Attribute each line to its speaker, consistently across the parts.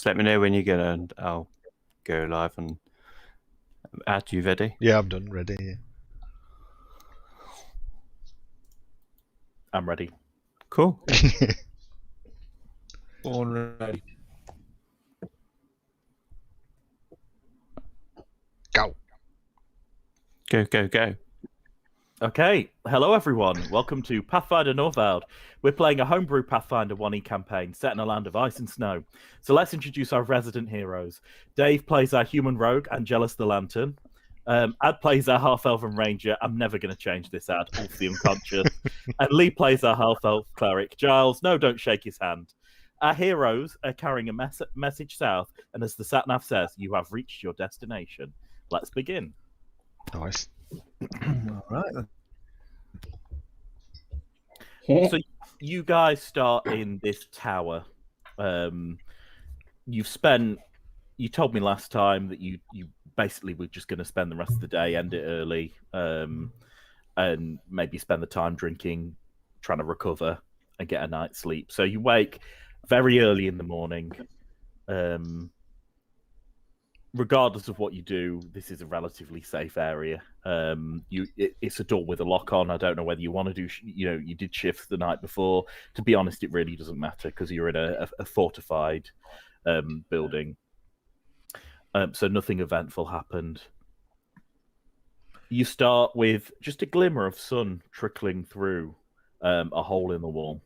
Speaker 1: Just let me know when you're gonna, and I'll go live and add you ready.
Speaker 2: Yeah, I'm done. Ready. Yeah.
Speaker 3: I'm ready.
Speaker 1: Cool.
Speaker 4: Already.
Speaker 2: Go.
Speaker 1: Go.
Speaker 3: Okay, hello everyone. Welcome to Pathfinder Norvald. We're playing a homebrew Pathfinder 1E campaign set in a land of ice and snow. So let's introduce our resident heroes. Dave plays our human rogue, Angelus the Lantern. Ad plays our half-elven ranger. I'm never going to change this ad, Ulf the Unconscious. And Lee plays our half-elf cleric, Giles. No, don't shake his hand. Our heroes are carrying a message south, and as the sat-nav says, you have reached your destination. Let's begin.
Speaker 2: Nice.
Speaker 4: All right.
Speaker 3: So you guys start in this tower. You told me last time that you basically were just going to spend the rest of the day, end it early, and maybe spend the time drinking, trying to recover and get a night's sleep. So you wake very early in the morning. Regardless of what you do, this is a relatively safe area. It's a door with a lock on. I don't know whether you want to do, you did shifts the night before. To be honest, it really doesn't matter because you're in a fortified building. So nothing eventful happened. You start with just a glimmer of sun trickling through a hole in the wall.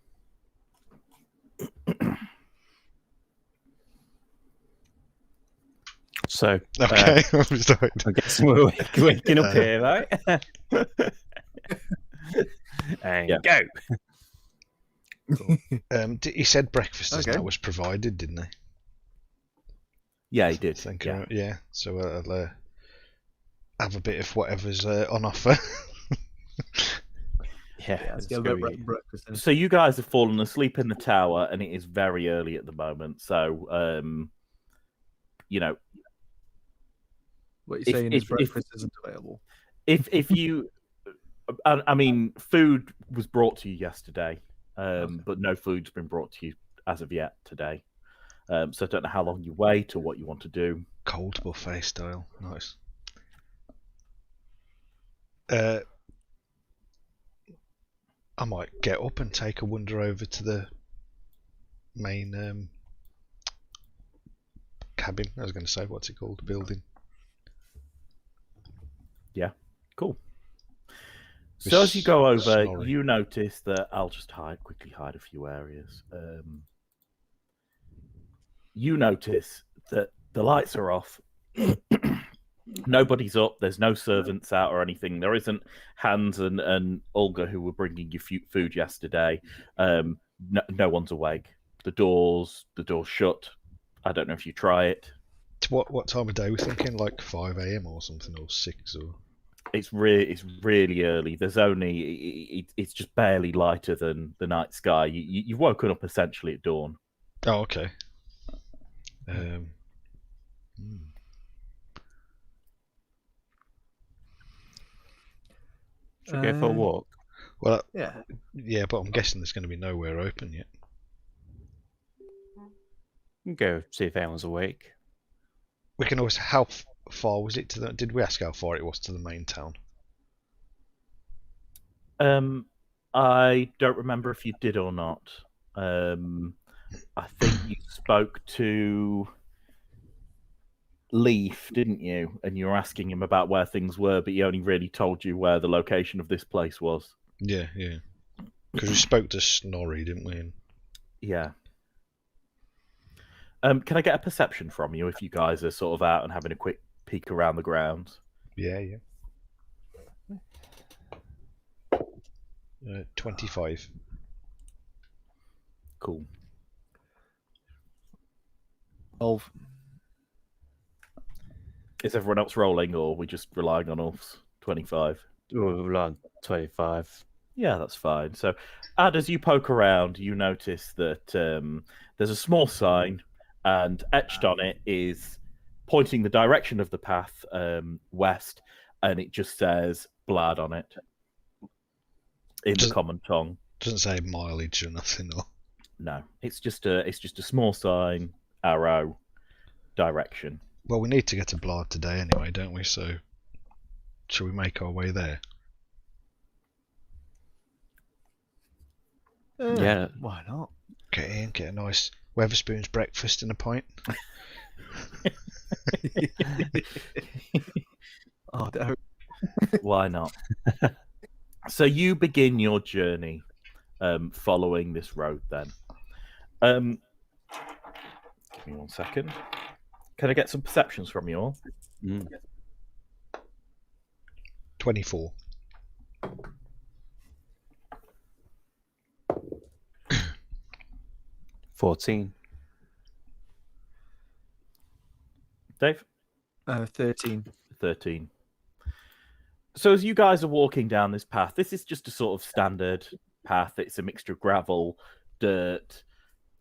Speaker 1: So,
Speaker 2: Okay. I'm sorry.
Speaker 1: I guess we're waking up here, right? And go.
Speaker 2: Cool. He said breakfast
Speaker 4: Okay.
Speaker 2: that was provided, didn't he?
Speaker 3: Yeah, he did.
Speaker 2: Think
Speaker 3: Yeah.
Speaker 2: yeah. So I'll have a bit of whatever's on offer.
Speaker 1: Yeah,
Speaker 4: Let's
Speaker 1: it's
Speaker 4: get a
Speaker 1: gonna
Speaker 4: bit
Speaker 1: be-
Speaker 4: breakfast in.
Speaker 3: So you guys have fallen asleep in the tower, and it is very early at the moment. So,
Speaker 4: What
Speaker 3: if-
Speaker 4: you're saying is
Speaker 3: if-
Speaker 4: breakfast isn't available.
Speaker 3: if you, I mean, food was brought to you yesterday, but no food's been brought to you as of yet today. So I don't know how long you wait or what you want to do.
Speaker 2: Cold buffet style. Nice. I might get up and take a wander over to the main cabin. I was going to say, what's it called? Building.
Speaker 3: Cool. So as you go over,
Speaker 2: Snorri.
Speaker 3: you notice that I'll just quickly hide a few areas. You notice that the lights are off. Nobody's up. There's no servants out or anything. There isn't Hans and Olga who were bringing you food yesterday. No one's awake. The door's shut. I don't know if you try it.
Speaker 2: What time of day are we thinking? Like 5 AM or something, or 6 or?
Speaker 3: It's really early. There's only it's just barely lighter than the night sky. You've woken up essentially at dawn.
Speaker 2: Oh, okay.
Speaker 1: Should we go for a walk?
Speaker 2: Well,
Speaker 4: Yeah.
Speaker 2: yeah, but I'm guessing there's going to be nowhere open yet.
Speaker 1: We can go see if anyone's awake.
Speaker 2: We can always. How far was it to the? Did we ask how far it was to the main town?
Speaker 3: I don't remember if you did or not. I think you spoke to Leaf, didn't you? And you were asking him about where things were, but he only really told you where the location of this place was.
Speaker 2: Yeah. Because we spoke to Snorri, didn't we? And
Speaker 3: Yeah. Can I get a perception from you if you guys are sort of out and having a quick peek around the grounds?
Speaker 2: yeah. 25.
Speaker 3: Cool.
Speaker 4: Ulf.
Speaker 3: Is everyone else rolling, or are we just relying on Ulf's 25?
Speaker 1: Oh, like 25.
Speaker 3: Yeah, that's fine. So, as you poke around, you notice that there's a small sign, and etched on it is pointing the direction of the path west, and it just says "Blad" on it in the common tongue.
Speaker 2: Doesn't say mileage or nothing, or.
Speaker 3: No, it's just a small sign, arrow, direction.
Speaker 2: Well, we need to get to Blard today anyway, don't we? So, shall we make our way there?
Speaker 1: Yeah.
Speaker 4: Why not?
Speaker 2: Get in, get a nice Weatherspoon's breakfast and a pint.
Speaker 4: Oh, no.
Speaker 3: Why not? So you begin your journey following this road then. Give me 1 second. Can I get some perceptions from you all?
Speaker 2: 24.
Speaker 1: $14.
Speaker 3: Dave?
Speaker 4: 13.
Speaker 3: 13. So as you guys are walking down this path, this is just a sort of standard path. It's a mixture of gravel, dirt.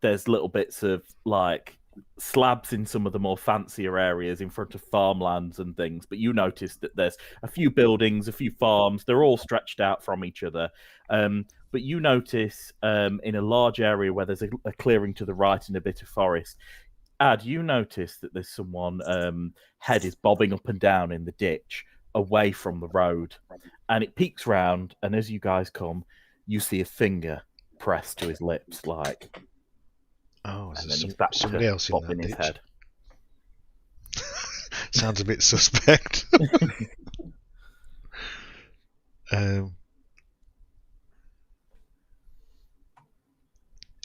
Speaker 3: There's little bits of like slabs in some of the more fancier areas in front of farmlands and things. But you notice that there's a few buildings, a few farms. They're all stretched out from each other. But you notice in a large area where there's a clearing to the right and a bit of forest, Ad, you notice that there's someone head is bobbing up and down in the ditch away from the road, and it peeks round, and as you guys come, you see a finger pressed to his lips, like,
Speaker 2: Oh,
Speaker 3: and
Speaker 2: is
Speaker 3: then he's
Speaker 2: there
Speaker 3: back
Speaker 2: somebody
Speaker 3: to
Speaker 2: else in that
Speaker 3: bobbing his
Speaker 2: ditch?
Speaker 3: head.
Speaker 2: Sounds a bit suspect.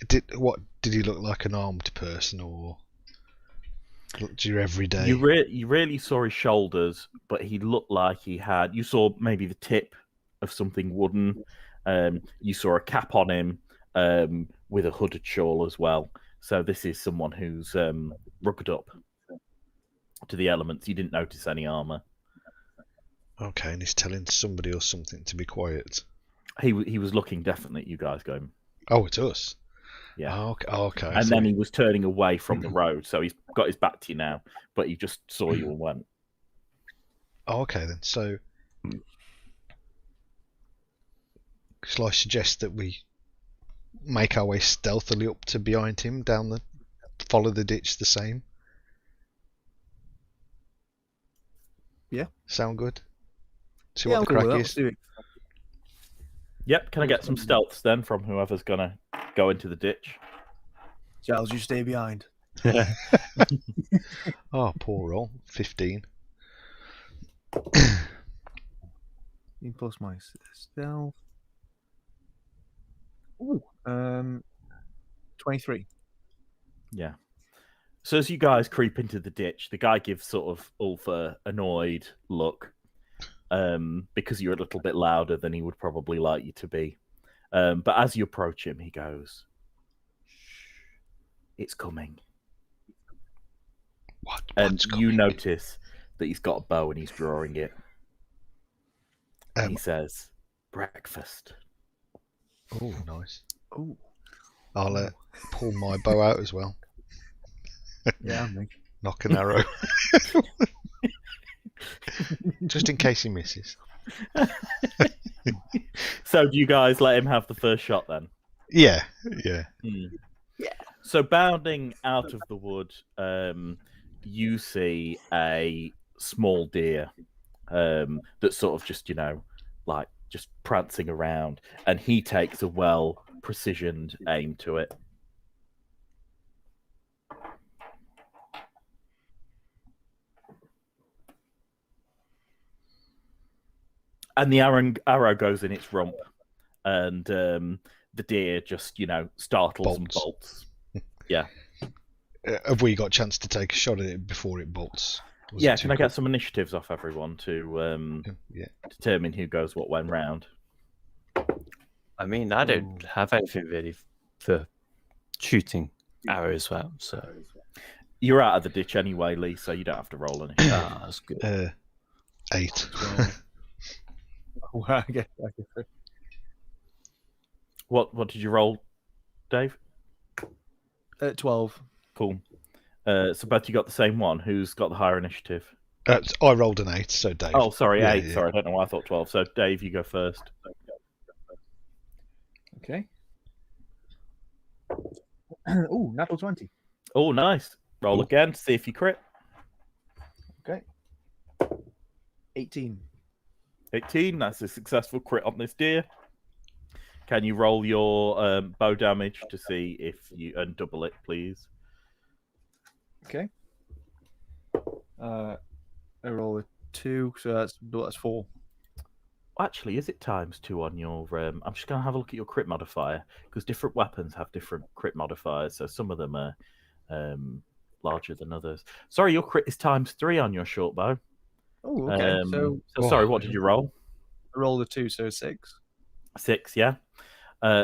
Speaker 2: Did he look like an armed person, or looked your everyday?
Speaker 3: You really saw his shoulders, but he looked like he had. You saw maybe the tip of something wooden. You saw a cap on him with a hooded shawl as well. So this is someone who's rugged up to the elements. You didn't notice any armor.
Speaker 2: Okay, and he's telling somebody or something to be quiet.
Speaker 3: He was looking definitely at you guys, going,
Speaker 2: Oh, it's us.
Speaker 3: yeah.
Speaker 2: Oh, okay.
Speaker 3: And then he was turning away from the road, so he's got his back to you now, but he just saw you and went.
Speaker 2: Oh, okay then. So, shall I suggest that we make our way stealthily up to behind him, follow the ditch the same?
Speaker 4: Yeah.
Speaker 2: Sound good? See
Speaker 4: Yeah,
Speaker 2: what the
Speaker 4: I'm cool with
Speaker 2: crack
Speaker 4: that.
Speaker 2: is?
Speaker 4: Let's do it.
Speaker 3: Yep, can I get some stealths then from whoever's going to go into the ditch?
Speaker 4: Giles, you stay behind.
Speaker 2: Oh, poor roll. 15.
Speaker 4: Plus my stealth. Ooh, 23.
Speaker 3: Yeah. So as you guys creep into the ditch, the guy gives sort of Ulfa annoyed look because you're a little bit louder than he would probably like you to be. But as you approach him, he goes, "Shh, it's coming."
Speaker 2: What's
Speaker 3: You
Speaker 2: coming?
Speaker 3: notice that he's got a bow and he's drawing it. He says, "Breakfast."
Speaker 2: Oh, nice.
Speaker 4: Oh,
Speaker 2: I'll pull my bow out as well.
Speaker 4: yeah, me.
Speaker 2: Knock an arrow. Just in case he misses.
Speaker 3: So do you guys let him have the first shot then?
Speaker 2: Yeah.
Speaker 4: Yeah.
Speaker 3: So bounding out of the wood, you see a small deer that's sort of just, like just prancing around, and he takes a well precisioned aim to it. And the arrow goes in its rump, and the deer just, startles and bolts. Yeah.
Speaker 2: Have we got a chance to take a shot at it before it bolts?
Speaker 3: Yeah, can I get some initiatives off everyone to determine who goes what when round?
Speaker 1: I mean, I don't have anything really for shooting arrows well, so
Speaker 3: You're out of the ditch anyway, Lee, so you don't have to roll anything.
Speaker 1: that's good.
Speaker 2: 8.
Speaker 4: I guess.
Speaker 3: What did you roll, Dave?
Speaker 4: 12.
Speaker 3: Cool. So both you got the same one. Who's got the higher initiative?
Speaker 2: I rolled an 8, so Dave.
Speaker 3: Oh, sorry,
Speaker 2: Yeah,
Speaker 3: 8.
Speaker 2: yeah.
Speaker 3: Sorry, I don't know why I thought 12. So Dave, you go first.
Speaker 4: Okay. Oh, natural 20.
Speaker 3: Oh, nice. Roll
Speaker 2: Ooh.
Speaker 3: again to see if you crit.
Speaker 4: Okay. 18.
Speaker 3: 18. That's a successful crit on this deer. Can you roll your bow damage to see if you and double it, please?
Speaker 4: Okay. I roll a 2, so that's 4.
Speaker 3: Actually, is it ×2 on your? I'm just going to have a look at your crit modifier because different weapons have different crit modifiers. So some of them are larger than others. Sorry, your crit is ×3 on your short bow.
Speaker 4: Oh, okay. So
Speaker 3: sorry, what did you roll?
Speaker 4: I rolled a 2, so 6.
Speaker 3: 6, yeah.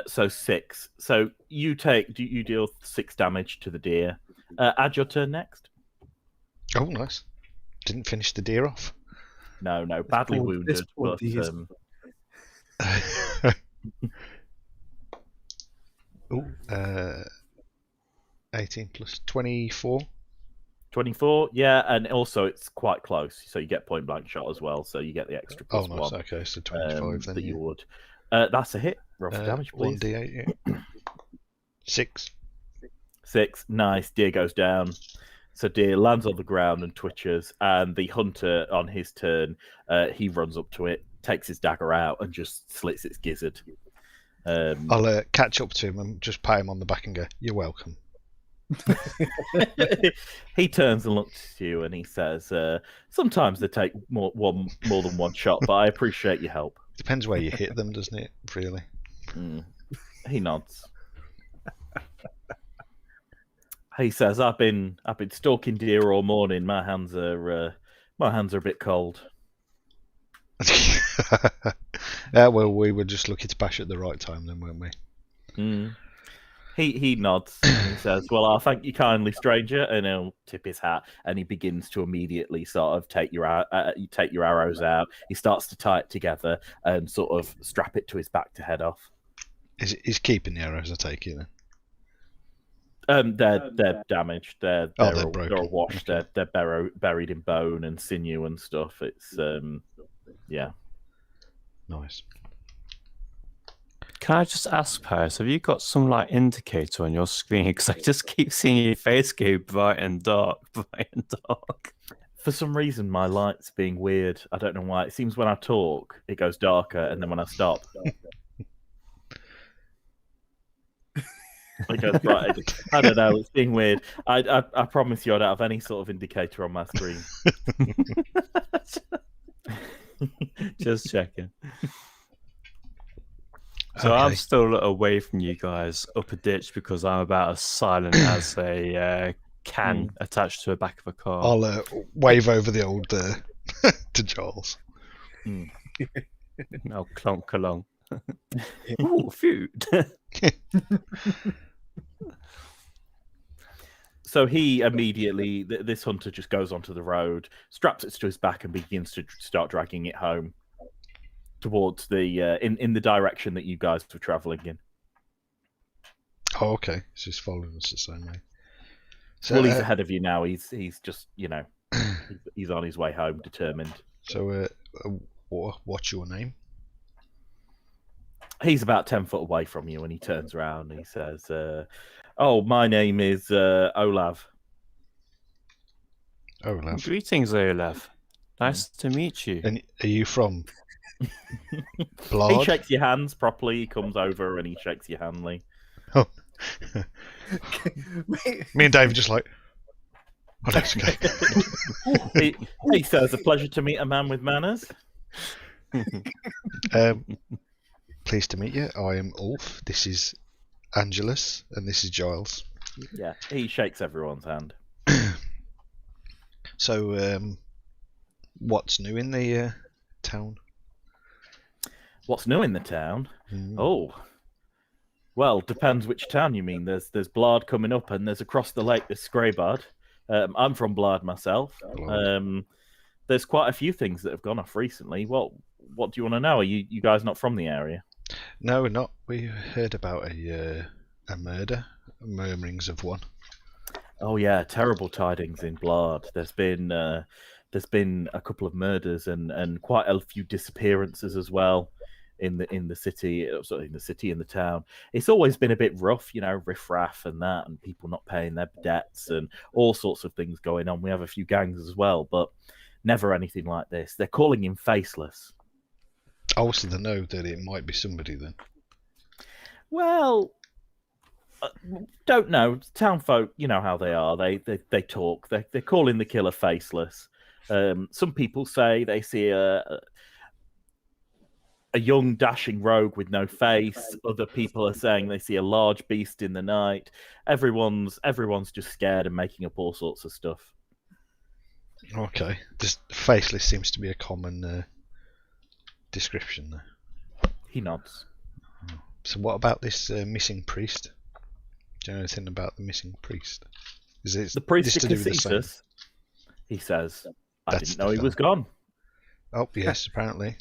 Speaker 3: So 6. So you deal 6 damage to the deer. Add your turn next.
Speaker 2: Oh, nice. Didn't finish the deer off.
Speaker 3: No, badly wounded. But,
Speaker 2: 18 plus 24.
Speaker 3: 24, yeah, and also it's quite close, so you get point blank shot as well, so you get the extra
Speaker 2: Oh,
Speaker 3: plus
Speaker 2: nice.
Speaker 3: 1.
Speaker 2: Okay, so 25 then.
Speaker 3: That
Speaker 2: yeah.
Speaker 3: you would. That's a hit. Roll for damage, please.
Speaker 2: 1d8, yeah. 6.
Speaker 3: 6. Nice. Deer goes down. So deer lands on the ground and twitches, and the hunter on his turn, he runs up to it, takes his dagger out, and just slits its gizzard.
Speaker 2: I'll catch up to him and just pat him on the back and go, "You're welcome."
Speaker 3: He turns and looks at you and he says, sometimes they take more than one shot, but I appreciate your help.
Speaker 2: Depends where you hit them, doesn't it? Really.
Speaker 3: He nods. He says, I've been stalking deer all morning. My hands are a bit cold.
Speaker 2: Well, we were just lucky to bash at the right time then, weren't we?
Speaker 3: He nods and he says, well, I'll thank you kindly, stranger, and he'll tip his hat, and he begins to immediately sort of take your arrows out. He starts to tie it together and sort of strap it to his back to head off.
Speaker 2: He's keeping the arrows, I take it then.
Speaker 3: They're damaged. They're
Speaker 2: broken.
Speaker 3: They're washed.
Speaker 2: Okay.
Speaker 3: They're buried in bone and sinew and stuff. It's yeah.
Speaker 2: Nice.
Speaker 1: Can I just ask, Paris, have you got some like indicator on your screen? Because I just keep seeing your face go bright and dark, bright and dark.
Speaker 3: For some reason, my light's being weird. I don't know why. It seems when I talk, it goes darker, and then when I stop, it goes bright. I don't know. It's being weird. I promise you, I don't have any sort of indicator on my screen.
Speaker 1: Just checking. So
Speaker 2: Okay.
Speaker 1: I'm still a little away from you guys up a ditch because I'm about as silent as a can attached to the back of a car.
Speaker 2: I'll wave over the old to Giles.
Speaker 1: I'll clonk along. Ooh, food.
Speaker 3: So he immediately, this hunter just goes onto the road, straps it to his back, and begins to start dragging it home towards the in the direction that you guys were traveling in.
Speaker 2: Oh, okay. So he's following us the same way. So,
Speaker 3: Well, he's ahead of you now. He's just, he's on his way home, determined.
Speaker 2: So, what's your name?
Speaker 3: He's about 10 foot away from you, and he turns around and he says, "Oh, my name is Olav."
Speaker 2: Olav.
Speaker 1: Greetings, Olaf. Nice to meet you.
Speaker 2: And are you from
Speaker 3: He
Speaker 2: Blard?
Speaker 3: shakes your hands properly. He comes over and he shakes your hand, Lee.
Speaker 2: Oh. Me and Dave are just like, oh, that's okay.
Speaker 3: He says, "A pleasure to meet a man with manners."
Speaker 2: Pleased to meet you. I am Ulf. This is Angelus, and this is Giles.
Speaker 3: Yeah, he shakes everyone's hand.
Speaker 2: So, what's new in the town?
Speaker 3: What's new in the town?
Speaker 2: Mm.
Speaker 3: Oh, well, depends which town you mean. There's Blard coming up, and there's across the lake there's Scraybard. I'm from Blard myself.
Speaker 2: Blard.
Speaker 3: There's quite a few things that have gone off recently. What do you want to know? Are you guys not from the area?
Speaker 2: No, we're not. We heard about a murder, murmurings of one.
Speaker 3: Oh yeah, terrible tidings in Blard. There's been a couple of murders and quite a few disappearances as well. in the city, in the town. It's always been a bit rough, riffraff and that, and people not paying their debts and all sorts of things going on. We have a few gangs as well, but never anything like this. They're calling him Faceless.
Speaker 2: Also, they know that it might be somebody then.
Speaker 3: Well, don't know. Town folk, you know how they are. They talk. They're calling the killer Faceless. Some people say they see a young dashing rogue with no face. Other people are saying they see a large beast in the night. Everyone's just scared and making up all sorts of stuff.
Speaker 2: Okay, just Faceless seems to be a common description there.
Speaker 3: He nods.
Speaker 2: So what about this missing priest? Do you know anything about the missing priest? Is it
Speaker 3: The priest
Speaker 2: this
Speaker 3: of
Speaker 2: to do with the same?
Speaker 3: Caestus, he says, I
Speaker 2: That's
Speaker 3: didn't know
Speaker 2: the
Speaker 3: he was
Speaker 2: fellow.
Speaker 3: gone.
Speaker 2: Oh yes, apparently.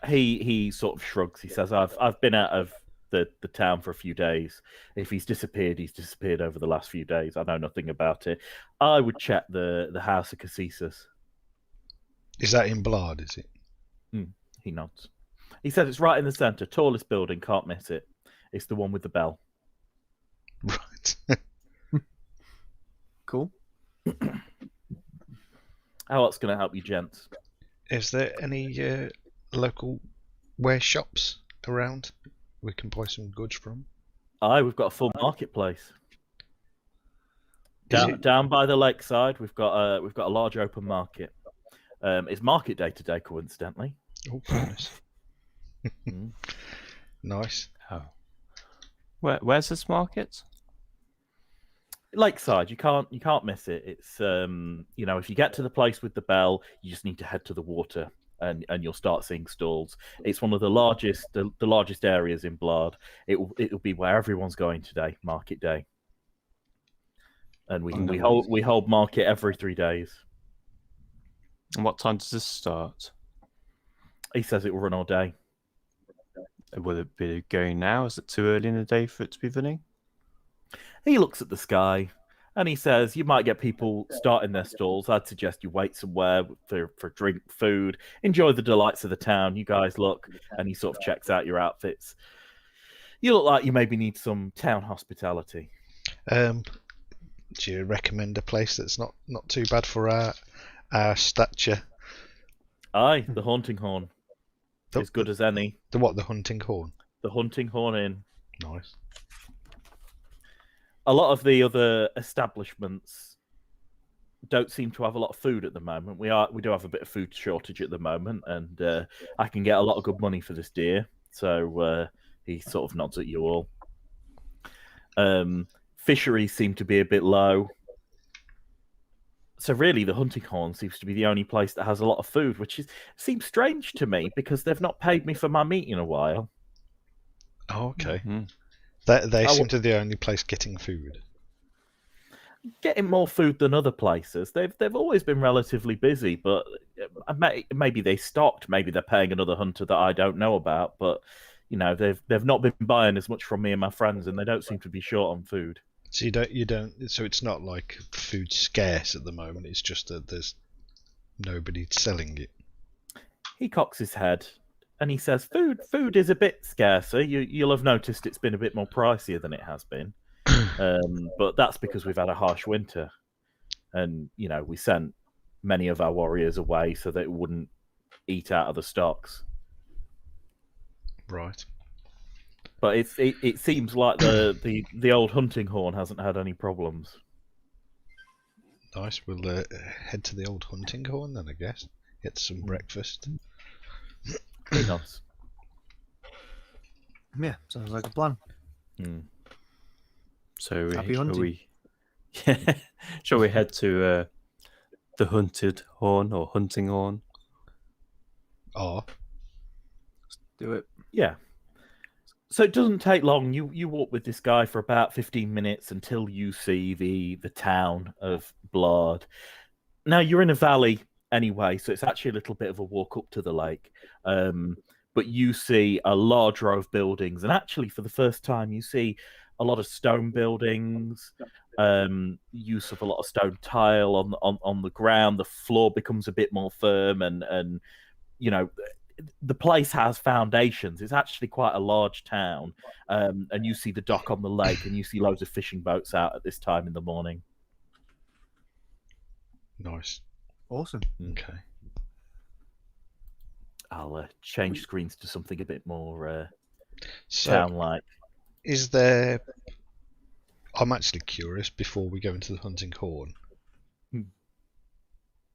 Speaker 3: He sort of shrugs. He says, I've been out of the town for a few days. If he's disappeared over the last few days. I know nothing about it. I would check the house of Caestus.
Speaker 2: Is that in Blard, is it?
Speaker 3: He nods. He says it's right in the centre, tallest building, can't miss it. It's the one with the bell.
Speaker 2: Right.
Speaker 4: Cool.
Speaker 3: How else can I help you, gents?
Speaker 2: Is there any local ware shops around we can buy some goods from?
Speaker 3: We've got a full marketplace.
Speaker 2: Is it-
Speaker 3: Down by the lakeside, we've got a large open market. It's market day today, coincidentally.
Speaker 2: Oh goodness.
Speaker 3: Mm.
Speaker 2: Nice.
Speaker 1: Oh. Where's this market?
Speaker 3: Lakeside, you can't miss it. It's if you get to the place with the bell, you just need to head to the water, and you'll start seeing stalls. It's one of the largest areas in Blard. It'll be where everyone's going today, market day, and we hold market every 3 days.
Speaker 1: And what time does this start?
Speaker 3: He says it will run all day.
Speaker 1: Will it be going now? Is it too early in the day for it to be running?
Speaker 3: He looks at the sky and he says, you might get people starting their stalls. I'd suggest you wait somewhere for drink, food, enjoy the delights of the town. You guys look, and he sort of checks out your outfits. You look like you maybe need some town hospitality.
Speaker 2: Do you recommend a place that's not too bad for our stature?
Speaker 3: Aye, the Haunting Horn. As good as any.
Speaker 2: The what? The Hunting Horn.
Speaker 3: The Hunting Horn Inn.
Speaker 2: Nice.
Speaker 3: A lot of the other establishments don't seem to have a lot of food at the moment. We do have a bit of food shortage at the moment, and I can get a lot of good money for this deer. So he sort of nods at you all. Fisheries seem to be a bit low. So really, the Hunting Horn seems to be the only place that has a lot of food, which seems strange to me because they've not paid me for my meat in a while.
Speaker 2: Oh, okay.
Speaker 1: Mm-hmm.
Speaker 2: They seem to be the only place getting food.
Speaker 3: Getting more food than other places. They've always been relatively busy, but maybe they stocked. Maybe they're paying another hunter that I don't know about. But they've not been buying as much from me and my friends, and they don't seem to be short on food.
Speaker 2: So you don't. So it's not like food scarce at the moment. It's just that there's nobody selling it.
Speaker 3: He cocks his head and he says, "Food is a bit scarcer. You'll have noticed it's been a bit more pricier than it has been, but that's because we've had a harsh winter, and we sent many of our warriors away so they wouldn't eat out of the stocks.
Speaker 2: Right.
Speaker 3: But it seems like the old Hunting Horn hasn't had any problems."
Speaker 2: Nice. We'll head to the old Hunting Horn then, I guess. Get some breakfast.
Speaker 3: He nods.
Speaker 4: Yeah, sounds like a plan.
Speaker 1: So
Speaker 4: Happy
Speaker 1: shall
Speaker 4: hunting.
Speaker 1: shall we head to the Hunted Horn or Hunting Horn?
Speaker 2: Oh,
Speaker 4: Do it.
Speaker 3: Yeah. So it doesn't take long. You walk with this guy for about 15 minutes until you see the town of Blard. Now, you're in a valley anyway, so it's actually a little bit of a walk up to the lake. But you see a large row of buildings, and actually for the first time you see a lot of stone buildings, use of a lot of stone tile on the ground. The floor becomes a bit more firm, and the place has foundations. It's actually quite a large town, and you see the dock on the lake, and you see loads of fishing boats out at this time in the morning.
Speaker 2: Nice.
Speaker 4: Awesome.
Speaker 2: Okay.
Speaker 3: I'll change screens to something a bit more
Speaker 2: So,
Speaker 3: town-like.
Speaker 2: is there? I'm actually curious. Before we go into the hunting horn,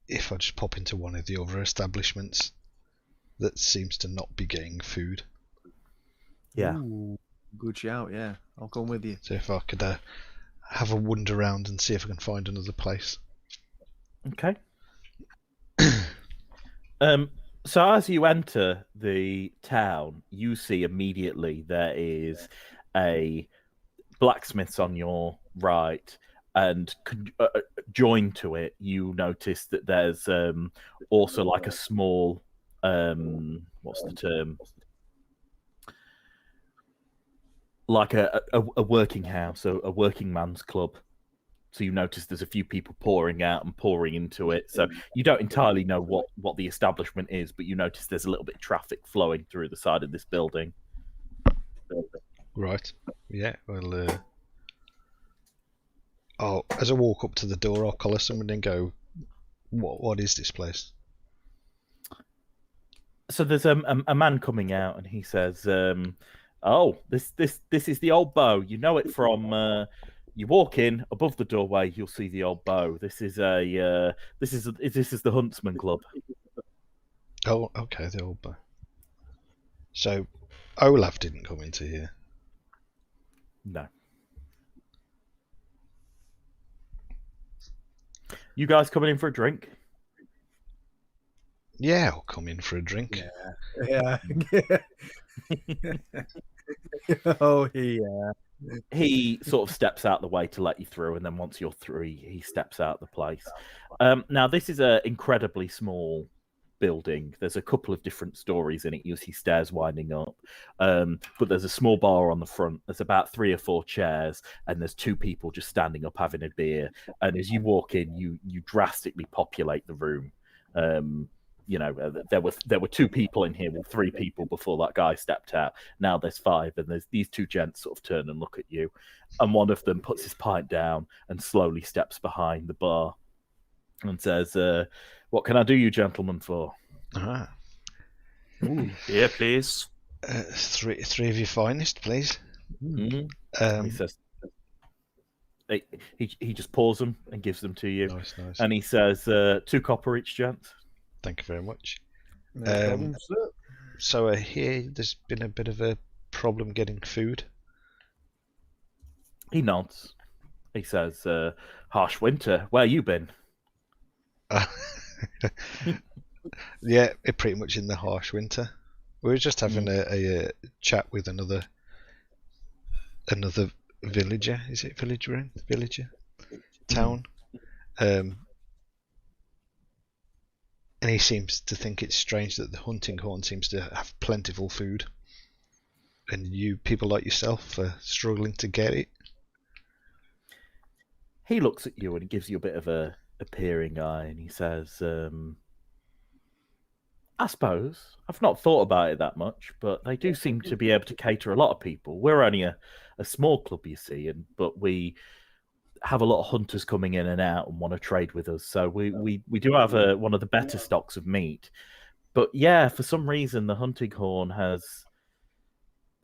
Speaker 2: if I just pop into one of the other establishments that seems to not be getting food.
Speaker 3: Yeah.
Speaker 4: Ooh, good shout. Yeah, I'll come with you.
Speaker 2: So if I could have a wander around and see if I can find another place.
Speaker 3: Okay. So as you enter the town, you see immediately there is a blacksmith's on your right, and joined to it, you notice that there's also like a small what's the term? Like a working house, a working man's club. So you notice there's a few people pouring out and pouring into it. So you don't entirely know what the establishment is, but you notice there's a little bit of traffic flowing through the side of this building.
Speaker 2: Right. Yeah. Well. As I walk up to the door, I'll collar someone and go, "What is this place?"
Speaker 3: So there's a man coming out, and he says, "Oh, this is the old bow. You know it from." You walk in above the doorway, you'll see the old bow. This is the Huntsman Club.
Speaker 2: Oh, okay, the old bow. So, Olaf didn't come into here.
Speaker 3: No. You guys coming in for a drink?
Speaker 2: Yeah, I'll come in for a drink.
Speaker 4: Yeah. Oh, yeah.
Speaker 3: He sort of steps out the way to let you through, and then once you're through, he steps out the place. Now, this is an incredibly small building. There's a couple of different stories in it. You see stairs winding up, but there's a small bar on the front. There's about 3 or 4 chairs, and there's 2 people just standing up having a beer. And as you walk in, you drastically populate the room. You know, there were 2 people in here, well, 3 people before that guy stepped out. Now there's 5, and there's these 2 gents sort of turn and look at you, and one of them puts his pint down and slowly steps behind the bar and says, "What can I do you gentlemen for?"
Speaker 2: Ah.
Speaker 1: Yeah, please.
Speaker 2: 3 of your finest, please.
Speaker 3: He says, he just pours them and gives them to you.
Speaker 2: Nice.
Speaker 3: And he says, 2 copper each, gents.
Speaker 2: Thank you very much.
Speaker 4: No problem, sir.
Speaker 2: So I hear there's been a bit of a problem getting food.
Speaker 3: He nods. He says, "Harsh winter. Where you been?"
Speaker 2: Yeah, pretty much in the harsh winter. We were just having a chat with another villager. Is it villager? Town. And he seems to think it's strange that the hunting horn seems to have plentiful food, and you people like yourself are struggling to get it.
Speaker 3: He looks at you and he gives you a bit of a peering eye, and he says, "I suppose I've not thought about it that much, but they do seem to be able to cater a lot of people. We're only a small club, you see, but we have a lot of hunters coming in and out and want to trade with us. So we do have one of the better stocks of meat. But yeah, for some reason, the hunting horn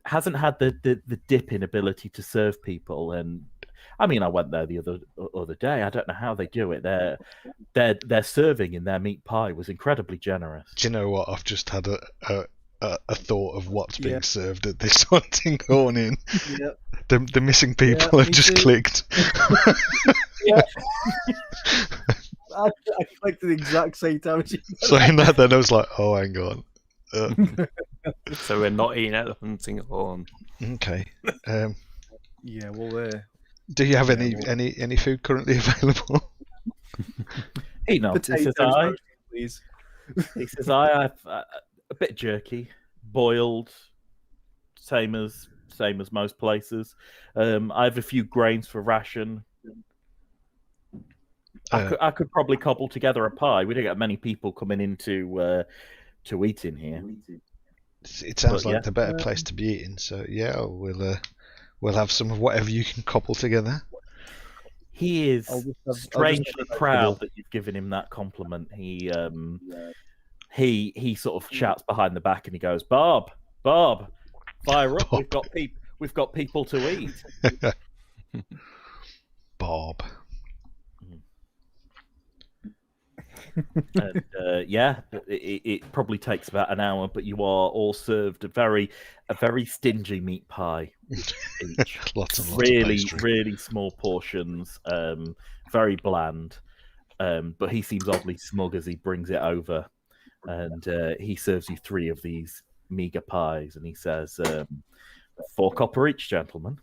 Speaker 3: hasn't had the dip in ability to serve people. And I mean, I went there the other day. I don't know how they do it. Their serving in their meat pie was incredibly generous.
Speaker 2: Do you know what? I've just had a thought of what's being served at this hunting horn inn.
Speaker 4: Yep.
Speaker 2: The missing people have just clicked.
Speaker 4: Yeah. I clicked at the exact same time.
Speaker 2: Saying that, then I was like, "Oh, hang on."
Speaker 1: So we're not eating at the hunting horn.
Speaker 2: Okay.
Speaker 4: Yeah, well,
Speaker 2: Do you have any food currently available?
Speaker 3: He nods. He says,
Speaker 4: potatoes, please.
Speaker 3: He says, "I have a bit jerky, boiled, same as most places. I have a few grains for ration. I could probably cobble together a pie. We don't get many people coming into to eat in here.
Speaker 2: It sounds
Speaker 3: But
Speaker 2: like
Speaker 3: yeah.
Speaker 2: the better place to be eating. So yeah, we'll have some of whatever you can cobble together.
Speaker 3: He is
Speaker 4: I'll just have
Speaker 3: strangely
Speaker 4: a
Speaker 3: proud that you've given him that compliment. He sort of shouts behind the back and he goes, Bob, fire up!
Speaker 2: Bob.
Speaker 3: We've got people to eat.
Speaker 2: Bob.
Speaker 3: And yeah, it probably takes about an hour, but you are all served a very stingy meat pie each.
Speaker 2: Lots and lots of
Speaker 3: Really,
Speaker 2: pastry.
Speaker 3: really small portions, very bland. But he seems oddly smug as he brings it over, and he serves you 3 of these meager pies, and he says, 4 copper each, gentlemen.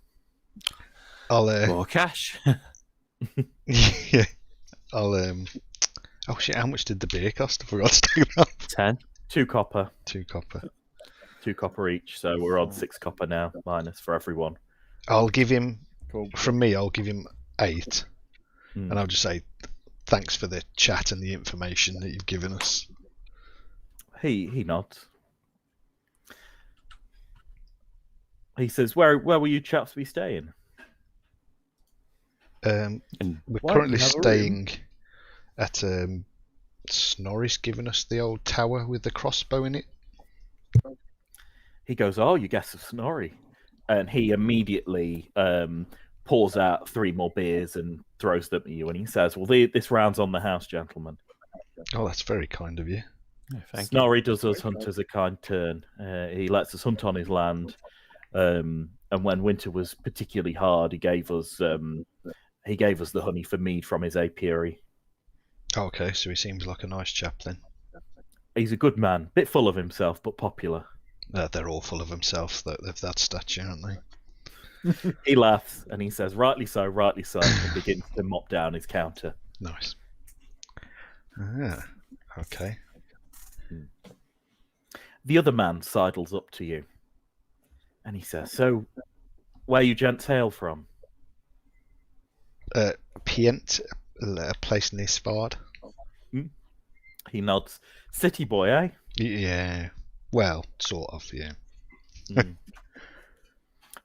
Speaker 2: I'll
Speaker 1: More cash.
Speaker 2: yeah. Oh shit! How much did the beer cost? I forgot to take that.
Speaker 1: 10.
Speaker 3: 2 copper.
Speaker 2: 2 copper.
Speaker 3: 2 copper each, so we're on 6 copper now, minus for everyone.
Speaker 2: I'll give him.
Speaker 4: Cool.
Speaker 2: From me, I'll give him 8,
Speaker 3: Mm.
Speaker 2: and I'll just say thanks for the chat and the information that you've given us.
Speaker 3: He nods. He says, "Where will you chaps be staying?"
Speaker 2: We're
Speaker 4: Why
Speaker 2: currently
Speaker 4: don't you have a
Speaker 2: staying at Snorri's given us the old tower with the crossbow in it.
Speaker 3: He goes, "Oh, you guess of Snorri," and he immediately pours out 3 more beers and throws them at you, and he says, "Well, this round's on the house, gentlemen.
Speaker 2: Oh, that's very kind of you.
Speaker 1: Yeah, thank you.
Speaker 3: Snorri does us hunters a kind turn. He lets us hunt on his land, and when winter was particularly hard, he gave us the honey for mead from his apiary.
Speaker 2: Okay, so he seems like a nice chap then.
Speaker 3: He's a good man, bit full of himself, but popular."
Speaker 2: They're all full of themselves, of that stature, aren't they?
Speaker 3: He laughs and he says, rightly so, and begins to mop down his counter.
Speaker 2: Nice. Ah, okay.
Speaker 3: The other man sidles up to you and he says, "So, where you gents hail from?"
Speaker 2: Pient, a place near Spard.
Speaker 3: He nods. "City boy, eh?"
Speaker 2: Yeah. Well, sort of, yeah.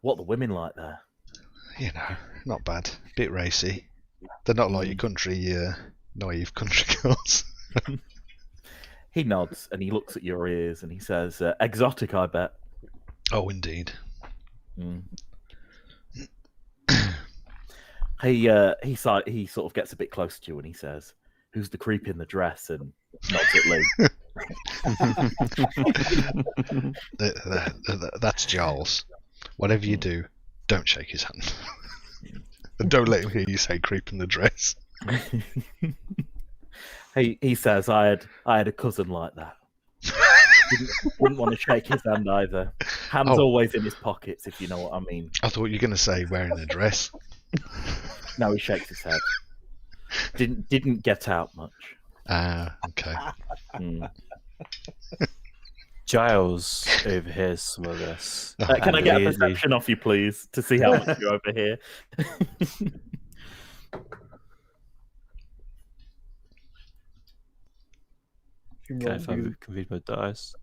Speaker 3: What the women like there?
Speaker 2: You know, not bad. Bit racy. They're not like your country, naive country girls.
Speaker 3: He nods and he looks at your ears and he says, "Exotic, I bet."
Speaker 2: Oh, indeed.
Speaker 3: He sort of gets a bit close to you and he says, "Who's the creep in the dress?" and nods at Lee.
Speaker 2: That's Giles. Whatever you do, don't shake his hand. And don't let him hear you say creep in the dress.
Speaker 3: He says, I had a cousin like that. Wouldn't want to shake his hand either. Hands always in his pockets, if you know what I mean.
Speaker 2: I thought you were going to say wearing a dress.
Speaker 3: No, he shakes his head. Didn't get out much.
Speaker 2: Ah, okay.
Speaker 1: Giles overhears some of this.
Speaker 3: Can I get a
Speaker 1: Really?
Speaker 3: perception off you, please, to see how much you overhear?
Speaker 1: Okay, if I can read my dice.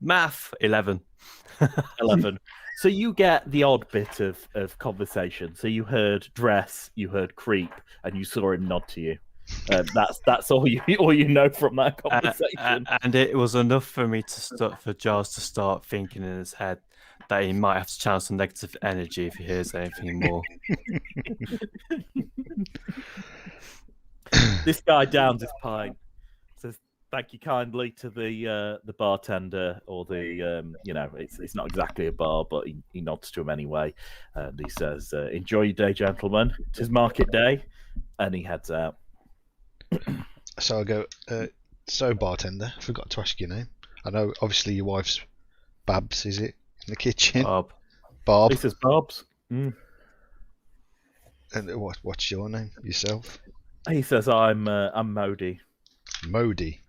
Speaker 1: Math 11.
Speaker 3: 11. So you get the odd bit of conversation. So you heard dress, you heard creep, and you saw him nod to you. That's all you know from that conversation.
Speaker 1: And it was enough for me for Giles to start thinking in his head that he might have to channel some negative energy if he hears anything more.
Speaker 3: This guy downs his pint, says thank you kindly to the bartender, or the it's not exactly a bar, but he nods to him anyway, and he says, "Enjoy your day, gentlemen. 'Tis market day," and he heads out.
Speaker 2: So I go, so bartender, I forgot to ask your name. I know, obviously, your wife's Babs, is it? In the kitchen? Bob.
Speaker 3: He says, "Bob's."
Speaker 2: And what's your name? Yourself?
Speaker 3: He says, I'm Modi."
Speaker 2: Modi.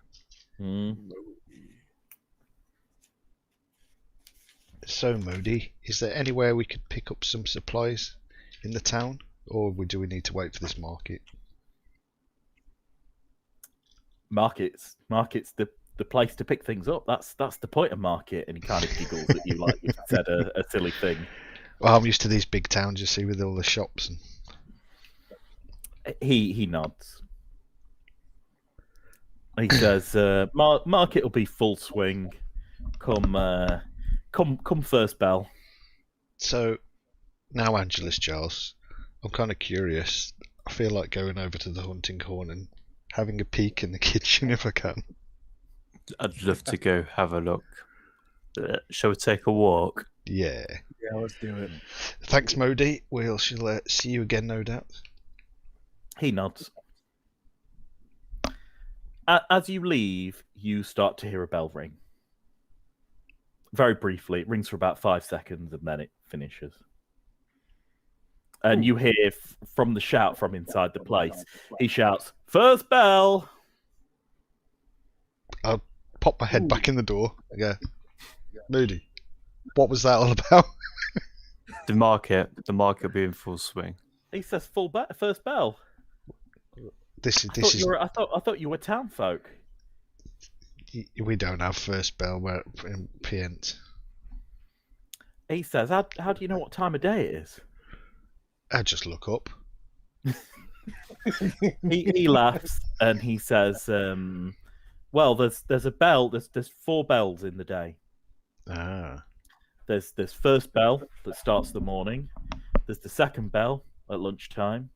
Speaker 2: So, Modi, is there anywhere we could pick up some supplies in the town? Or do we need to wait for this market?
Speaker 3: Market's the place to pick things up. That's the point of market. And he kind of giggles at you like you've said a silly thing.
Speaker 2: Well, I'm used to these big towns, you see, with all the shops. And
Speaker 3: He nods. He says, "Market will be full swing. Come first bell."
Speaker 2: so now, Angelus Giles, I'm kind of curious. I feel like going over to the hunting horn and having a peek in the kitchen if I can.
Speaker 1: I'd love to go have a look. Shall we take a walk?
Speaker 2: Yeah.
Speaker 4: Yeah, let's do it.
Speaker 2: Thanks, Modi. We'll shall see you again, no doubt.
Speaker 3: He nods. As you leave, you start to hear a bell ring. Very briefly, it rings for about 5 seconds and then it finishes. And you hear from the shout from inside the place. He shouts, "First bell!"
Speaker 2: I'll pop my head back in the door and go, Moody, what was that all about?
Speaker 1: The market will be in full swing.
Speaker 3: He says, "First bell."
Speaker 2: This
Speaker 3: I
Speaker 2: is
Speaker 3: thought you were town folk.
Speaker 2: we don't have first bell where in Pient.
Speaker 3: He says, "How do you know what time of day it is?"
Speaker 2: I just look up.
Speaker 3: He laughs and he says, "Well, there's a bell. There's 4 bells in the day.
Speaker 2: Ah.
Speaker 3: There's first bell that starts the morning. There's the second bell at lunchtime.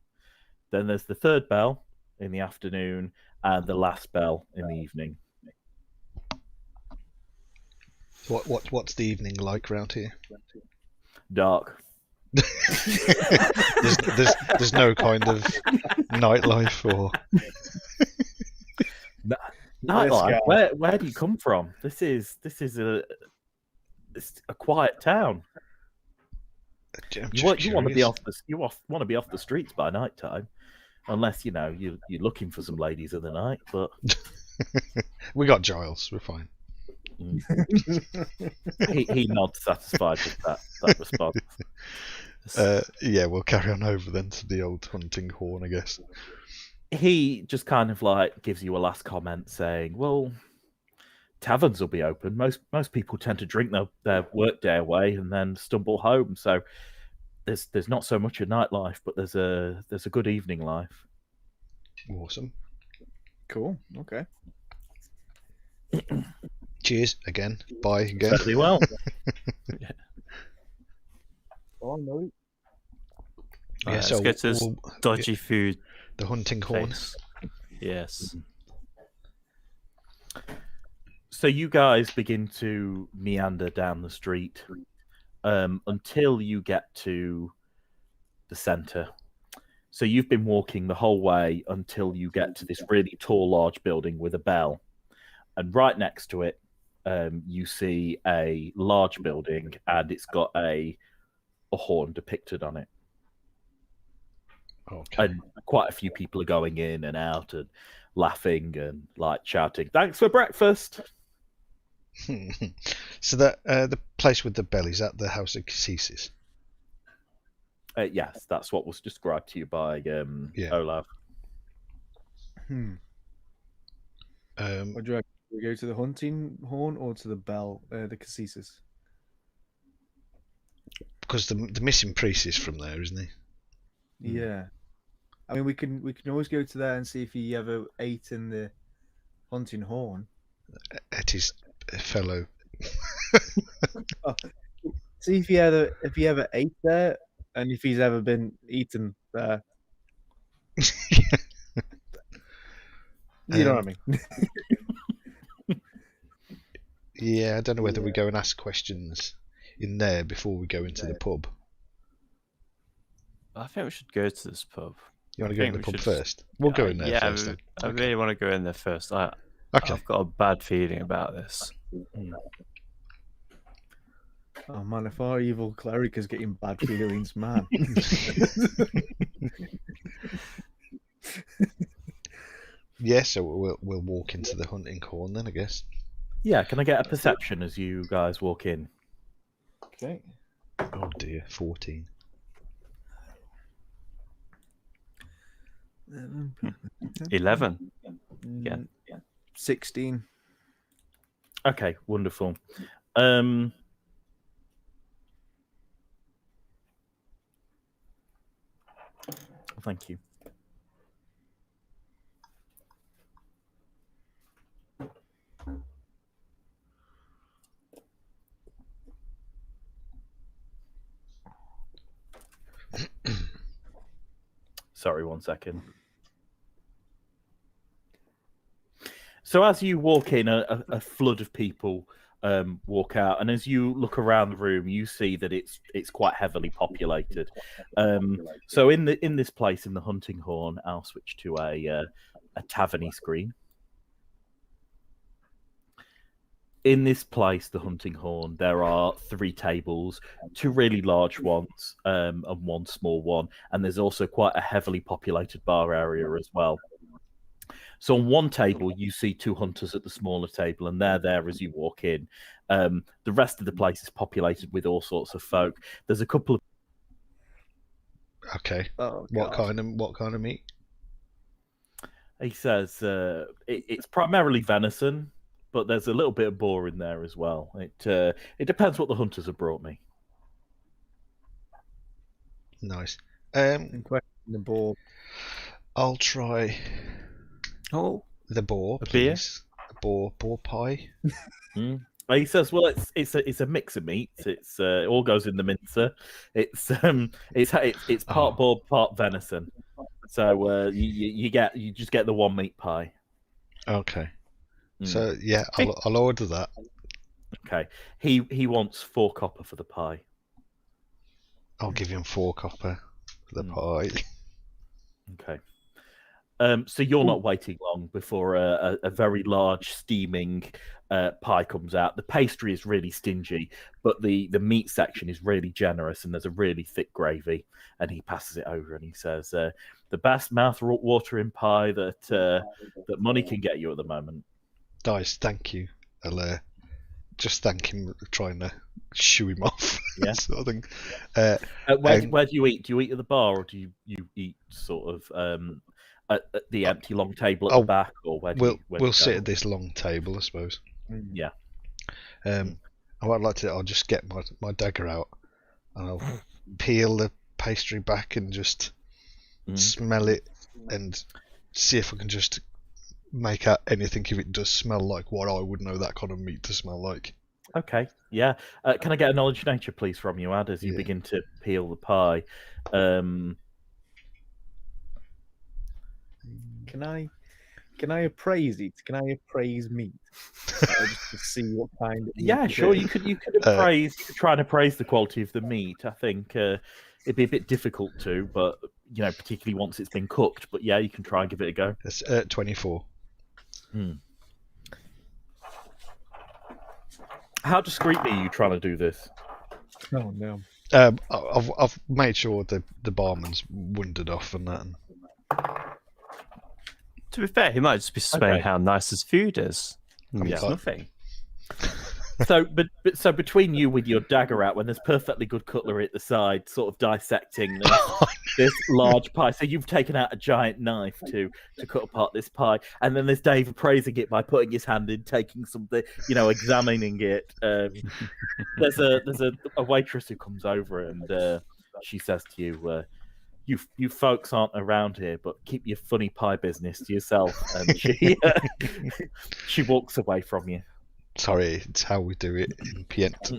Speaker 3: Then there's the third bell in the afternoon, and the last bell in the evening."
Speaker 2: What's the evening like round here?
Speaker 3: Dark.
Speaker 2: there's no kind of nightlife or
Speaker 3: Nightlife. Where do you come from? This is a quiet town. You want to be off the streets by night time, unless you're looking for some ladies of the night. But
Speaker 2: we got Giles. We're fine.
Speaker 3: he nods satisfied with that response.
Speaker 2: Yeah, we'll carry on over then to the old hunting horn, I guess.
Speaker 3: He just kind of like gives you a last comment saying, "Well, taverns will be open. Most people tend to drink their work day away and then stumble home. So there's not so much a nightlife, but there's a good evening life."
Speaker 2: Awesome.
Speaker 4: Cool. Okay.
Speaker 2: Cheers again. Bye again.
Speaker 3: Certainly well.
Speaker 4: Oh no.
Speaker 2: Yeah,
Speaker 1: Let's
Speaker 2: so
Speaker 1: get to this dodgy food
Speaker 2: the hunting horn.
Speaker 1: place. Yes.
Speaker 3: So you guys begin to meander down the street until you get to the center. So you've been walking the whole way until you get to this really tall, large building with a bell. And right next to it, you see a large building, and it's got a horn depicted on it.
Speaker 2: Okay.
Speaker 3: And quite a few people are going in and out and laughing and like shouting, "Thanks for breakfast."
Speaker 2: So that the place with the bell, is that the House of Cassis?
Speaker 3: Yes, that's what was described to you by Olav.
Speaker 4: What do you reckon? Do we go to the hunting horn or to the bell, the Cassis?
Speaker 2: Because the missing priest is from there, isn't he?
Speaker 4: Yeah. I mean, we can always go to there and see if he ever ate in the hunting horn.
Speaker 2: At his fellow.
Speaker 4: See if he ever ate there, and if he's ever been eaten there. You know what I mean?
Speaker 2: Yeah, I don't know whether we go and ask questions in there before we go into the pub.
Speaker 1: I think we should go to this pub.
Speaker 2: You want to go in the pub first? We'll go in there first. Then.
Speaker 1: I really want to go in there first.
Speaker 2: Okay.
Speaker 1: I've got a bad feeling about this.
Speaker 4: Oh man, if our evil cleric is getting bad feelings, man.
Speaker 2: Yeah, so we'll walk into the hunting horn then, I guess.
Speaker 3: Yeah, can I get a perception as you guys walk in?
Speaker 4: Okay.
Speaker 2: Oh dear, 14.
Speaker 1: 11. Yeah.
Speaker 4: 16.
Speaker 3: Okay, wonderful. Thank you. Sorry, 1 second. So as you walk in, a flood of people walk out, and as you look around the room, you see that it's quite heavily populated. So in this place, in the Hunting Horn, I'll switch to a taverny screen. In this place, the Hunting Horn, there are 3 tables, 2 really large ones, and 1 small one, and there's also quite a heavily populated bar area as well. So on one table, you see 2 hunters at the smaller table, and they're there as you walk in. The rest of the place is populated with all sorts of folk. There's a couple of
Speaker 2: Okay.
Speaker 4: Oh,
Speaker 2: What
Speaker 4: God.
Speaker 2: kind of meat?
Speaker 3: He says it's primarily venison, but there's a little bit of boar in there as well. It depends what the hunters have brought me.
Speaker 2: Nice.
Speaker 4: In question, the boar.
Speaker 2: I'll try
Speaker 1: Oh,
Speaker 2: the boar,
Speaker 1: A beer?
Speaker 2: please. Boar pie.
Speaker 3: He says, "Well, it's a mix of meats. It all goes in the mincer. It's part boar, part venison. So you just get the 1 meat pie."
Speaker 2: Okay.
Speaker 3: Mm.
Speaker 2: So yeah, I'll order that.
Speaker 3: Okay. He wants 4 copper for the pie.
Speaker 2: I'll give him 4 copper for the pie.
Speaker 3: Okay. So you're not waiting long before a very large steaming pie comes out. The pastry is really stingy, but the meat section is really generous, and there's a really thick gravy. And he passes it over, and he says, "The best mouth-watering pie that money can get you at the moment."
Speaker 2: Nice, thank you. I'll just thank him for trying to shoo him off.
Speaker 3: Yeah.
Speaker 2: sort of thing.
Speaker 3: Where do you eat? Do you eat at the bar, or do you eat sort of at the empty long table at the back, or where do
Speaker 2: we'll sit at this long table, I suppose.
Speaker 3: Yeah.
Speaker 2: I'll just get my dagger out, and I'll peel the pastry back and just smell it and see if I can just make out anything if it does smell like what I would know that kind of meat to smell like.
Speaker 3: Okay, yeah. Can I get a knowledge nature, please, from you, Ad, as you begin to peel the pie?
Speaker 4: Can I appraise it? Can I appraise meat? Just to see what kind of meat
Speaker 3: Yeah,
Speaker 4: it
Speaker 3: sure.
Speaker 4: is.
Speaker 3: You could appraise. You could try and appraise the quality of the meat. I think it'd be a bit difficult to, but particularly once it's been cooked. But yeah, you can try and give it a go.
Speaker 2: That's 24.
Speaker 3: How discreetly are you trying to do this?
Speaker 4: Oh no.
Speaker 2: I've made sure the barman's wandered off and that.
Speaker 1: to be fair, he might just be saying
Speaker 3: Okay.
Speaker 1: how nice his food is. It's
Speaker 2: Yeah.
Speaker 1: nothing.
Speaker 3: So, so between you with your dagger out, when there's perfectly good cutlery at the side, sort of dissecting this large pie. So you've taken out a giant knife to cut apart this pie, and then there's Dave appraising it by putting his hand in, taking something, examining it. There's a waitress who comes over, and she says to you, "You folks aren't around here, but keep your funny pie business to yourself." And she walks away from you.
Speaker 2: Sorry, it's how we do it in Pient.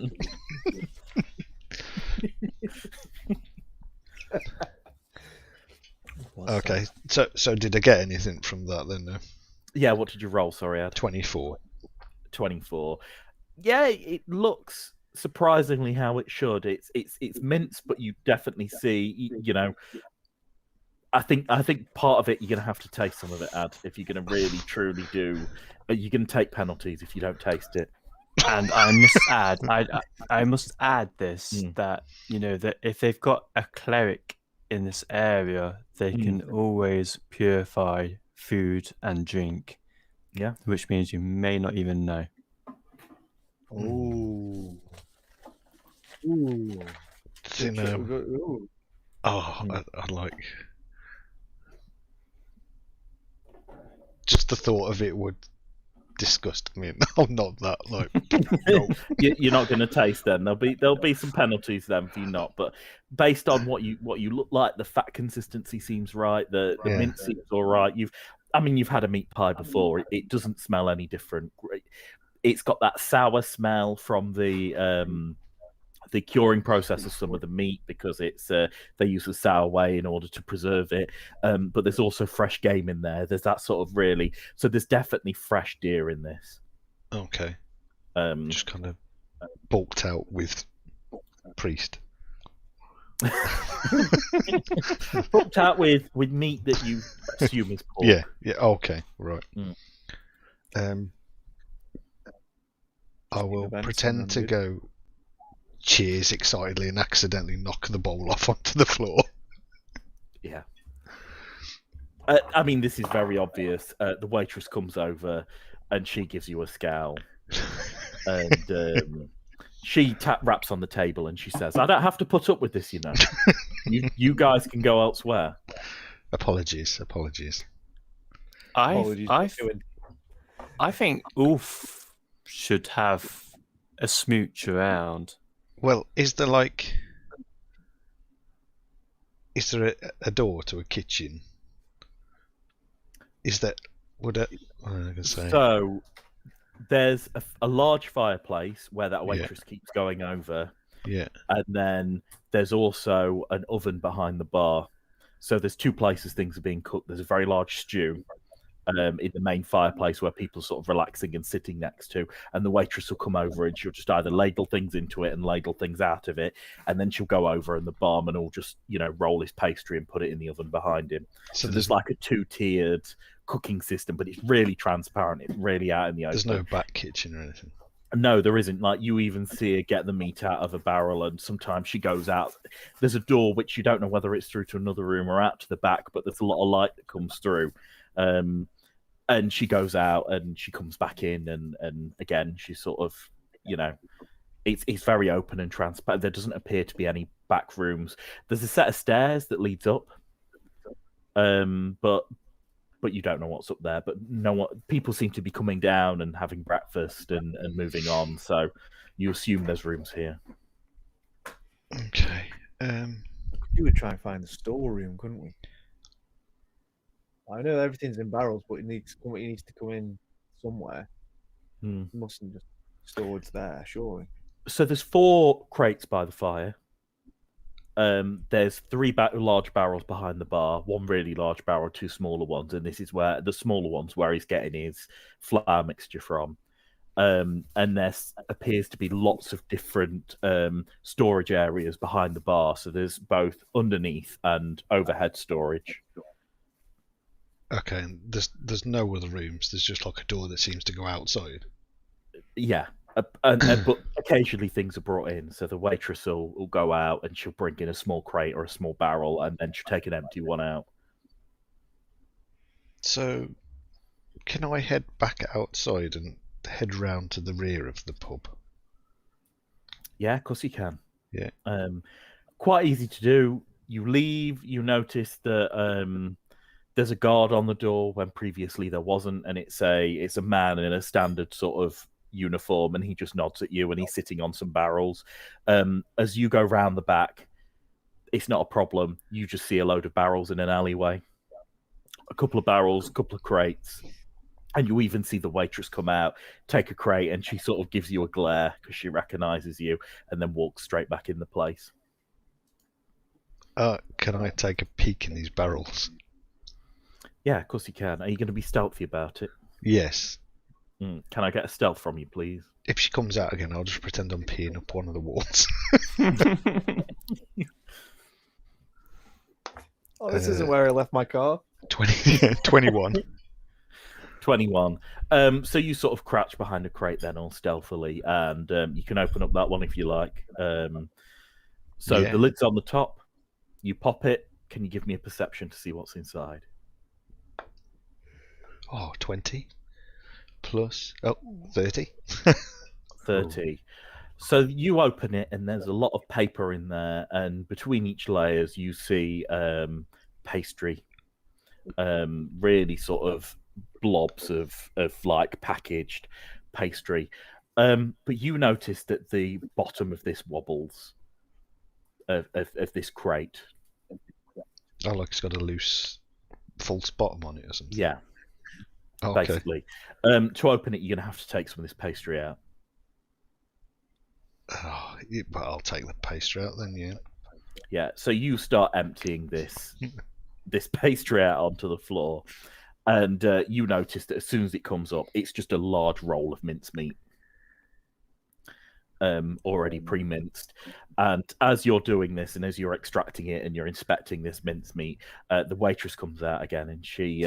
Speaker 2: Okay, so did I get anything from that then? No?
Speaker 3: Yeah, what did you roll? Sorry, Ad.
Speaker 2: 24.
Speaker 3: 24. Yeah, it looks surprisingly how it should. It's minced, but you definitely see, I think part of it you're gonna have to taste some of it, Ad, if you're gonna really truly do. You're gonna take penalties if you don't taste it.
Speaker 1: And I must add, I must add this that that if they've got a cleric in this area, they can always purify food and drink.
Speaker 3: Yeah,
Speaker 1: which means you may not even know.
Speaker 4: Ooh. Ooh. Ooh.
Speaker 2: I'd like. Just the thought of it would disgust me. No, not that. Like,
Speaker 3: no. You're not going to taste them. There'll be some penalties then for you not. But based on what you look like, the fat consistency seems right. The mint seems all right. You've had a meat pie before. It doesn't smell any different. It's got that sour smell from the curing process of some of the meat because it's they use the sour way in order to preserve it. But there's also fresh game in there. There's that sort of so there's definitely fresh deer in this.
Speaker 2: Okay. Just kind of bulked out with priest.
Speaker 3: Bulked out with meat that you assume is pork.
Speaker 2: Yeah. Okay. Right. I will pretend to go cheers excitedly and accidentally knock the bowl off onto the floor.
Speaker 3: Yeah. This is very obvious. The waitress comes over and she gives you a scowl. And she raps on the table and she says, "I don't have to put up with this, you know. You guys can go elsewhere."
Speaker 2: Apologies.
Speaker 1: I think Ulf should have a smooch around.
Speaker 2: Well, is there a door to a kitchen? Is that what I was going to say?
Speaker 3: So there's a large fireplace where that waitress keeps going over.
Speaker 2: Yeah.
Speaker 3: And then there's also an oven behind the bar. So there's two places things are being cooked. There's a very large stew in the main fireplace where people are sort of relaxing and sitting next to, and the waitress will come over and she'll just either ladle things into it and ladle things out of it, and then she'll go over and the barman will just roll his pastry and put it in the oven behind him. So there's like a 2-tiered cooking system, but it's really transparent. It's really out in the open.
Speaker 2: There's no back kitchen or anything.
Speaker 3: No, there isn't. Like, you even see her get the meat out of a barrel, and sometimes she goes out. There's a door which you don't know whether it's through to another room or out to the back, but there's a lot of light that comes through. And she goes out and she comes back in, and again, she's sort of, it's very open and transparent. There doesn't appear to be any back rooms. There's a set of stairs that leads up, but you don't know what's up there. But people seem to be coming down and having breakfast and moving on, so you assume there's rooms here.
Speaker 2: Okay.
Speaker 4: We would try and find the storeroom, couldn't we? I know everything's in barrels, but it needs to come in somewhere. It mustn't just storage there, surely.
Speaker 3: So there's 4 crates by the fire. There's 3 large barrels behind the bar, 1 really large barrel, 2 smaller ones, and this is where the smaller ones where he's getting his flour mixture from. And there appears to be lots of different storage areas behind the bar. So there's both underneath and overhead storage.
Speaker 2: Okay, and there's no other rooms. There's just like a door that seems to go outside.
Speaker 3: Yeah, but occasionally things are brought in. So the waitress will go out and she'll bring in a small crate or a small barrel, and then she'll take an empty one out.
Speaker 2: So, can I head back outside and head round to the rear of the pub?
Speaker 3: Yeah, of course you can.
Speaker 2: Yeah.
Speaker 3: Quite easy to do. You leave. You notice that there's a guard on the door when previously there wasn't, and it's a man in a standard sort of uniform, and he just nods at you, and he's sitting on some barrels. As you go round the back, it's not a problem. You just see a load of barrels in an alleyway. A couple of barrels, a couple of crates, and you even see the waitress come out, take a crate, and she sort of gives you a glare because she recognizes you, and then walks straight back in the place.
Speaker 2: Can I take a peek in these barrels?
Speaker 3: Yeah, of course you can. Are you going to be stealthy about it?
Speaker 2: Yes.
Speaker 3: Can I get a stealth from you, please?
Speaker 2: If she comes out again, I'll just pretend I'm peeing up one of the walls.
Speaker 4: Oh, this isn't where I left my car.
Speaker 2: 21.
Speaker 3: 21. So you sort of crouch behind a crate then, all stealthily, and you can open up that one if you like. The lid's on the top. You pop it. Can you give me a perception to see what's inside?
Speaker 2: 20 plus 30.
Speaker 3: 30. So you open it, and there's a lot of paper in there, and between each layers you see pastry, really sort of blobs of like packaged pastry. But you notice that the bottom of this wobbles of this crate.
Speaker 2: Oh, like it's got a loose false bottom on it or something.
Speaker 3: Yeah.
Speaker 2: Okay.
Speaker 3: Basically. To open it, you're gonna have to take some of this pastry out.
Speaker 2: Oh, but I'll take the pastry out then, yeah.
Speaker 3: Yeah, so you start emptying this pastry out onto the floor, and you notice that as soon as it comes up, it's just a large roll of mincemeat, already pre-minced. And as you're doing this, and as you're extracting it, and you're inspecting this mincemeat, the waitress comes out again, and she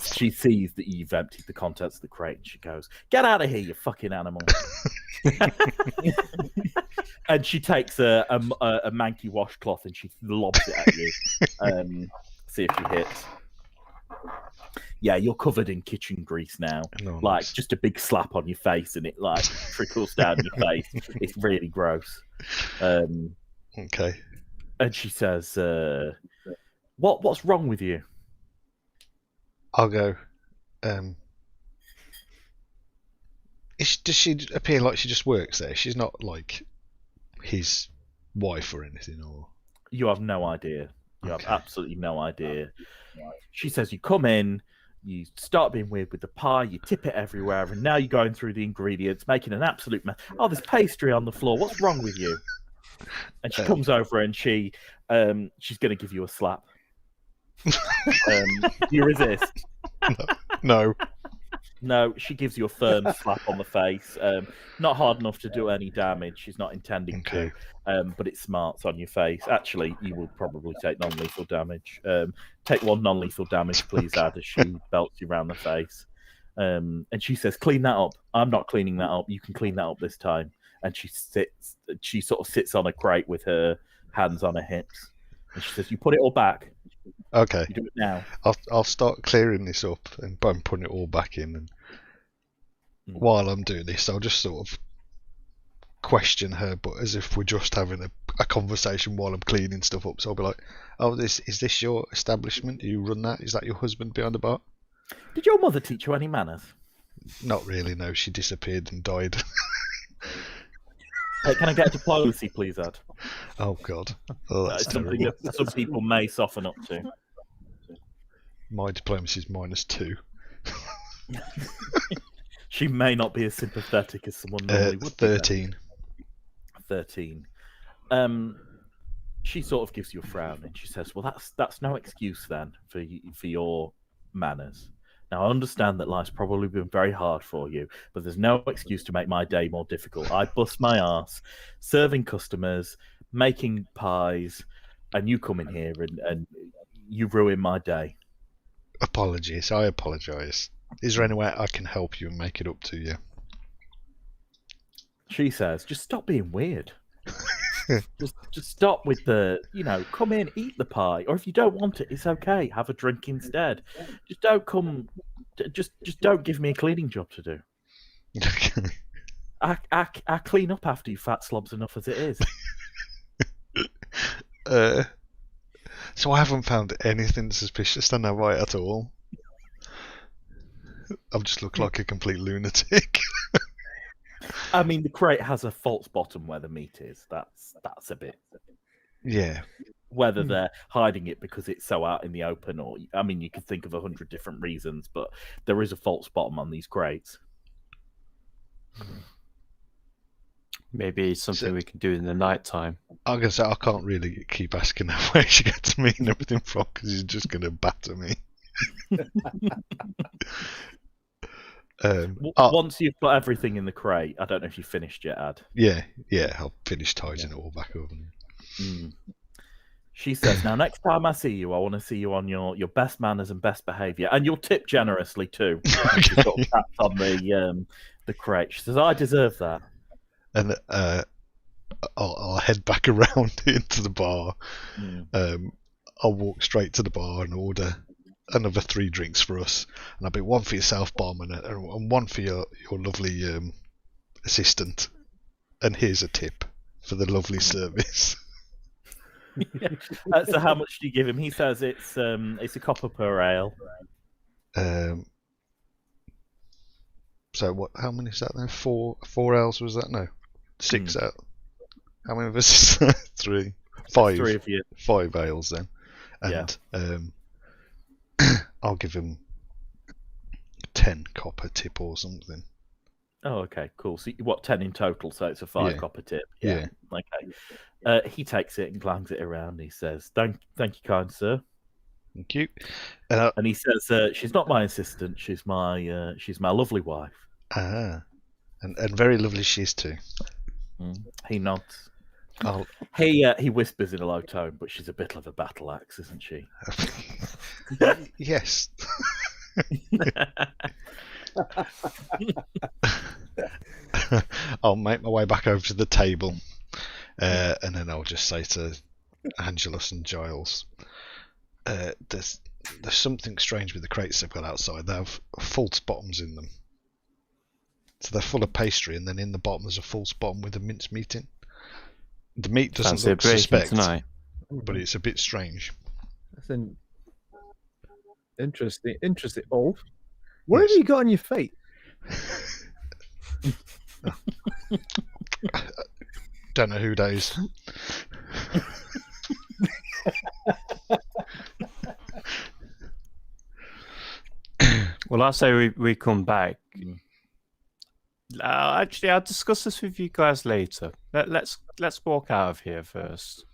Speaker 3: sees that you've emptied the contents of the crate, and she goes, "Get out of here, you fucking animal!" And she takes a manky washcloth and she lobs it at you. See if she hits. Yeah, you're covered in kitchen grease now.
Speaker 2: No,
Speaker 3: like
Speaker 2: nice.
Speaker 3: just a big slap on your face, and it like trickles down your face. It's really gross.
Speaker 2: Okay.
Speaker 3: And she says, "What's wrong with you?"
Speaker 2: I'll go. Does she appear like she just works there? She's not like his wife or anything, or
Speaker 3: You have no idea. You have
Speaker 2: Okay.
Speaker 3: absolutely no idea. She says you come in, you start being weird with the pie, you tip it everywhere, and now you're going through the ingredients, making an absolute mess. Oh, there's pastry on the floor. What's wrong with you? And she comes over and she's going to give you a slap. Do you resist?
Speaker 2: no.
Speaker 3: No, she gives you a firm slap on the face. Not hard enough to do any damage. She's not intending
Speaker 2: Okay.
Speaker 3: to, but it smarts on your face. Actually, you will probably take non-lethal damage. Take one non-lethal damage, please, Ad, as she belts you around the face. And she says, "Clean that up." "I'm not cleaning that up. You can clean that up this time." And she sort of sits on a crate with her hands on her hips. And she says, "You put it all back.
Speaker 2: Okay.
Speaker 3: You do it now."
Speaker 2: I'll start clearing this up and putting it all back in. And while I'm doing this, I'll just sort of question her, but as if we're just having a conversation while I'm cleaning stuff up. So I'll be like, "Oh, is this your establishment? Do you run that? Is that your husband behind the bar?"
Speaker 3: Did your mother teach you any manners?
Speaker 2: Not really. No, she disappeared and died.
Speaker 3: Hey, can I get a diplomacy, please, Ad?
Speaker 2: Oh God. Oh, that's
Speaker 3: It's something
Speaker 2: terrible.
Speaker 3: that some people may soften up to.
Speaker 2: My diplomacy is -2.
Speaker 3: She may not be as sympathetic as someone normally would.
Speaker 2: 13.
Speaker 3: 13. She sort of gives you a frown and she says, "Well, that's no excuse then for your manners. Now, I understand that life's probably been very hard for you, but there's no excuse to make my day more difficult. I bust my ass serving customers, making pies, and you come in here and you ruin my day."
Speaker 2: Apologies. I apologise. Is there any way I can help you and make it up to you?
Speaker 3: She says, "Just stop being weird. just stop with the, come in, eat the pie, or if you don't want it, it's okay. Have a drink instead. Just don't come. Just don't give me a cleaning job to do. I clean up after you fat slobs enough as it is."
Speaker 2: So I haven't found anything suspicious then, have I, at all? I've just looked like a complete lunatic.
Speaker 3: I mean, the crate has a false bottom where the meat is. That's a bit.
Speaker 2: Yeah.
Speaker 3: Whether they're hiding it because it's so out in the open, or I mean, you could think of 100 different reasons, but there is a false bottom on these crates.
Speaker 1: Maybe something we can do in the night time.
Speaker 2: I'm going to say I can't really keep asking her where she gets me and everything from, because she's just going to batter me.
Speaker 3: Once you've got everything in the crate, I don't know if you finished yet, Ad.
Speaker 2: Yeah, I'll finish tidying it all back up.
Speaker 3: She says, "Now, next time I see you, I want to see you on your best manners and best behaviour, and you'll tip generously too." And she sort of taps on the crate. She says, "I deserve that."
Speaker 2: And I'll head back around into the bar. I'll walk straight to the bar and order another 3 drinks for us, and I'll be one for yourself, barman, and one for your lovely assistant. And here's a tip for the lovely service.
Speaker 3: So how much do you give him? He says it's a copper per ale.
Speaker 2: So what? How many is that then? Four ales was that? No, 6 out. How many of us? 3, 5.
Speaker 3: 3 of you.
Speaker 2: 5 ales then, and I'll give him 10 copper tip or something.
Speaker 3: Oh, okay, cool. So what, 10 in total? So it's a 5 copper tip.
Speaker 2: Yeah.
Speaker 3: Okay. He takes it and glances it around. He says, "Thank you, kind sir."
Speaker 2: Thank you.
Speaker 3: And he says, "She's not my assistant. She's my lovely wife."
Speaker 2: And very lovely she is too.
Speaker 3: He nods. He whispers in a low tone, "But she's a bit of a battle axe, isn't she?"
Speaker 2: Yes. I'll make my way back over to the table, and then I'll just say to Angelus and Giles, there's something strange with the crates they've got outside. They have false bottoms in them. So they're full of pastry, and then in the bottom there's a false bottom with a mince meat in. The meat doesn't look suspect, but it's a bit strange.
Speaker 4: That's an interesting. Ulf, what have you got on your feet?
Speaker 2: Don't know who that is.
Speaker 1: Well, I say we come back. Actually, I'll discuss this with you guys later. Let's walk out of here first.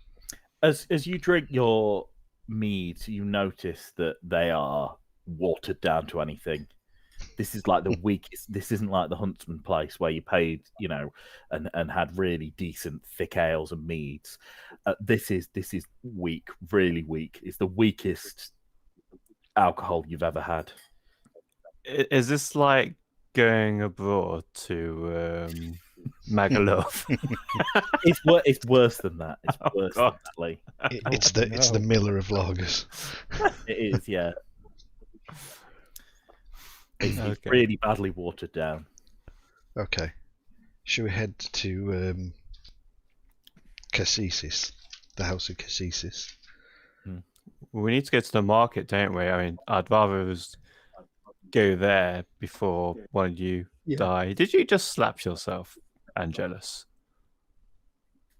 Speaker 3: As you drink your mead, you notice that they are watered down to anything. This is like the weakest. This isn't like the Huntsman place where you paid, and had really decent thick ales and meads. This is weak, really weak. It's the weakest alcohol you've ever had.
Speaker 1: Is this like going abroad to Magaluf?
Speaker 3: It's worse than that. It's worse than that, Lee.
Speaker 2: It's the Miller of lagers.
Speaker 3: It is, yeah. It's really badly watered down.
Speaker 2: Okay. Should we head to Cassis, the House of Cassis?
Speaker 1: We need to go to the market, don't we? I mean, I'd rather us go there before one of you die. Did you just slap yourself, Angelus?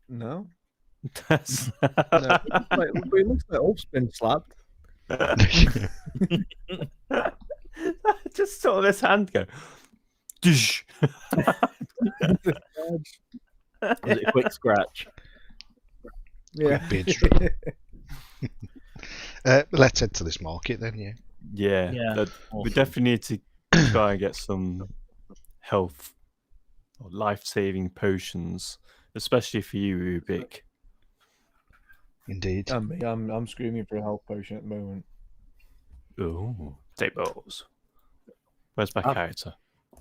Speaker 4: No.
Speaker 1: No.
Speaker 4: It looks like Ulf's been slapped.
Speaker 1: Just saw this hand go. Dish.
Speaker 3: Was it a quick scratch?
Speaker 4: Yeah.
Speaker 2: Let's head to this market then,
Speaker 1: Yeah.
Speaker 3: Awesome.
Speaker 1: We definitely need to try and get some health or life-saving potions, especially for you, Rubik.
Speaker 2: Indeed.
Speaker 4: I'm screaming for a health potion at the moment.
Speaker 1: Oh, take balls. Where's my character?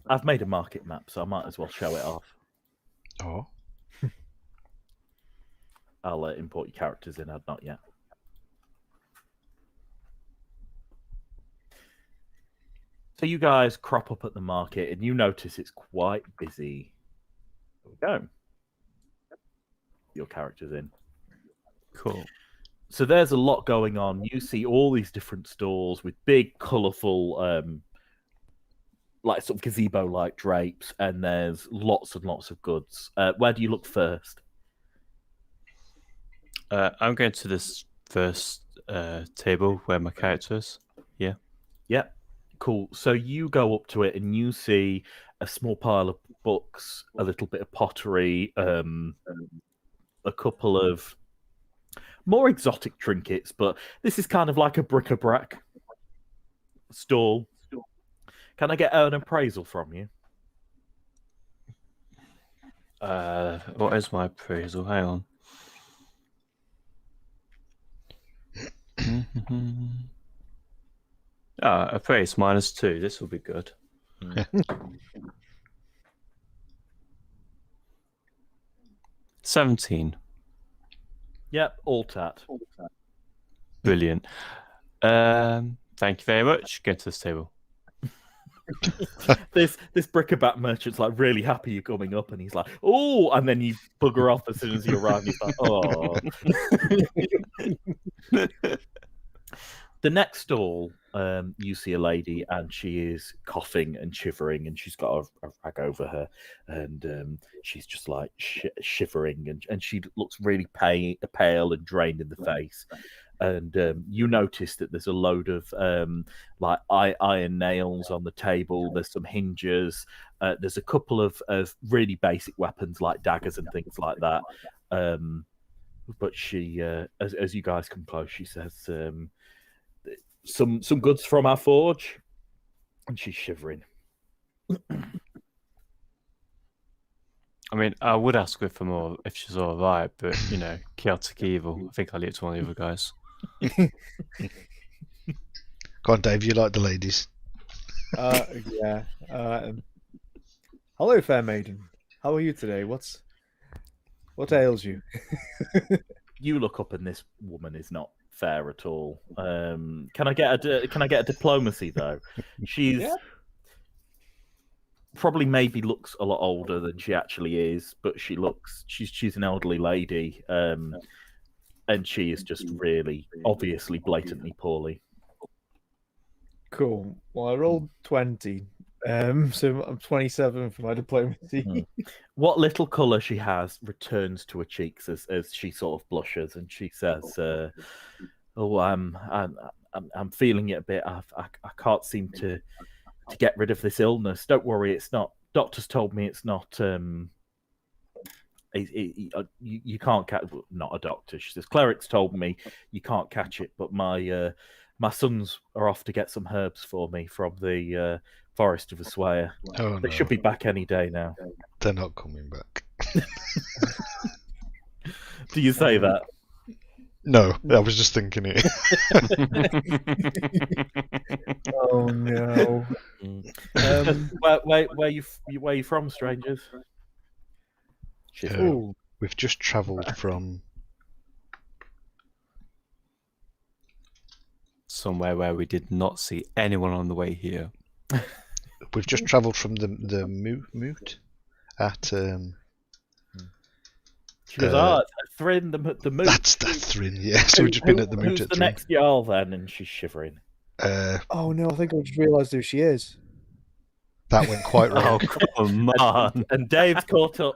Speaker 3: I've made a market map, so I might as well show it off.
Speaker 2: Oh.
Speaker 3: I'll import your characters in. I've not yet. So you guys crop up at the market, and you notice it's quite busy. There we go. Your character's in.
Speaker 1: Cool.
Speaker 3: So there's a lot going on. You see all these different stalls with big, colourful, like sort of gazebo-like drapes, and there's lots and lots of goods. Where do you look first?
Speaker 1: I'm going to this first table where my character is. Yeah.
Speaker 3: Yep. Cool. So you go up to it and you see a small pile of books, a little bit of pottery, a couple of more exotic trinkets, but this is kind of like a bric-a-brac stall. Can I get an appraisal from you?
Speaker 1: What is my appraisal? Hang on. Appraise -2. This will be good. 17.
Speaker 3: Yep, all tat.
Speaker 1: Brilliant. Thank you very much. Get to this table.
Speaker 3: This bric-a-brac merchant's like really happy you're coming up, and he's like, "Oh!" And then you bugger off as soon as you arrive. He's like, "Oh." The next stall you see a lady, and she is coughing and shivering, and she's got a rag over her, and she's just like shivering, and she looks really pale and drained in the face. And you notice that there's a load of like iron nails on the table. There's some hinges. There's a couple of really basic weapons like daggers and things like that. But she, as you guys come close, she says, some goods from our forge, and she's shivering.
Speaker 1: I mean, I would ask her for more if she's all right, but you know, chaotic evil. I think I'll leave it to one of the other guys.
Speaker 2: Go on, Dave. You like the ladies?
Speaker 4: Yeah. Hello, fair maiden. How are you today? What ails you?
Speaker 3: You look up, and this woman is not fair at all. Can I get a diplomacy though? She's probably maybe looks a lot older than she actually is, but she's an elderly lady, and she is just really obviously blatantly poorly.
Speaker 4: Cool. Well, I rolled 20. So I'm 27 for my diplomacy.
Speaker 3: What little colour she has returns to her cheeks as she sort of blushes, and she says, "Oh, I'm feeling it a bit. I can't seem to get rid of this illness. Don't worry, it's not. Doctors told me it's not. You can't catch. Not a doctor. She says clerics told me you can't catch it, but my sons are off to get some herbs for me from the forest of Aswaya.
Speaker 2: Oh,
Speaker 3: They should be back any day now."
Speaker 2: They're not coming back.
Speaker 3: Do you say that?
Speaker 2: No, I was just thinking it.
Speaker 4: Oh no.
Speaker 3: Where you from, strangers?
Speaker 2: We've just travelled from
Speaker 1: somewhere where we did not see anyone on the way here.
Speaker 2: We've just travelled from the moot at
Speaker 3: She goes, Thrin, the moot.
Speaker 2: That's the Thrin, yeah. So we've just been at the moot
Speaker 3: who's
Speaker 2: at
Speaker 3: the
Speaker 2: Thrin.
Speaker 3: next Jarl then? And she's shivering.
Speaker 4: Oh no, I think I just realised who she is.
Speaker 2: That went quite wrong.
Speaker 1: Oh, come on.
Speaker 3: And Dave's caught up.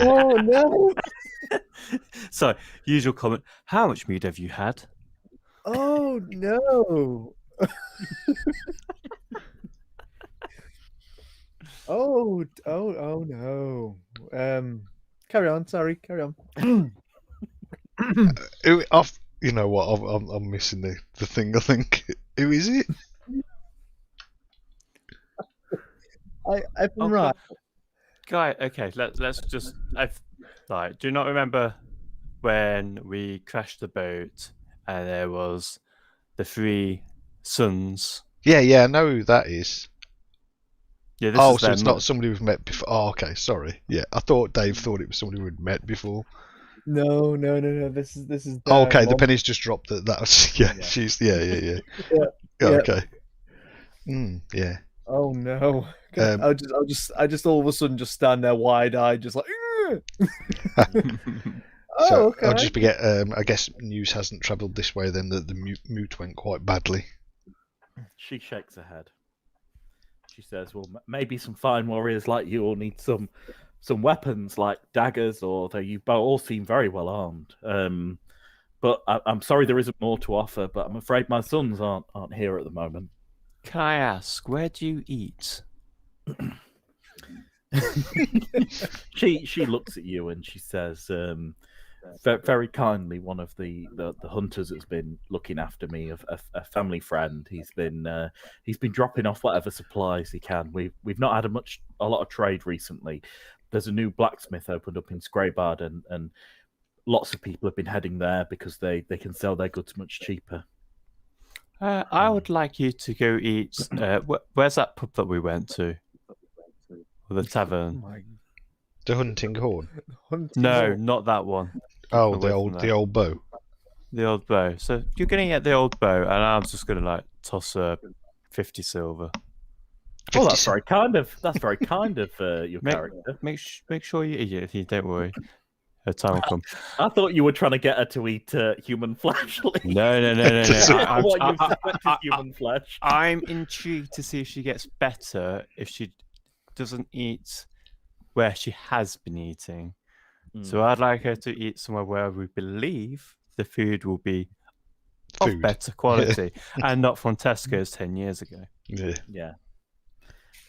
Speaker 4: Oh no.
Speaker 1: So, usual comment. How much mead have you had?
Speaker 4: Oh no. Oh no. Carry on. Sorry, carry on.
Speaker 2: You know what? I'm missing the thing. I think. Who is it?
Speaker 4: I've been right.
Speaker 1: Guy, okay. Let's just. Do you not remember when we crashed the boat and there was the 3 sons?
Speaker 2: Yeah. I know who that is.
Speaker 1: Yeah,
Speaker 2: so it's not somebody we've met before. Oh, okay, sorry. Yeah, I thought Dave thought it was somebody we'd met before.
Speaker 4: No. This is.
Speaker 2: Oh, okay, the penny's just dropped. That was She's yeah. Okay. Yeah.
Speaker 4: Oh no. I just all of a sudden just stand there wide-eyed, just like.
Speaker 2: So
Speaker 4: okay.
Speaker 2: I'll just forget. I guess news hasn't travelled this way. Then that the moot went quite badly.
Speaker 3: She shakes her head. She says, "Well, maybe some fine warriors like you will need some weapons like daggers, or you all seem very well armed. But I'm sorry there isn't more to offer. But I'm afraid my sons aren't here at the moment."
Speaker 1: Can I ask, where do you eat?
Speaker 3: She looks at you and she says, very kindly, one of the hunters that's been looking after me, a family friend. He's been dropping off whatever supplies he can. We've not had a lot of trade recently. There's a new blacksmith opened up in Scraybard, and lots of people have been heading there because they can sell their goods much cheaper.
Speaker 1: I would like you to go eat. Where's that pub that we went to? Or the tavern?
Speaker 2: The Hunting Horn.
Speaker 1: No, not that one.
Speaker 2: Oh, the old bow.
Speaker 1: The old bow. So you're going to get the old bow, and I'm just going to toss 50 silver.
Speaker 3: Oh, that's very kind of your character.
Speaker 1: Make sure you eat it. Don't worry. Her time will come.
Speaker 3: I thought you were trying to get her to eat human flesh.
Speaker 1: No.
Speaker 3: What you suspect is human flesh.
Speaker 1: I'm intrigued to see if she gets better if she doesn't eat where she has been eating. So I'd like her to eat somewhere where we believe the food will be of better quality and not from Tesco's 10 years ago.
Speaker 3: Yeah.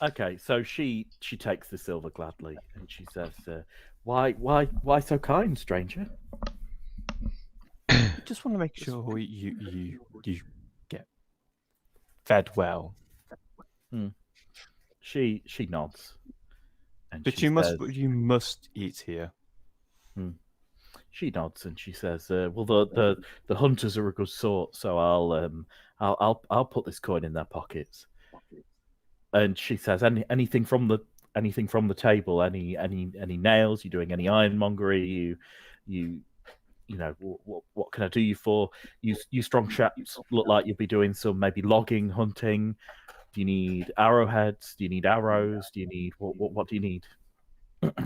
Speaker 3: Okay, so she takes the silver gladly and she says, "Why so kind, stranger?"
Speaker 1: I just want to make sure you get fed well.
Speaker 3: She nods. And
Speaker 1: but
Speaker 3: she
Speaker 1: you must eat here.
Speaker 3: She nods and she says, "Well, the hunters are a good sort, so I'll put this coin in their pockets." And she says, "Anything from the table? Any nails? You doing any ironmongery? You know what can I do you for? You strong chaps look like you'll be doing some maybe logging, hunting. Do you need arrowheads? Do you need arrows? Do you need what do you need?"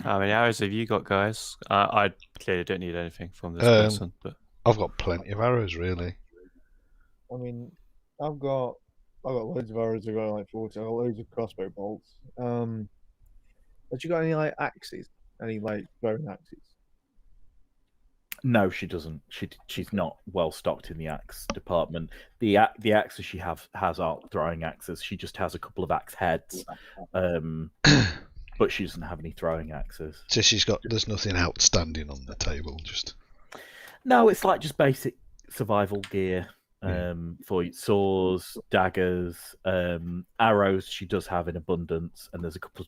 Speaker 1: How many arrows have you got, guys? I clearly don't need anything from this person, but
Speaker 2: I've got plenty of arrows, really.
Speaker 4: I mean, I've got loads of arrows. I've got like 40. I've got loads of crossbow bolts. Have you got any like axes? Any like throwing axes?
Speaker 3: No, she doesn't. She's not well stocked in the axe department. The axes she has aren't throwing axes. She just has a couple of axe heads, but she doesn't have any throwing axes.
Speaker 2: So there's nothing outstanding on the table. Just
Speaker 3: no, it's like just basic survival gear. For saws, daggers, arrows. She does have in abundance, and there's a couple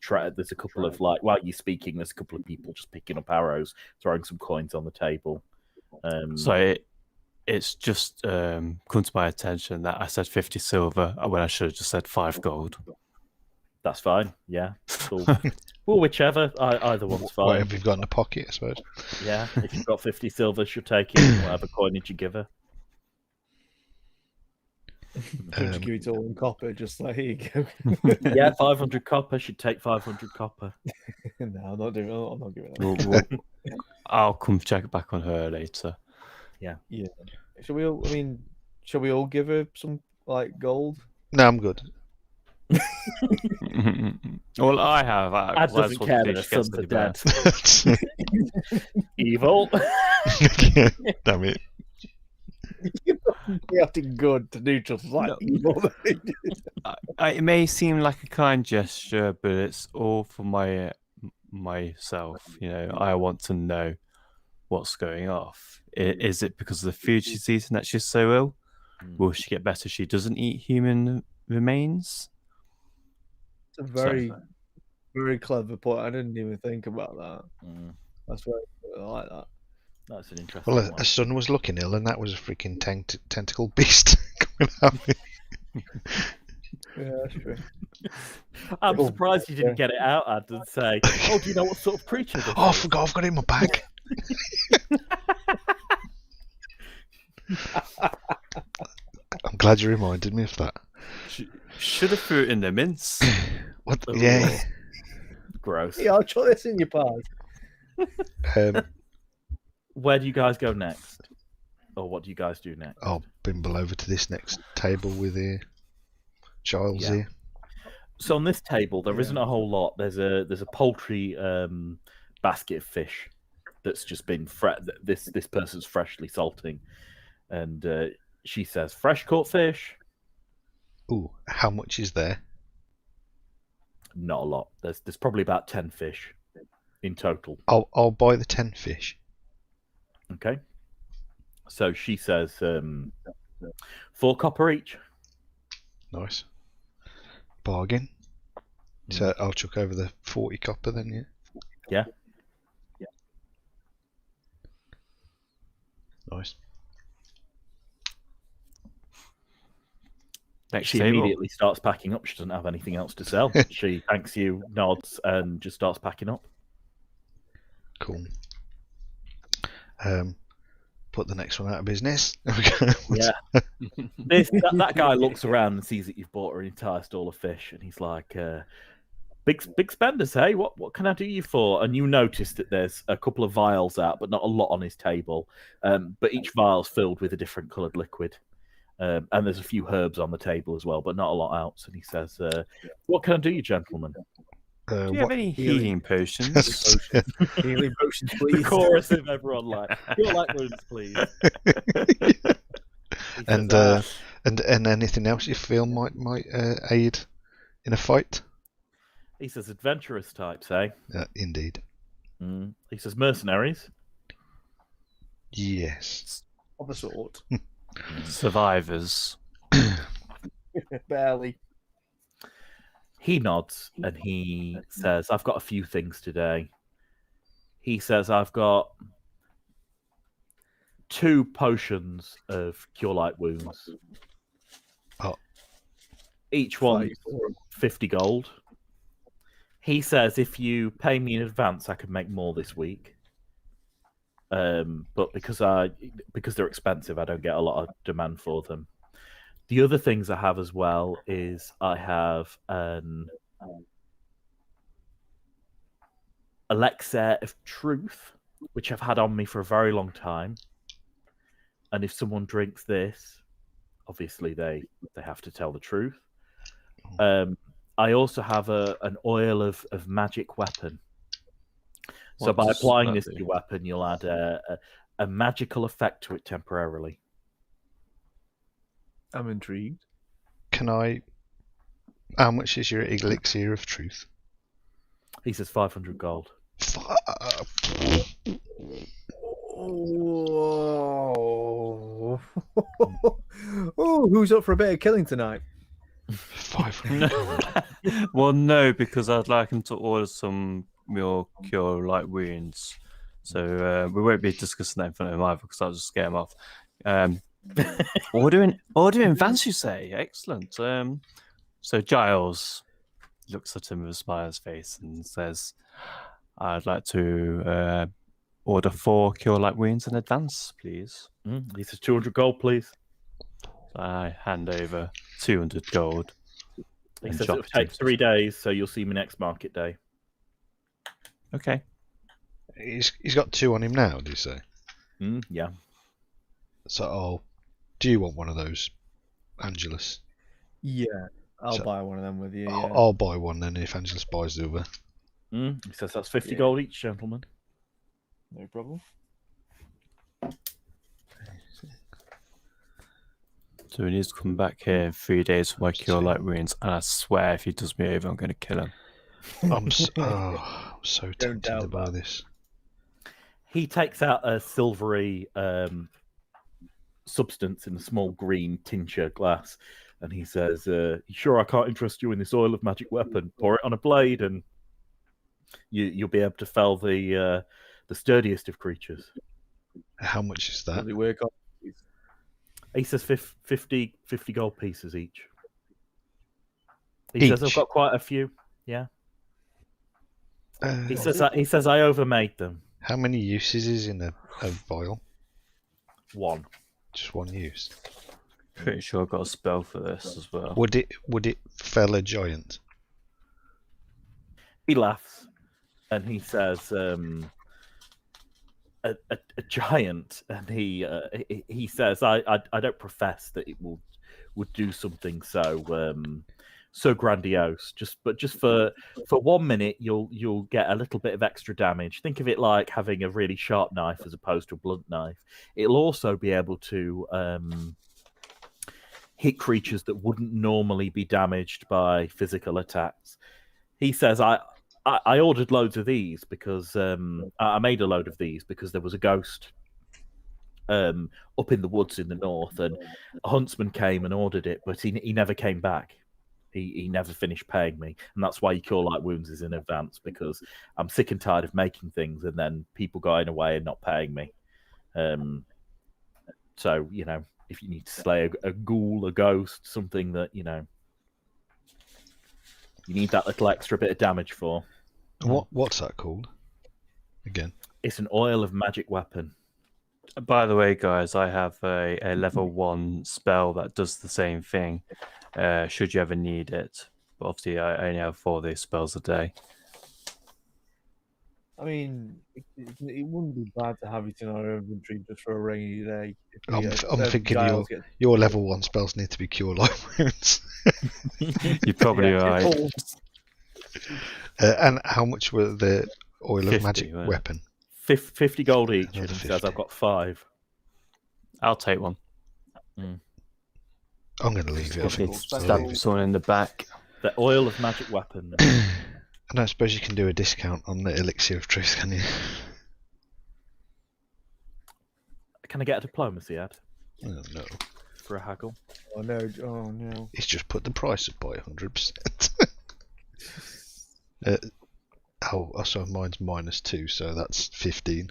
Speaker 3: of like while you're speaking, there's a couple of people just picking up arrows, throwing some coins on the table.
Speaker 1: So it's just come to my attention that I said 50 silver when I should have just said 5 gold.
Speaker 3: That's fine. Yeah, cool. Well, whichever, either one's fine.
Speaker 2: Whatever you've got in the pocket, I suppose.
Speaker 3: Yeah, if you've got 50 silver, she'll take it. Whatever coinage you give her.
Speaker 4: Don't give it all in copper, just like here you
Speaker 3: go. Yeah, 500 copper. She'd take 500 copper.
Speaker 4: No, I'm not giving that.
Speaker 1: I'll come check back on her later.
Speaker 3: Yeah.
Speaker 4: Shall we all give her some like gold?
Speaker 2: No, I'm good.
Speaker 1: Well, I have.
Speaker 3: I doesn't care that her sons are dead. Evil.
Speaker 2: Damn it.
Speaker 4: You're chaotic good to do just like evil.
Speaker 1: It may seem like a kind gesture, but it's all for myself. You know, I want to know what's going off. Is it because of the food she's eating that she's so ill? Will she get better if she doesn't eat human remains?
Speaker 4: It's a very, very clever point. I didn't even think about that. That's very I like that.
Speaker 3: That's an interesting
Speaker 2: one. Her son was looking ill, and that was a freaking tentacle beast coming at me.
Speaker 4: Yeah, that's true.
Speaker 3: I'm surprised you didn't get it out, Ad, and say, "Oh, do you know what sort of creature this is?"
Speaker 2: I forgot. I've got it in my bag. I'm glad you reminded me of that.
Speaker 1: Should have threw it in the mince.
Speaker 2: What? Yeah.
Speaker 3: Gross.
Speaker 4: Yeah, I'll try this in your pies.
Speaker 3: Where do you guys go next? Or what do you guys do next?
Speaker 2: I'll bimble over to this next table with Giles here.
Speaker 3: So on this table, there isn't a whole lot. There's a poultry basket of fish that's just been this person's freshly salting, and she says, "Fresh caught fish."
Speaker 2: Ooh, how much is there?
Speaker 3: Not a lot. There's probably about 10 fish in total.
Speaker 2: I'll buy the 10 fish.
Speaker 3: Okay. So she says 4 copper each.
Speaker 2: Nice. Bargain. So I'll chuck over the 40 copper then, yeah?
Speaker 3: Yeah.
Speaker 2: Nice.
Speaker 3: She immediately starts packing up. She doesn't have anything else to sell. She thanks you, nods, and just starts packing up.
Speaker 2: Cool. Put the next one out of business.
Speaker 3: Yeah. That guy looks around and sees that you've bought her an entire stall of fish, and he's like, Big spenders, hey? What can I do you for? And you notice that there's a couple of vials out, but not a lot on his table. But each vial's filled with a different coloured liquid. And there's a few herbs on the table as well, but not a lot else. And he says, what can I do you, gentlemen?
Speaker 1: Do you have any healing potions?
Speaker 4: Healing potions,
Speaker 3: The
Speaker 4: please.
Speaker 3: chorus of everyone like, cure light wounds, please. He
Speaker 2: And
Speaker 3: says,
Speaker 2: and anything else you feel might aid in a fight?
Speaker 3: he says adventurous types, eh?
Speaker 2: Indeed.
Speaker 3: He says mercenaries.
Speaker 2: Yes.
Speaker 4: Of a sort.
Speaker 1: Survivors.
Speaker 4: Barely.
Speaker 3: He nods and he says, I've got a few things today. He says, I've got 2 potions of cure light wounds.
Speaker 2: Oh.
Speaker 3: Each one 50 gold. He says, if you pay me in advance, I can make more this week. But because they're expensive, I don't get a lot of demand for them. The other things I have as well is I have an elixir of truth, which I've had on me for a very long time. And if someone drinks this, obviously they have to tell the truth. I also have an oil of magic weapon. So by applying this to your weapon, you'll add a magical effect to it temporarily.
Speaker 4: I'm intrigued.
Speaker 2: How much is your elixir of truth?
Speaker 3: He says 500 gold.
Speaker 4: Oh. Oh, who's up for a bit of killing tonight?
Speaker 2: 500.
Speaker 1: Well, no, because I'd like him to order some more cure light wounds. So we won't be discussing that in front of him either, because I'll just scare him off. Order in advance, you say? Excellent. So Giles looks at him with a smile on his face and says, I'd like to order 4 cure light wounds in advance, please.
Speaker 3: He says 200 gold, please.
Speaker 1: I hand over 200 gold.
Speaker 3: He says it'll take 3 days, so you'll see me next market day.
Speaker 1: Okay.
Speaker 2: He's got 2 on him now, do you say?
Speaker 3: Yeah.
Speaker 2: So, do you want one of those, Angelus?
Speaker 4: Yeah, I'll buy one of them with you. Yeah.
Speaker 2: I'll buy one then if Angelus buys the other.
Speaker 3: He says that's 50 gold each, gentlemen.
Speaker 4: No problem.
Speaker 1: So he needs to come back here in 3 days for my cure light wounds, and I swear if he does me over, I'm going to kill him.
Speaker 2: I'm so tempted to buy this.
Speaker 3: He takes out a silvery substance in a small green tincture glass, and he says, "You sure I can't interest you in this oil of magic weapon? Pour it on a blade, and you'll be able to fell the sturdiest of creatures."
Speaker 2: How much is that?
Speaker 4: Does it work on?
Speaker 3: He says 50 gold pieces each. He says I've got quite a few. Yeah. He says I overmade them.
Speaker 2: How many uses is in a vial?
Speaker 3: 1.
Speaker 2: Just 1 use.
Speaker 1: Pretty sure I've got a spell for this as well.
Speaker 2: Would it fell a giant?
Speaker 3: He laughs, and he says, "A giant," and he says, "I don't profess that it would do something so grandiose. But just for 1 minute, you'll get a little bit of extra damage. Think of it like having a really sharp knife as opposed to a blunt knife. It'll also be able to hit creatures that wouldn't normally be damaged by physical attacks." He says, I ordered loads of these because I made a load of these because there was a ghost up in the woods in the north, and a huntsman came and ordered it, but he never came back. He never finished paying me, and that's why you cure light wounds is in advance, because I'm sick and tired of making things and then people going away and not paying me. So if you need to slay a ghoul, a ghost, something that you need that little extra bit of damage for.
Speaker 2: What's that called? Again?
Speaker 3: It's an oil of magic weapon.
Speaker 1: By the way, guys, I have a level 1 spell that does the same thing. Should you ever need it, but obviously I only have 4 of these spells a day.
Speaker 4: I mean, it wouldn't be bad to have it in our inventory just for a rainy day.
Speaker 2: I'm thinking your level 1 spells need to be Cure Light Wounds.
Speaker 1: You're probably right.
Speaker 2: And how much were the Oil
Speaker 1: 50,
Speaker 2: of Magic
Speaker 1: right?
Speaker 2: weapon?
Speaker 3: 50 gold each,
Speaker 2: Another
Speaker 3: and he
Speaker 2: 50.
Speaker 3: says I've got 5.
Speaker 1: I'll take one.
Speaker 2: I'm going to leave it. I think.
Speaker 1: Stab someone in the back.
Speaker 3: The Oil of Magic weapon.
Speaker 2: I don't suppose you can do a discount on the Elixir of Truth, can you?
Speaker 3: Can I get a diplomacy ad
Speaker 2: Oh, no.
Speaker 3: for a haggle?
Speaker 4: Oh no!
Speaker 2: It's just put the price up by 100%. So mine's -2, so that's 15.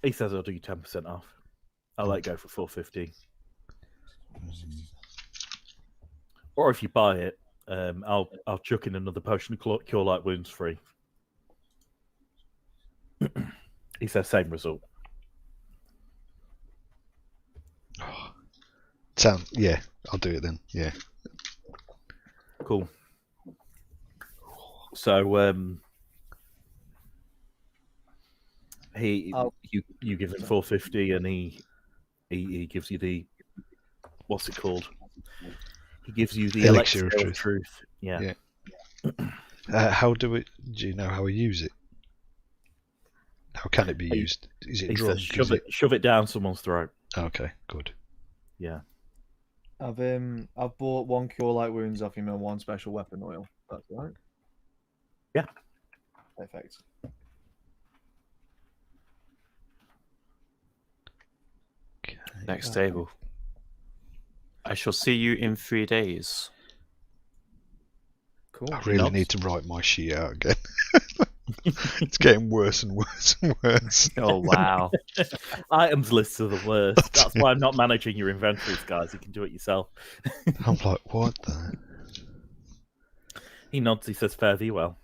Speaker 3: He says I'll do you 10% off. I'll let go for 450. Or if you buy it, I'll chuck in another potion of Cure Light Wounds free. He says same result.
Speaker 2: Yeah, I'll do it then. Yeah.
Speaker 3: Cool. So you give him 450 and he gives you the, what's it called? He gives you the Elixir of Truth. Yeah.
Speaker 2: How do you know how we use it? How can it be used? Is it drunk?
Speaker 3: Shove it down someone's throat.
Speaker 2: Okay, good.
Speaker 3: Yeah.
Speaker 4: I've bought 1 Cure Light Wounds off him and 1 special weapon oil. That's right.
Speaker 3: Yeah.
Speaker 4: Perfect.
Speaker 2: Okay.
Speaker 1: Next table. I shall see you in 3 days.
Speaker 4: Cool.
Speaker 2: I really need to write my sheet out again. It's getting worse and worse and worse.
Speaker 1: Oh, wow.
Speaker 3: Items lists are the worst. That's why I'm not managing your inventories, guys. You can do it yourself.
Speaker 2: I'm like, what the?
Speaker 3: He nods. He says, "Fare thee well."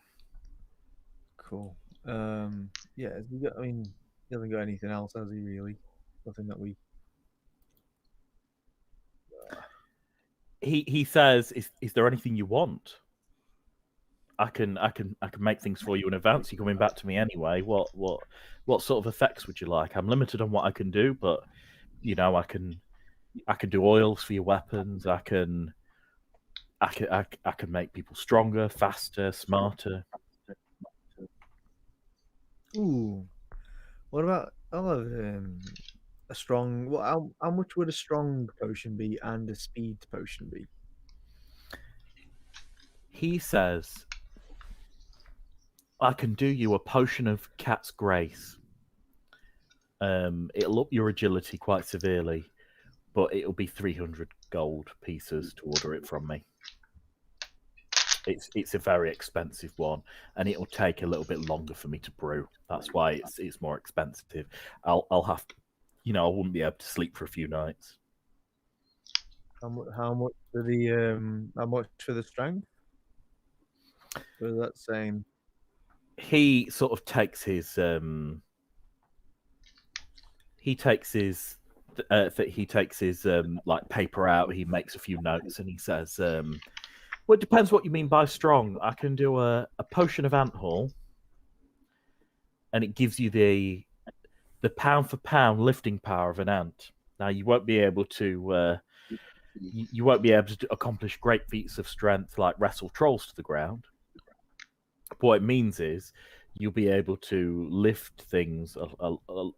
Speaker 4: Cool. Yeah. He hasn't got anything else, has he? Really? Nothing that we.
Speaker 3: He says, "Is there anything you want? I can make things for you in advance. You're coming back to me anyway. What sort of effects would you like? I'm limited on what I can do, but I can do oils for your weapons. I can make people stronger, faster, smarter."
Speaker 4: Ooh. What about a strong? How much would a strong potion be and a speed potion be?
Speaker 3: He says, "I can do you a potion of Cat's Grace. It'll up your agility quite severely, but it'll be 300 gold pieces to order it from me. It's a very expensive one, and it'll take a little bit longer for me to brew. That's why it's more expensive. I'll have to, I wouldn't be able to sleep for a few nights."
Speaker 4: How much for the strength? What is that saying?
Speaker 3: He sort of takes his like paper out. He makes a few notes and he says, "Well, it depends what you mean by strong. I can do a potion of ant haul, and it gives you the pound for pound lifting power of an ant. Now you won't be able to accomplish great feats of strength like wrestle trolls to the ground. What it means is you'll be able to lift things,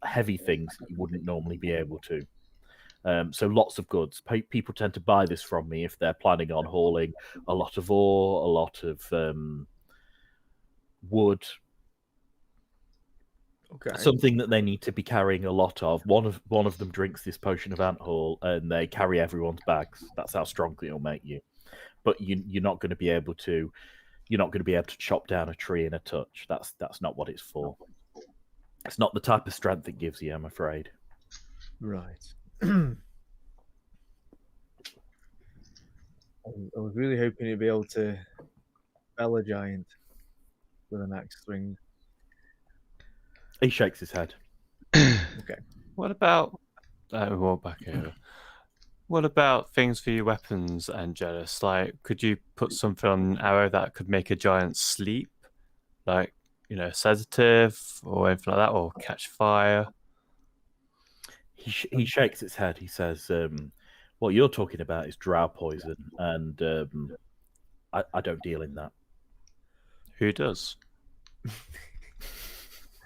Speaker 3: heavy things that you wouldn't normally be able to. So lots of goods. People tend to buy this from me if they're planning on hauling a lot of ore, a lot of wood."
Speaker 4: Okay.
Speaker 3: Something that they need to be carrying a lot of. One of them drinks this potion of ant haul, and they carry everyone's bags. That's how strong it'll make you. But you're not going to be able to. You're not going to be able to chop down a tree in a touch. That's not what it's for. It's not the type of strength it gives you, I'm afraid.
Speaker 4: Right. I was really hoping you'd be able to fell a giant with an axe swing.
Speaker 3: He shakes his head.
Speaker 4: Okay.
Speaker 1: What about... we'll back over. What about things for your weapons, Angelus? Like, could you put something on an arrow that could make a giant sleep? Like, sedative or anything like that, or catch fire?
Speaker 3: He shakes his head. He says, what you're talking about is drow poison, and I don't deal in that.
Speaker 1: Who does?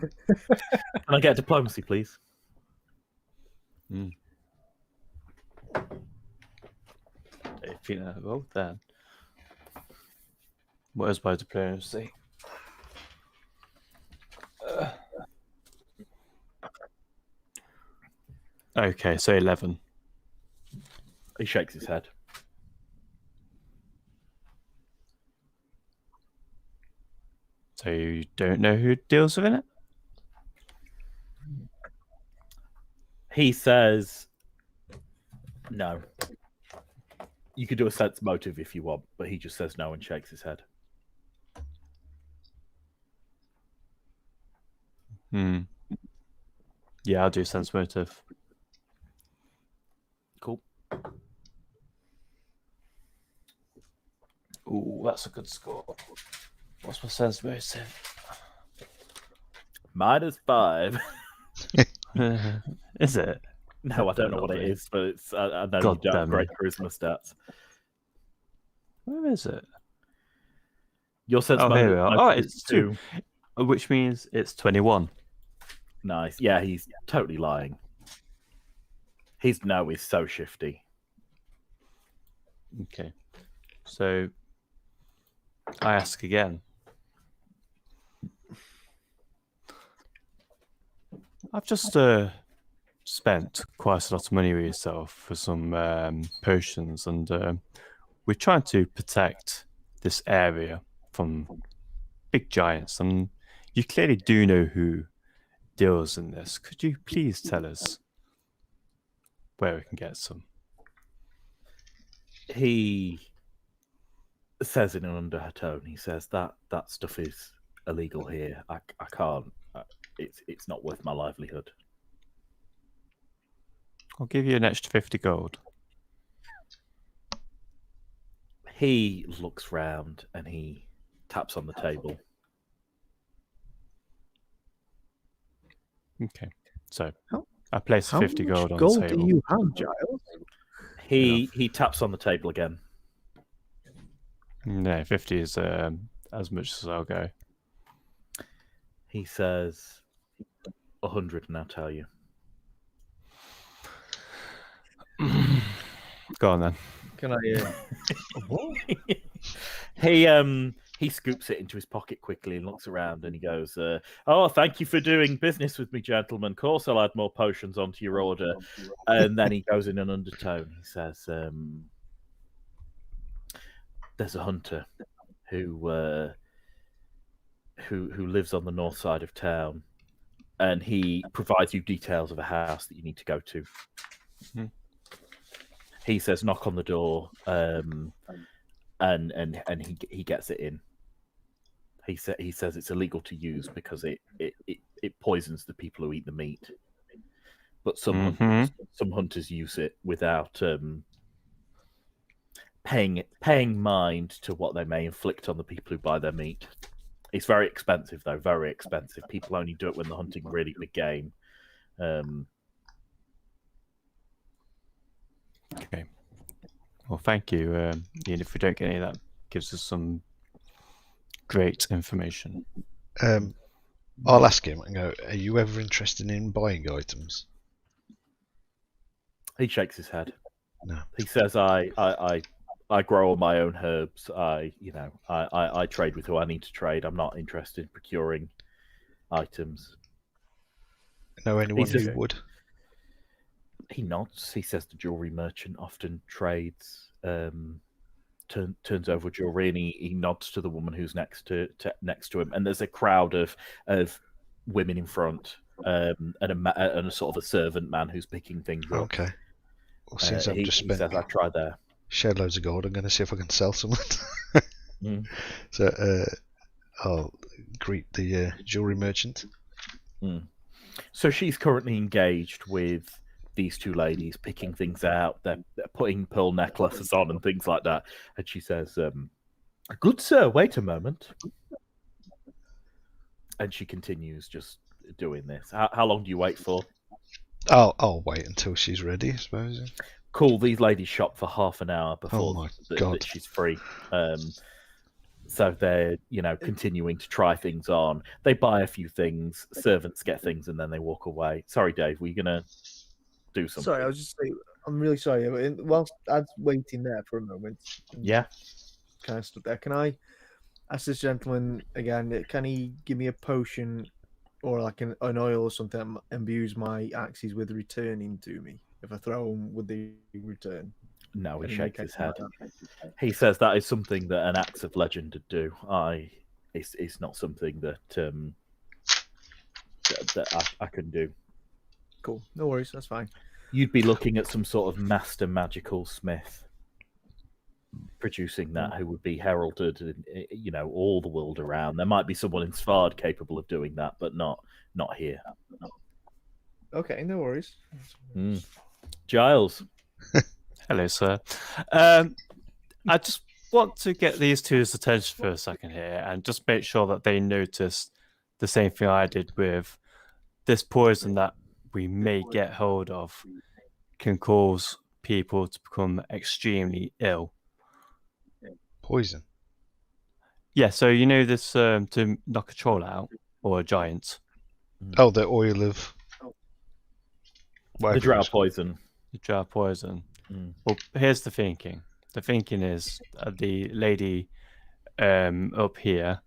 Speaker 3: Can I get diplomacy, please?
Speaker 1: If you know, well then. What is my diplomacy? Okay, so 11.
Speaker 3: He shakes his head.
Speaker 1: So you don't know who deals with it?
Speaker 3: He says, no. You could do a sense motive if you want, but he just says no and shakes his head.
Speaker 1: Yeah, I'll do sense motive.
Speaker 3: Cool.
Speaker 1: Ooh, that's a good score. What's my sense motive?
Speaker 3: -5.
Speaker 1: Is it?
Speaker 3: No, I don't know what it is, but it's. I know
Speaker 1: God
Speaker 3: you don't have
Speaker 1: damn
Speaker 3: great
Speaker 1: it.
Speaker 3: charisma stats.
Speaker 1: Where is it?
Speaker 3: Your sense
Speaker 1: Oh, here we
Speaker 3: motive
Speaker 1: are. Oh,
Speaker 3: is
Speaker 1: it's 2. Which means it's 21.
Speaker 3: Nice. Yeah, he's totally lying. His no is so shifty.
Speaker 1: Okay. So I ask again. I've just spent quite a lot of money with yourself for some potions, and we're trying to protect this area from big giants, and you clearly do know who deals in this. Could you please tell us where we can get some?
Speaker 3: He says in an undertone, he says that stuff is illegal here. I can't. It's not worth my livelihood.
Speaker 1: I'll give you an extra 50 gold.
Speaker 3: He looks round and he taps on the table.
Speaker 1: Okay, so I place 50 gold on
Speaker 4: gold
Speaker 1: the table.
Speaker 4: do you have, Giles?
Speaker 3: He taps on the table again.
Speaker 1: No, 50 is as much as I'll go.
Speaker 3: He says 100, and I'll tell you.
Speaker 1: Go on then.
Speaker 4: Can I? What?
Speaker 3: He scoops it into his pocket quickly and looks around, and he goes, "Oh, thank you for doing business with me, gentlemen. Of course, I'll add more potions onto your order." And then he goes in an undertone. He says, "There's a hunter who lives on the north side of town, and he provides you details of a house that you need to go to."
Speaker 1: Mm-hmm.
Speaker 3: He says, "Knock on the door," and he gets it in. He says it's illegal to use because it poisons the people who eat the meat. But some hunters use it without paying mind to what they may inflict on the people who buy their meat. It's very expensive, though. Very expensive. People only do it when they're hunting really big game.
Speaker 1: Okay. Well, thank you. Ian, if we don't get any of that, gives us some great information.
Speaker 2: I'll ask him and go, are you ever interested in buying items?
Speaker 3: He shakes his head.
Speaker 2: No.
Speaker 3: He says, I grow all my own herbs. I trade with who I need to trade. I'm not interested in procuring items.
Speaker 2: Know anyone who would?
Speaker 3: He nods. He says the jewelry merchant often trades, turns over jewelry, and he nods to the woman who's next to him. And there's a crowd of women in front, and a sort of a servant man who's picking things up.
Speaker 2: Okay. Well, since I've just spent,
Speaker 3: he says, I try there.
Speaker 2: Shed loads of gold, I'm going to see if I can sell some. So I'll greet the jewelry merchant.
Speaker 3: So she's currently engaged with these two ladies picking things out. They're putting pearl necklaces on and things like that. And she says, "Good sir, wait a moment." And she continues just doing this. How long do you wait for?
Speaker 2: I'll wait until she's ready, I suppose.
Speaker 3: Cool. These ladies shop for half an hour before
Speaker 2: God.
Speaker 3: that she's free. So they're, continuing to try things on. They buy a few things, servants get things, and then they walk away. Sorry, Dave, were you going to do something?
Speaker 4: Sorry, I was just saying, I'm really sorry. Whilst I was waiting there for a moment,
Speaker 3: Yeah.
Speaker 4: Kind of stood there. Can I ask this gentleman again? Can he give me a potion or like an oil or something that imbues my axes with returning to me? If I throw them, would they return?
Speaker 3: No, he shakes his head. He says that is something that an axe of legend would do. It's not something that I can do.
Speaker 4: Cool, no worries, that's fine.
Speaker 3: You'd be looking at some sort of master magical smith producing that, who would be heralded in, all the world around. There might be someone in Svard capable of doing that, but not here.
Speaker 4: Okay, no worries.
Speaker 3: Giles.
Speaker 1: Hello, sir. I just want to get these two's attention for a second here and just make sure that they notice the same thing I did with this poison that we may get hold of can cause people to become extremely ill.
Speaker 2: Poison?
Speaker 1: Yeah, so this to knock a troll out or a giant.
Speaker 2: Oh, the oil of...
Speaker 3: The drow poison.
Speaker 1: The drow poison. Well, here's the thinking. The thinking is the lady up here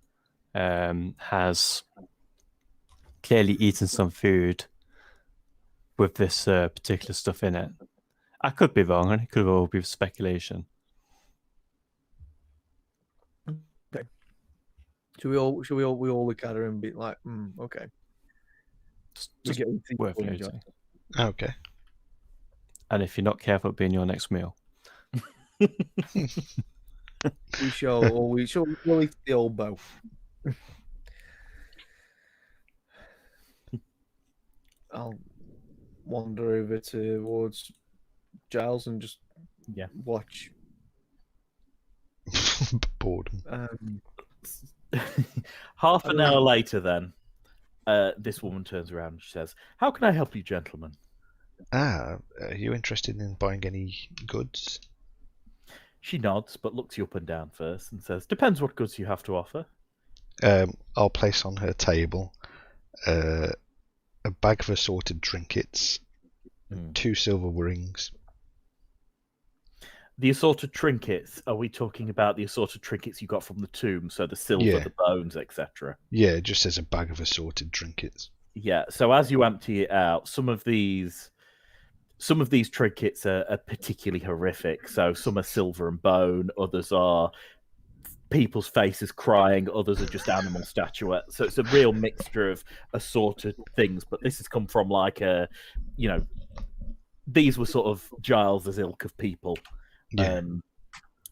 Speaker 1: has clearly eaten some food with this particular stuff in it. I could be wrong, and it could all be speculation.
Speaker 4: Okay. Should we all look at her and be like, okay.
Speaker 1: Just worth noting.
Speaker 2: Okay.
Speaker 1: And if you're not careful, it'll be in your next meal.
Speaker 4: we shall eat the old bow. I'll wander over towards Giles and just watch.
Speaker 2: Boredom.
Speaker 3: Half an hour later, then, this woman turns around and she says, "How can I help you, gentlemen?"
Speaker 2: Are you interested in buying any goods?
Speaker 3: She nods, but looks you up and down first and says, "Depends what goods you have to offer."
Speaker 2: I'll place on her table a bag of assorted trinkets, 2 silver rings.
Speaker 3: The assorted trinkets, are we talking about the assorted trinkets you got from the tomb? So the silver, the bones, etc.?
Speaker 2: Yeah, it just says a bag of assorted trinkets.
Speaker 3: Yeah, so as you empty it out, some of these trinkets are particularly horrific. So some are silver and bone, others are people's faces crying, others are just animal statuettes. So it's a real mixture of assorted things. But this has come from these were sort of Giles's ilk of people.
Speaker 2: Yeah.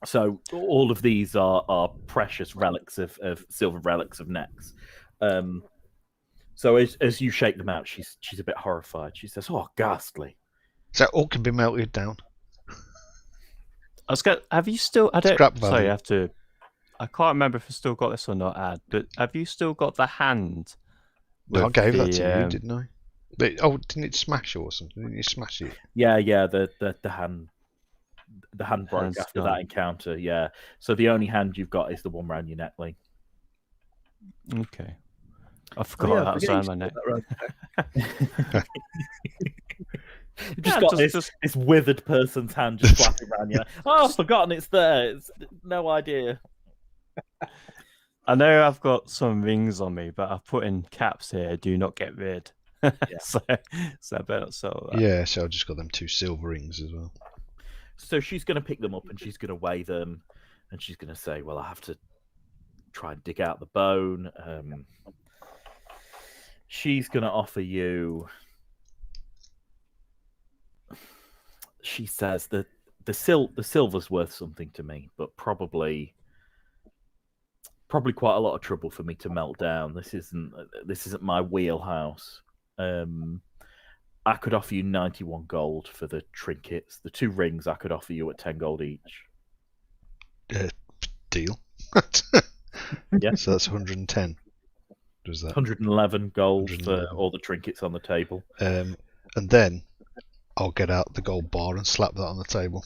Speaker 3: So all of these are precious relics of silver relics of necks. So as you shake them out, she's a bit horrified. She says, "Oh, ghastly."
Speaker 2: So all can be melted down.
Speaker 1: Have you still?
Speaker 2: Scrap value.
Speaker 1: Sorry, I have to. I can't remember if I still got this or not, Ad. But have you still got the hand?
Speaker 2: I gave that to you, didn't I? Didn't it smash or something? Didn't you smash it?
Speaker 3: Yeah. The hand broke after that encounter. Yeah. So the only hand you've got is the one around your neck, Lee.
Speaker 1: Okay. I forgot that was around my neck.
Speaker 3: You just got this withered person's hand just flapping around you. Oh, I've forgotten it's there. It's no idea.
Speaker 1: I know I've got some rings on me, but I've put in caps here. Do not get rid. so I better not sell that.
Speaker 2: Yeah, so I just got them 2 silver rings as well.
Speaker 3: So she's going to pick them up and she's going to weigh them, and she's going to say, "Well, I have to try and dig out the bone." She's going to offer you. She says that the silver's worth something to me, but probably quite a lot of trouble for me to melt down. This isn't my wheelhouse. I could offer you 91 gold for the trinkets. The 2 rings I could offer you at 10 gold each.
Speaker 2: Deal.
Speaker 3: Yeah.
Speaker 2: So that's 110. Does that
Speaker 3: 111 gold
Speaker 2: 111.
Speaker 3: for all the trinkets on the table.
Speaker 2: And then I'll get out the gold bar and slap that on the table.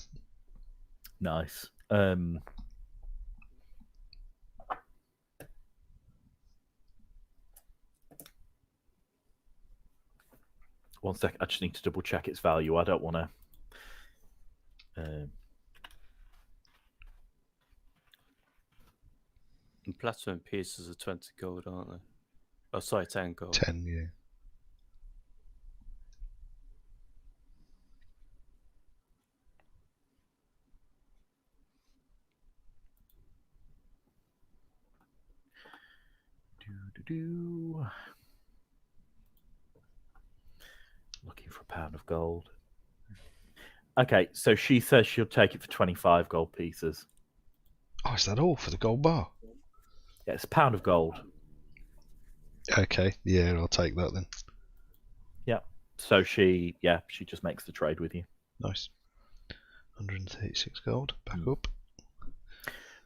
Speaker 3: Nice. One sec. I just need to double check its value. I don't want to.
Speaker 1: And platinum pieces are 20 gold, aren't they? Oh, sorry, 10 gold.
Speaker 2: 10, yeah.
Speaker 3: Looking for a pound of gold. Okay, so she says she'll take it for 25 gold pieces.
Speaker 2: Oh, is that all for the gold bar?
Speaker 3: Yeah, it's a pound of gold.
Speaker 2: Okay, yeah, I'll take that then.
Speaker 3: Yeah. So she just makes the trade with you.
Speaker 2: Nice. 136 gold. Back up.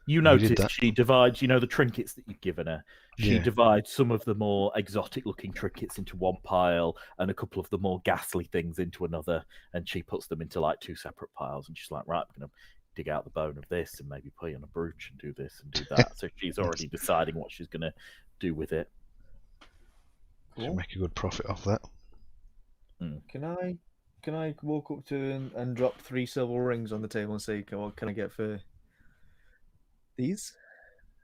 Speaker 3: You notice she divides, the trinkets that you've given her. She divides some of the more exotic-looking trinkets into one pile and a couple of the more ghastly things into another, and she puts them into like 2 separate piles. And she's like, right, I'm going to dig out the bone of this and maybe put it on a brooch and do this and do that. So she's already deciding what she's going to do with it.
Speaker 2: Cool. She'll make a good profit off that.
Speaker 4: Can I walk up to and drop 3 silver rings on the table and say, what can I get for these?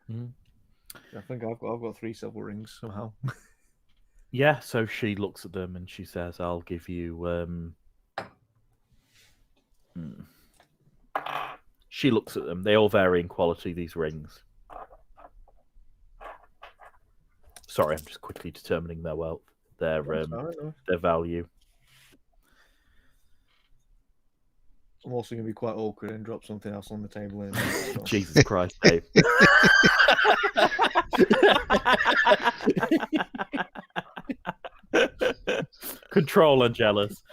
Speaker 4: I think I've got 3 silver rings somehow.
Speaker 3: Yeah, so she looks at them and she says, I'll give you She looks at them. They all vary in quality, these rings. Sorry, I'm just quickly determining their wealth, their value.
Speaker 4: I'm also going to be quite awkward and drop something else on the table.
Speaker 3: Jesus Christ, Dave. Control and jealous.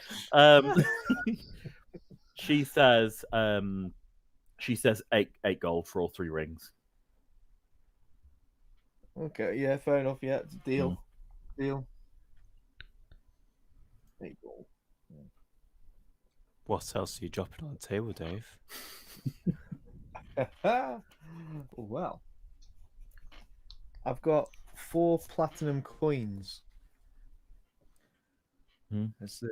Speaker 3: She says 8 gold for all 3 rings.
Speaker 4: Okay, yeah, fair enough. Yeah, deal. Deal. 8 gold.
Speaker 1: What else are you dropping on the table, Dave?
Speaker 4: Well, I've got 4 platinum coins. Let's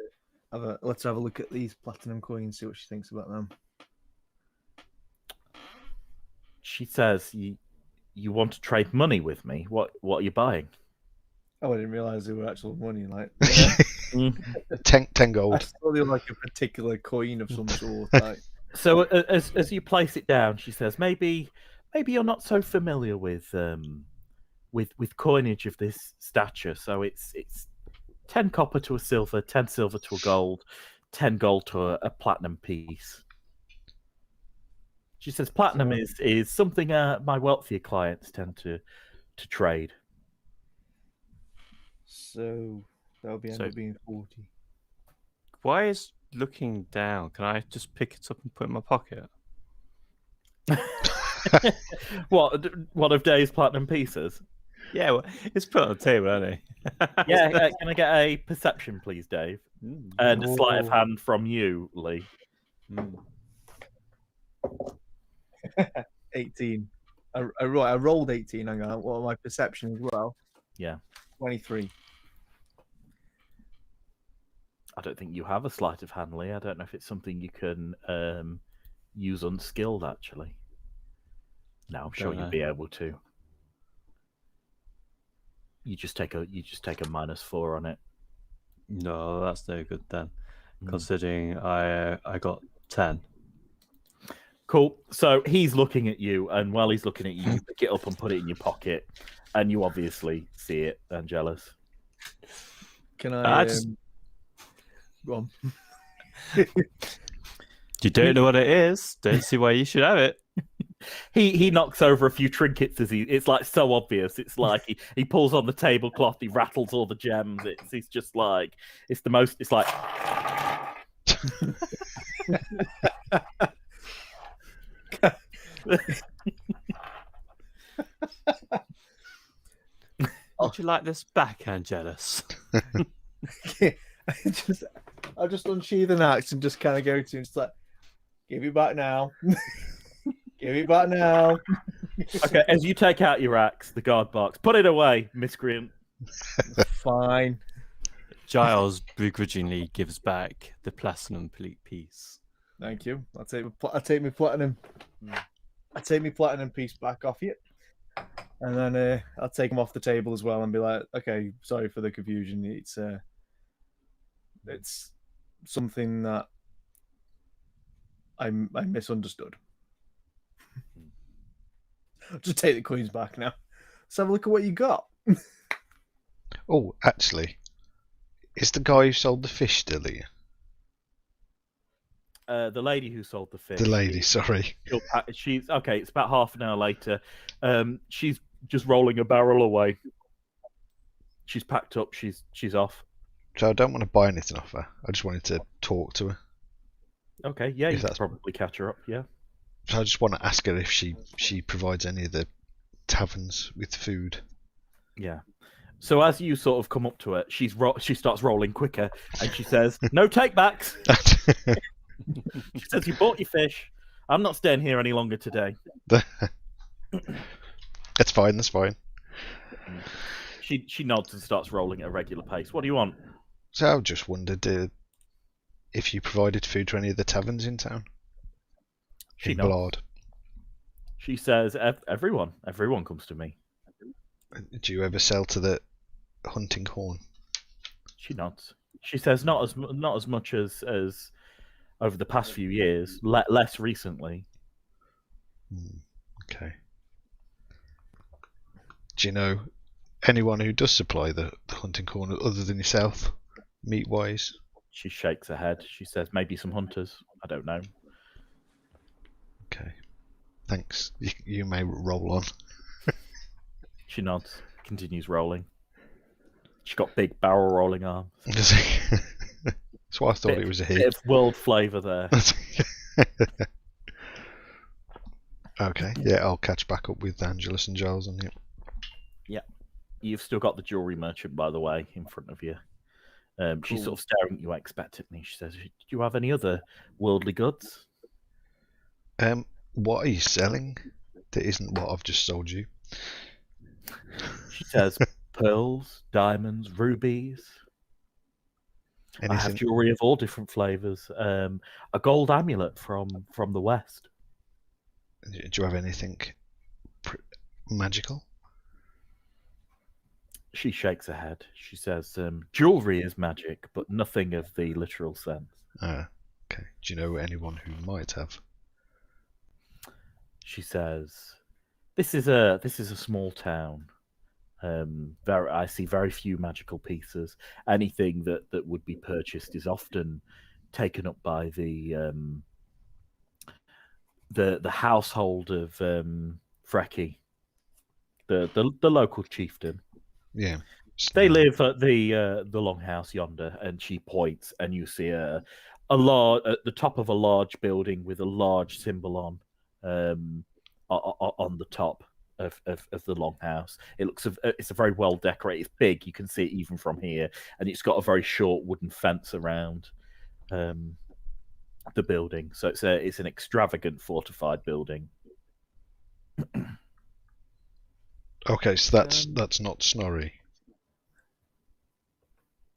Speaker 4: have a look at these platinum coins, see what she thinks about them.
Speaker 3: She says, you want to trade money with me? What are you buying?
Speaker 4: Oh, I didn't realise they were actual money. Like
Speaker 2: 10 gold.
Speaker 4: I thought they were like a particular coin of some sort. Like.
Speaker 3: So as you place it down, she says, maybe you're not so familiar with coinage of this stature. So it's 10 copper to a silver, 10 silver to a gold, 10 gold to a platinum piece. She says platinum is something my wealthier clients tend to trade.
Speaker 4: So that'll end up being 40.
Speaker 1: Why is looking down? Can I just pick it up and put it in my pocket?
Speaker 3: What? One of Dave's platinum pieces?
Speaker 1: Yeah, well, it's put on the table, isn't it?
Speaker 3: Yeah, can I get a perception, please, Dave? And a sleight of hand from you, Lee.
Speaker 4: 18. I rolled 18. Hang on. What are my perception as well?
Speaker 3: Yeah.
Speaker 4: 23.
Speaker 3: I don't think you have a sleight of hand, Lee. I don't know if it's something you can use unskilled, actually. No, I'm sure you'd be able to. You just take a -4 on it.
Speaker 1: No, that's no good then. Considering I got 10.
Speaker 3: Cool. So he's looking at you, and while he's looking at you, you pick it up and put it in your pocket, and you obviously see it and jealous.
Speaker 4: Can I? Go on.
Speaker 1: You don't know what it is. Don't see why you should have it.
Speaker 3: He knocks over a few trinkets as it's like so obvious. It's like he pulls on the tablecloth, he rattles all the gems. He's just like it's like
Speaker 1: Would you like this back, Angelus?
Speaker 4: I'll just unsheath an axe and just kind of go to him. It's like, give it back now. Give it back now.
Speaker 3: Okay, as you take out your axe, the guard barks, "Put it away, miscreant."
Speaker 4: Fine.
Speaker 1: Giles begrudgingly gives back the platinum piece.
Speaker 4: Thank you. I'll take my platinum. I take my platinum piece back off you, and then I'll take them off the table as well and be like, "Okay, sorry for the confusion. It's something that I misunderstood." I'll just take the coins back now. Let's have a look at what you got.
Speaker 2: Oh, actually, is the guy who sold the fish still here?
Speaker 3: The lady who sold the fish.
Speaker 2: The lady, sorry.
Speaker 3: She's okay. It's about half an hour later. She's just rolling a barrel away. She's packed up. She's off.
Speaker 2: So I don't want to buy anything off her. I just wanted to talk to her.
Speaker 3: Okay, yeah, you could probably catch her up. Yeah.
Speaker 2: So I just want to ask her if she provides any of the taverns with food.
Speaker 3: Yeah. So as you sort of come up to her, she starts rolling quicker, and she says, "No takebacks." She says, "You bought your fish. I'm not staying here any longer today."
Speaker 2: That's fine. That's fine.
Speaker 3: She nods and starts rolling at a regular pace. "What do you want?"
Speaker 2: So I just wondered if you provided food to any of the taverns in town.
Speaker 3: She
Speaker 2: in
Speaker 3: nods.
Speaker 2: Blard.
Speaker 3: She says, "Everyone comes to me."
Speaker 2: Do you ever sell to the Hunting Horn?
Speaker 3: She nods. She says, "Not as much as over the past few years. Less recently."
Speaker 2: Okay. Do you know anyone who does supply the Hunting Horn other than yourself, meat-wise?
Speaker 3: She shakes her head. She says, "Maybe some hunters. I don't know."
Speaker 2: Okay. Thanks. You may roll on.
Speaker 3: She nods. Continues rolling. She's got big barrel rolling arms.
Speaker 2: That's why I thought it was a he.
Speaker 3: Bit of world flavour there.
Speaker 2: Okay. Yeah, I'll catch back up with Angelus and Giles on it.
Speaker 3: Yeah. You've still got the jewellery merchant, by the way, in front of you. She's sort of staring at you expectantly. She says, "Do you have any other worldly goods?"
Speaker 2: What are you selling that isn't what I've just sold you?
Speaker 3: She says, "Pearls, diamonds, rubies.
Speaker 2: Anything?
Speaker 3: I have jewellery of all different flavours. A gold amulet from the west."
Speaker 2: Do you have anything magical?
Speaker 3: She shakes her head. She says, "Jewellery is magic, but nothing of the literal sense."
Speaker 2: Okay. Do you know anyone who might have?
Speaker 3: She says, "This is a small town. I see very few magical pieces. Anything that would be purchased is often taken up by the household of Frecky, the local chieftain.
Speaker 2: Yeah.
Speaker 3: They live at the longhouse yonder," and she points, and you see a large at the top of a large building with a large symbol on the top of the longhouse. It's a very well decorated. It's big. You can see it even from here, and it's got a very short wooden fence around the building. So it's an extravagant fortified building.
Speaker 2: Okay, so that's not Snorri.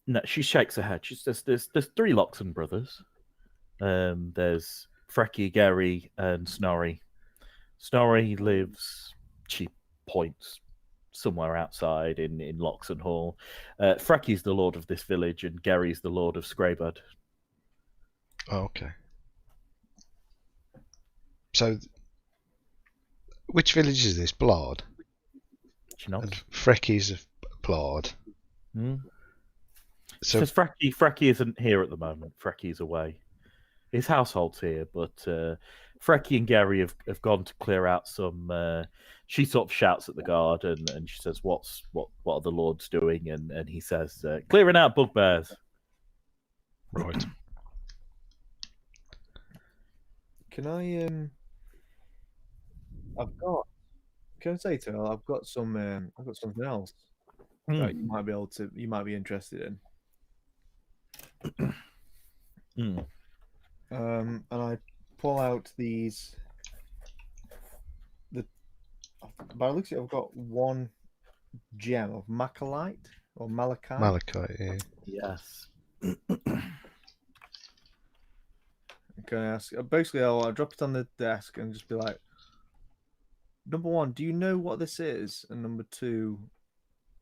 Speaker 3: No, she shakes her head. She says, "There's 3 Loxon brothers. There's Frecky, Gary, and Snorri. Snorri lives," she points, "somewhere outside in Loxon Hall. Frecky's the lord of this village, and Gary's the lord of Scraybud."
Speaker 2: Oh, okay. So, which village is this? Blard?
Speaker 3: She nods.
Speaker 2: And Frecky's of Blard. So
Speaker 3: Because Frecky isn't here at the moment. Frecky's away. His household's here, but Frecky and Gary have gone to clear out some. She sort of shouts at the guard and she says, what are the lords doing? And he says, clearing out bugbears.
Speaker 2: Right.
Speaker 4: Can I Can I say to her, I've got something else that you might be interested in. And I pull out these. By the looks of it, I've got one gem of malachite or malachite.
Speaker 2: Malachite, yeah.
Speaker 3: Yes.
Speaker 4: Can I ask? Basically, I'll drop it on the desk and just be like, number one, do you know what this is? And number two,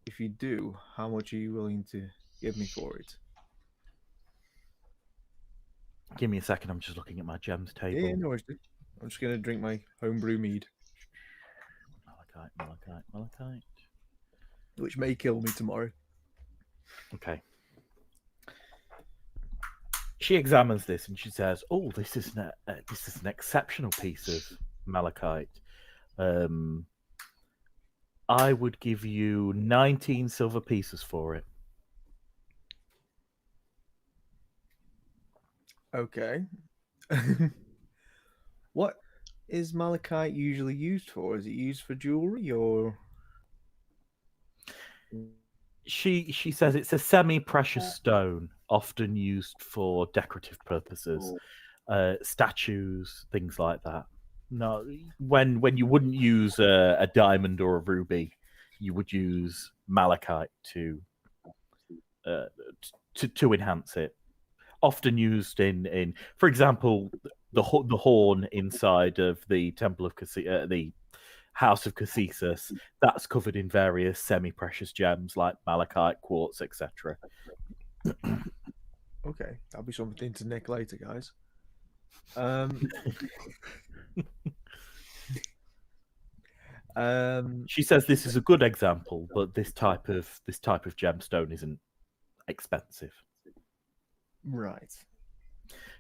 Speaker 4: if you do, how much are you willing to give me for it?
Speaker 3: Give me a second. I'm just looking at my gems table.
Speaker 4: Yeah, no worries, dude. I'm just gonna drink my homebrew mead,
Speaker 3: Malachite.
Speaker 4: which may kill me tomorrow.
Speaker 3: Okay. She examines this and she says, "Oh, this is an exceptional piece of malachite. I would give you 19 silver pieces for it."
Speaker 4: Okay. What is malachite usually used for? Is it used for jewelry or?
Speaker 3: She says it's a semi-precious stone, often used for decorative purposes, statues, things like that. No, when you wouldn't use a diamond or a ruby, you would use malachite to enhance it. Often used in for example, the horn inside of the Temple of the House of Cassius, that's covered in various semi-precious gems like malachite, quartz, etc.
Speaker 4: Okay, that'll be something to nick later, guys.
Speaker 3: She says this is a good example, but this type of gemstone isn't expensive.
Speaker 4: Right.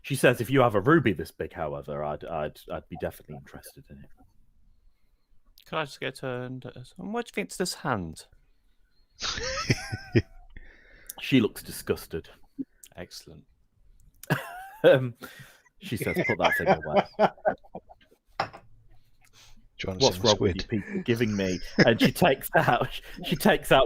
Speaker 3: She says if you have a ruby this big, however, I'd be definitely interested in it.
Speaker 1: Can I just get turned? What do you think to this hand?
Speaker 3: She looks disgusted.
Speaker 1: Excellent.
Speaker 3: She says, "Put that thing away." What's wrong with you people giving me? And she takes out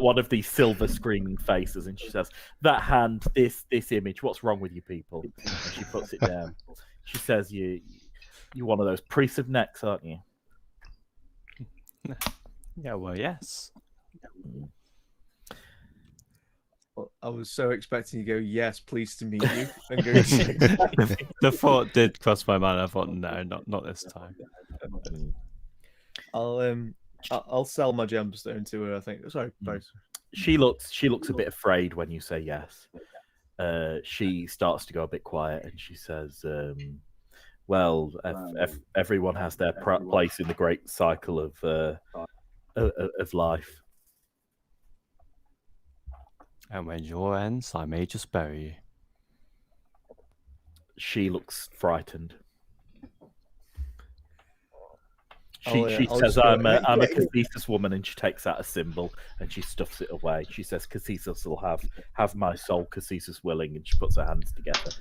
Speaker 3: one of these silver screaming faces, and she says, "That hand, this image. What's wrong with you people?" And she puts it down. She says, "You're one of those priests of necks, aren't you?"
Speaker 1: Yeah, well, yes.
Speaker 4: Well, I was so expecting you to go, "Yes, pleased to meet you," and go.
Speaker 1: The thought did cross my mind. I thought, no, not this time.
Speaker 4: I'll sell my gemstone to her. I think. Sorry, Bryce.
Speaker 3: She looks a bit afraid when you say yes. She starts to go a bit quiet, and she says, "Well, everyone has their place in the great cycle of life.
Speaker 1: And when your ends, I may just bury you."
Speaker 3: She looks frightened.
Speaker 4: She
Speaker 3: says, "I'm a Cassius woman," and she takes out a symbol and she stuffs it away. She says, "Cassius will have my soul, Cassius willing," and she puts her hands together.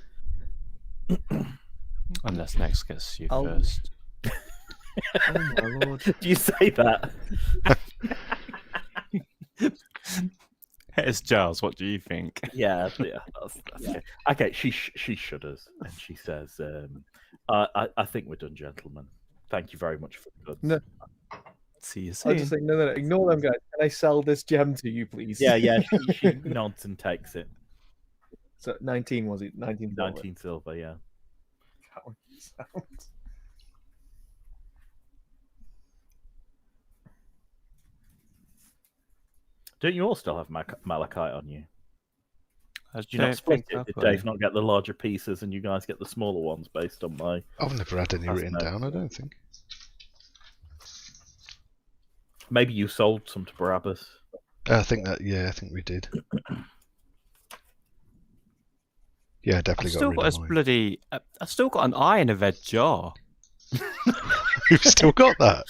Speaker 1: Unless Nex gets you first.
Speaker 4: Oh my lord!
Speaker 3: Do you say that?
Speaker 1: It's Giles. What do you think?
Speaker 3: Yeah. That's okay. Okay, she shudders and she says, I think we're done, gentlemen. Thank you very much for the goods."
Speaker 4: No.
Speaker 1: See you
Speaker 4: I
Speaker 1: soon.
Speaker 4: just think no, ignore them, guys. Can I sell this gem to you, please?
Speaker 3: Yeah. She nods and takes it.
Speaker 4: So 19 was it? 19 silver.
Speaker 3: 19 silver, yeah. Don't you all still have malachite on you? Do you not split it? Did Dave not get the larger pieces and you guys get the smaller ones based on my...
Speaker 2: I've never had any written down, I don't think.
Speaker 3: Maybe you sold some to Barabbas.
Speaker 2: I think we did. Yeah, definitely got rid of mine.
Speaker 1: I've still got an eye in a red jar.
Speaker 2: You've still got that?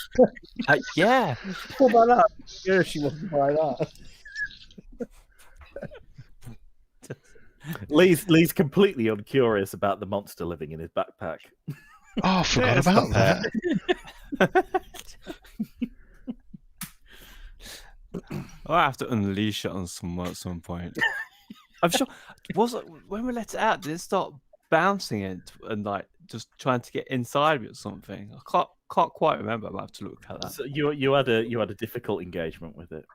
Speaker 1: Yeah.
Speaker 4: Pull that out. Yeah, she wants to buy that.
Speaker 3: Lee's completely uncurious about the monster living in his backpack.
Speaker 2: Oh, I forgot
Speaker 1: it's
Speaker 2: about
Speaker 1: not
Speaker 2: that.
Speaker 1: I'll have to unleash it on someone at some point. I'm sure. When we let it out, did it start bouncing it and like just trying to get inside me or something? I can't quite remember. I might have to look at that.
Speaker 3: So you had a difficult engagement with it.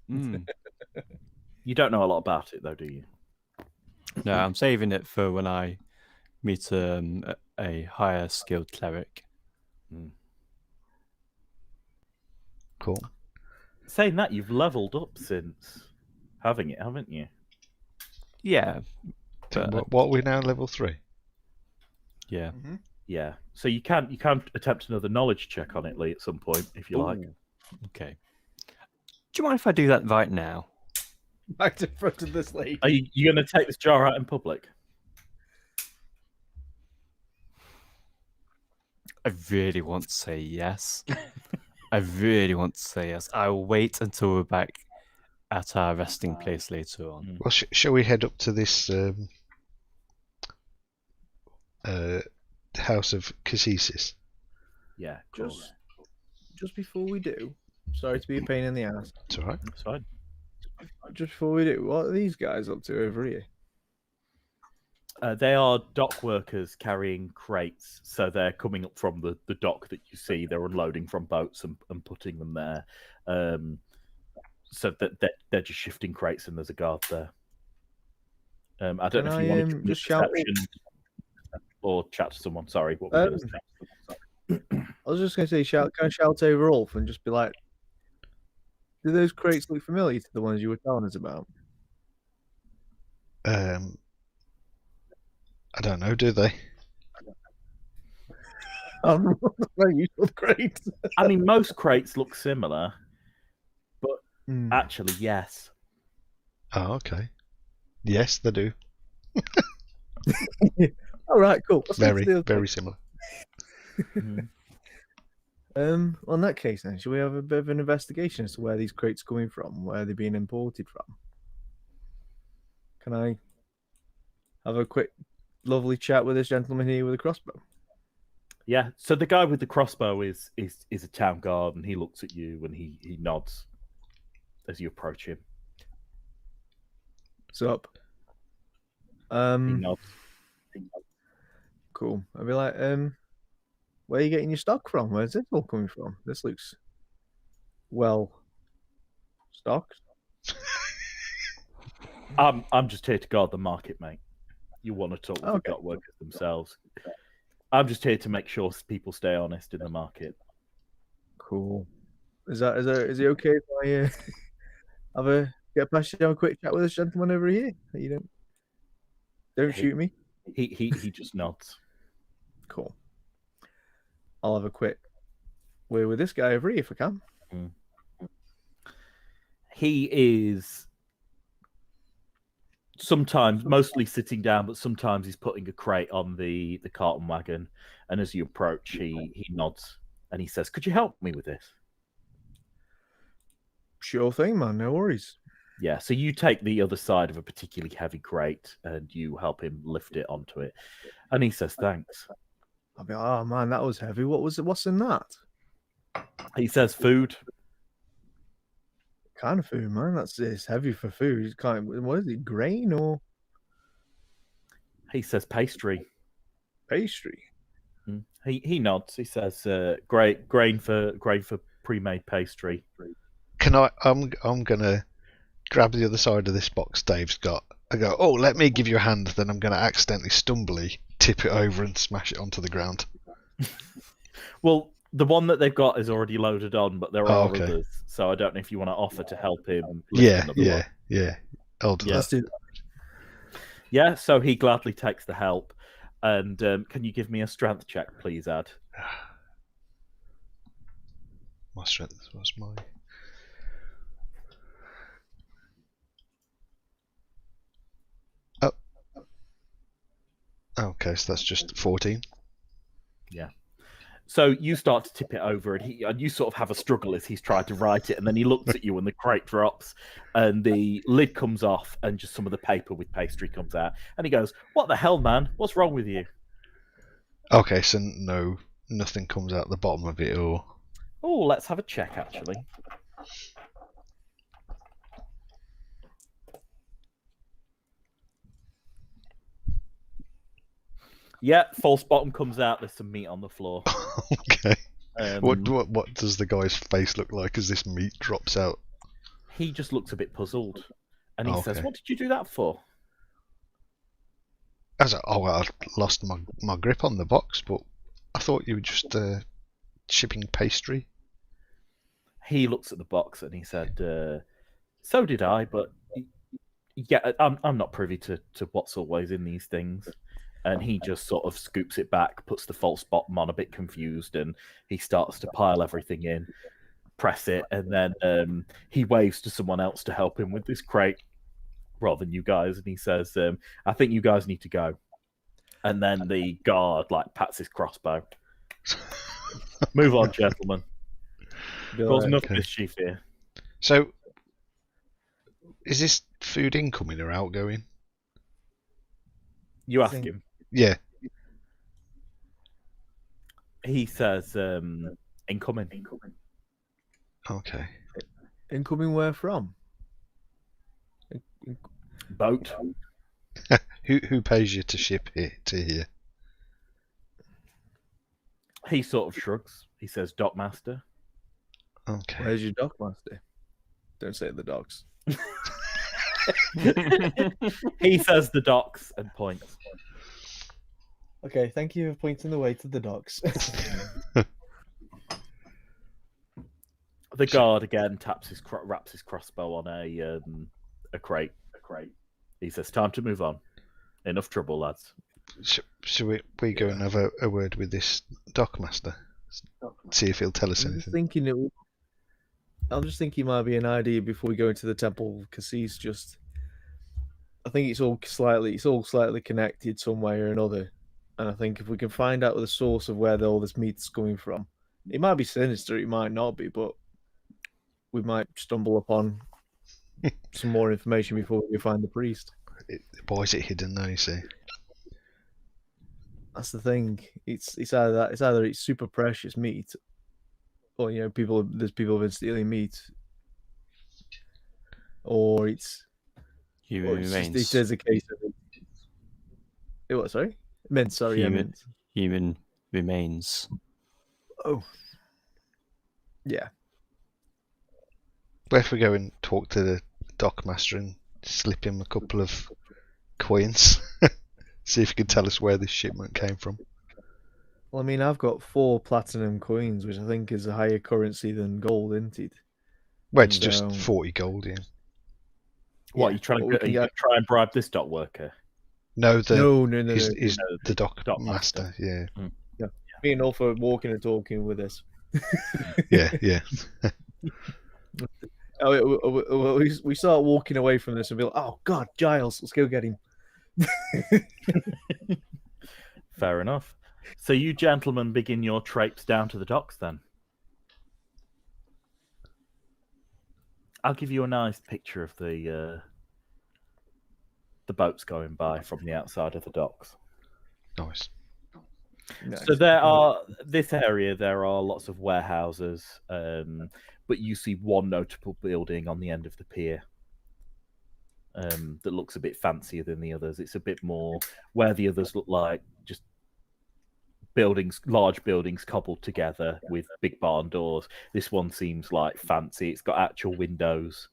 Speaker 3: You don't know a lot about it though, do you?
Speaker 1: No, I'm saving it for when I meet a higher skilled cleric.
Speaker 2: Cool.
Speaker 3: Saying that, you've leveled up since having it, haven't you?
Speaker 1: Yeah.
Speaker 2: What are we now? Level 3?
Speaker 1: Yeah.
Speaker 4: Mm-hmm.
Speaker 3: Yeah. So you can attempt another knowledge check on it, Lee, at some point, if you like.
Speaker 1: Okay. Do you mind if I do that right now?
Speaker 4: Back to front of this lady.
Speaker 3: Are you going to take this jar out in public?
Speaker 1: I really want to say yes. I really want to say yes. I'll wait until we're back at our resting place later on.
Speaker 2: Well, shall we head up to this House of Casesis?
Speaker 3: Yeah, of course.
Speaker 4: Just before we do, sorry to be a pain in the ass.
Speaker 2: It's all right.
Speaker 3: That's fine.
Speaker 4: Just before we do, what are these guys up to over here?
Speaker 3: They are dock workers carrying crates, so they're coming up from the dock that you see. They're unloading from boats and putting them there. So that they're just shifting crates, and there's a guard there. I don't know if you want to
Speaker 4: just shout
Speaker 3: or chat to someone. Sorry, what were you going to say?
Speaker 4: I was just going to say, can I shout over Ulf and just be like, do those crates look familiar to the ones you were telling us about?
Speaker 2: I don't know, do they?
Speaker 4: Usual crates.
Speaker 3: I mean, most crates look similar, but actually, yes.
Speaker 2: Oh, okay. Yes, they do.
Speaker 4: All right, cool.
Speaker 2: Very similar.
Speaker 4: In that case, then, should we have a bit of an investigation as to where these crates are coming from, where they're being imported from? Can I have a quick, lovely chat with this gentleman here with a crossbow?
Speaker 3: Yeah. So the guy with the crossbow is a town guard, and he looks at you and he nods as you approach him.
Speaker 4: What's up?
Speaker 3: He nods.
Speaker 4: Cool. I'll be like, where are you getting your stock from? Where's this all coming from? This looks well stocked.
Speaker 3: I'm just here to guard the market, mate. You want to talk with the dock workers themselves. I'm just here to make sure people stay honest in the market.
Speaker 4: Cool. Is it okay if I get past you, have a quick chat with this gentleman over here? You don't shoot me.
Speaker 3: He just nods.
Speaker 4: Cool. I'll have a quick word with this guy over here if I can.
Speaker 3: He is sometimes mostly sitting down, but sometimes he's putting a crate on the carton wagon. And as you approach, he nods and he says, "Could you help me with this?"
Speaker 4: Sure thing, man. No worries.
Speaker 3: Yeah, so you take the other side of a particularly heavy crate and you help him lift it onto it. And he says, "Thanks."
Speaker 4: I'll be like, oh man, that was heavy. What's in that?
Speaker 3: He says, "Food."
Speaker 4: What kind of food, man? It's heavy for food. It's what is it, grain or?
Speaker 3: He says, "Pastry."
Speaker 4: Pastry.
Speaker 3: He nods. He says, grain for pre-made pastry."
Speaker 2: I'm gonna grab the other side of this box Dave's got. I go, oh, let me give you a hand. Then I'm gonna accidentally stumbly tip it over and smash it onto the ground.
Speaker 3: Well, the one that they've got is already loaded on, but there are others. So I don't know if you want to offer to help him.
Speaker 2: Yeah. I'll do that.
Speaker 4: Let's do that.
Speaker 3: Yeah, so he gladly takes the help. And can you give me a strength check, please, Ad?
Speaker 2: My strength was my... Oh. Okay, so that's just 14.
Speaker 3: Yeah. So you start to tip it over, and you sort of have a struggle as he's trying to right it, and then he looks at you, and the crate drops, and the lid comes off, and just some of the paper with pastry comes out, and he goes, "What the hell, man? What's wrong with you?"
Speaker 2: Okay, so nothing comes out the bottom of it, or...
Speaker 3: Oh, let's have a check, actually. Yeah, false bottom comes out. There's some meat on the floor.
Speaker 2: Okay. What does the guy's face look like as this meat drops out?
Speaker 3: He just looks a bit puzzled, and he
Speaker 2: Okay.
Speaker 3: says, "What did you do that for?"
Speaker 2: I lost my grip on the box, but I thought you were just shipping pastry.
Speaker 3: He looks at the box and he said, "So did I, but yeah, I'm not privy to what's always in these things." And he just sort of scoops it back, puts the false bottom on, a bit confused, and he starts to pile everything in, press it, and then he waves to someone else to help him with this crate rather than you guys, and he says, "I think you guys need to go." And then the guard pats his crossbow. Move on, gentlemen. Cause enough mischief here.
Speaker 2: So, is this food incoming or outgoing?
Speaker 3: You ask him.
Speaker 2: Yeah.
Speaker 3: He says, incoming.
Speaker 2: Okay.
Speaker 4: Incoming where from?
Speaker 3: Boat.
Speaker 2: Who pays you to ship to here?
Speaker 3: He sort of shrugs. He says, "Dockmaster."
Speaker 2: Okay.
Speaker 4: Where's your dockmaster? Don't say the docks.
Speaker 3: He says the docks and points.
Speaker 4: Okay, thank you for pointing the way to the docks.
Speaker 3: The guard again wraps his crossbow on a crate. He says, "Time to move on. Enough trouble, lads."
Speaker 2: Should we go and have a word with this dockmaster? See if he'll tell us anything.
Speaker 4: I'm just thinking it might be an idea before we go into the temple, because I think it's all slightly connected some way or another. And I think if we can find out the source of where all this meat's coming from, it might be sinister, it might not be, but we might stumble upon some more information before we find the priest.
Speaker 2: Why is it hidden though, you see?
Speaker 4: That's the thing. It's either it's super precious meat, or there's people have been stealing meat, or it's
Speaker 1: human remains.
Speaker 4: It is a case of it. What? Sorry, men. Sorry,
Speaker 1: human remains.
Speaker 4: Oh, yeah.
Speaker 2: Where if we go and talk to the dockmaster and slip him a couple of coins? See if he can tell us where this shipment came from.
Speaker 4: Well, I mean, I've got 4 platinum coins, which I think is a higher currency than gold, isn't it?
Speaker 2: Well, it's just 40 gold, yeah.
Speaker 3: What, you trying to try and bribe this dock worker?
Speaker 2: No,
Speaker 4: no.
Speaker 2: He's the dock master, yeah.
Speaker 4: Yeah. Me and Ulf are walking and talking with this.
Speaker 2: Yeah.
Speaker 4: We start walking away from this and be like, "Oh God, Giles, let's go get him."
Speaker 3: Fair enough. So you gentlemen begin your traipse down to the docks then. I'll give you a nice picture of the boats going by from the outside of the docks.
Speaker 2: Nice.
Speaker 3: So this area, there are lots of warehouses, but you see one notable building on the end of the pier that looks a bit fancier than the others. It's a bit more where the others look like just large buildings cobbled together with big barn doors. This one seems like fancy. It's got actual windows,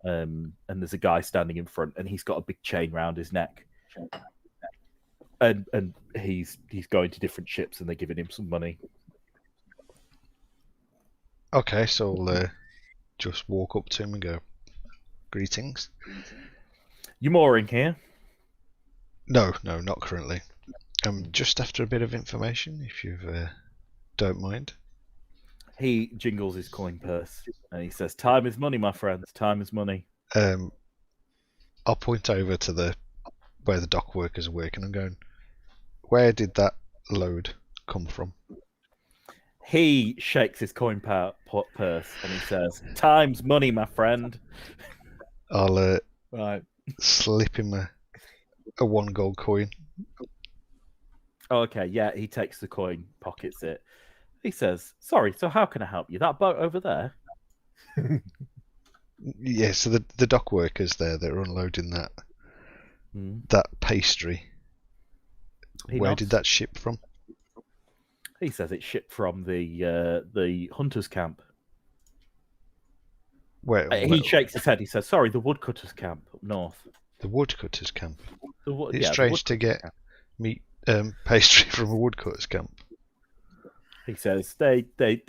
Speaker 3: and there's a guy standing in front, and he's got a big chain round his neck. And he's going to different ships, and they're giving him some money.
Speaker 2: Okay, so I'll just walk up to him and go, "Greetings."
Speaker 3: You mooring here?
Speaker 2: No, not currently. Just after a bit of information, if you don't mind.
Speaker 3: He jingles his coin purse, and he says, "Time is money, my friends. Time is money."
Speaker 2: I'll point over to where the dock workers are working and going, "Where did that load come from?"
Speaker 3: He shakes his coin purse and he says, "Time's money, my friend."
Speaker 2: I'll
Speaker 4: Right.
Speaker 2: slip him a 1 gold coin.
Speaker 3: Oh, okay, yeah, he takes the coin, pockets it. He says, "Sorry, so how can I help you? That boat over there?"
Speaker 2: Yeah, so the dock workers there that are unloading that pastry. Where did that ship from?
Speaker 3: He says it's shipped from the hunters' camp.
Speaker 2: Where
Speaker 3: He shakes his head. He says, "Sorry, the woodcutters' camp up north."
Speaker 2: The woodcutters' camp. It's
Speaker 3: yeah,
Speaker 2: strange to get meat pastry from a woodcutters' camp.
Speaker 3: He says they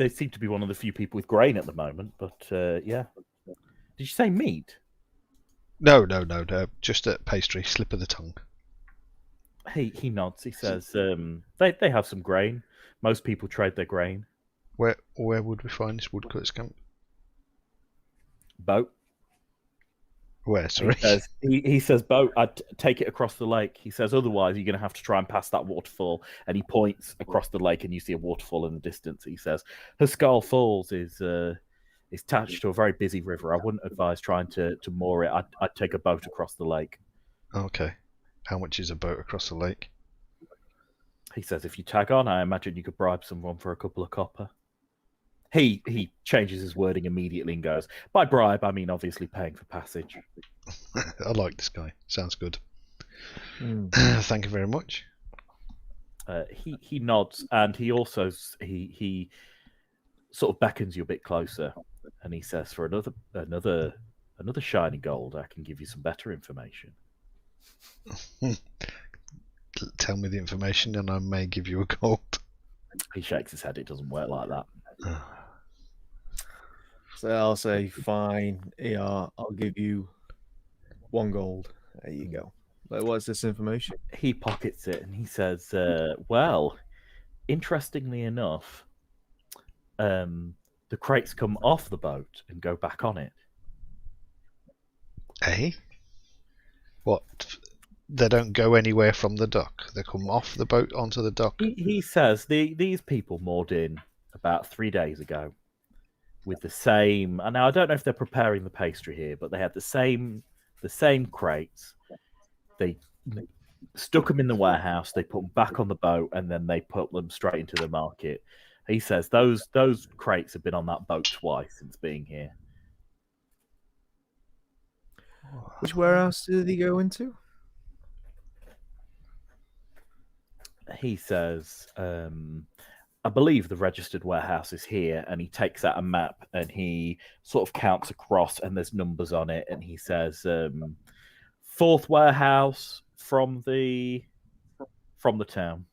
Speaker 3: seem to be one of the few people with grain at the moment, but yeah. Did you say meat?
Speaker 2: No, just a pastry, slip of the tongue.
Speaker 3: He nods. He says they have some grain. Most people trade their grain.
Speaker 2: Where would we find this woodcutters' camp?
Speaker 3: Boat.
Speaker 2: Where? Sorry.
Speaker 3: He says boat. I'd take it across the lake. He says otherwise you're going to have to try and pass that waterfall. And he points across the lake, and you see a waterfall in the distance. He says Huskal Falls is attached to a very busy river. I wouldn't advise trying to moor it. I'd take a boat across the lake.
Speaker 2: Okay. How much is a boat across the lake?
Speaker 3: He says if you tag on, I imagine you could bribe someone for a couple of copper. He changes his wording immediately and goes, by bribe, I mean obviously paying for passage.
Speaker 2: I like this guy. Sounds good. Thank you very much.
Speaker 3: He nods, and he also he sort of beckons you a bit closer, and he says, for another shiny gold, I can give you some better information.
Speaker 2: Tell me the information and I may give you a gold.
Speaker 3: He shakes his head. It doesn't work like that.
Speaker 4: So I'll say, fine, yeah, I'll give you 1 gold. There you go. Like, what's this information?
Speaker 3: He pockets it and he says, well, interestingly enough, the crates come off the boat and go back on it.
Speaker 2: Eh? What? They don't go anywhere from the dock. They come off the boat onto the dock.
Speaker 3: He says these people moored in about 3 days ago with the same. And now I don't know if they're preparing the pastry here, but they had the same crates. They stuck them in the warehouse. They put them back on the boat, and then they put them straight into the market. He says those crates have been on that boat twice since being here.
Speaker 4: Which warehouse did he go into?
Speaker 3: He says, I believe the registered warehouse is here, and he takes out a map and he sort of counts across, and there's numbers on it, and he says, 4th warehouse from the town.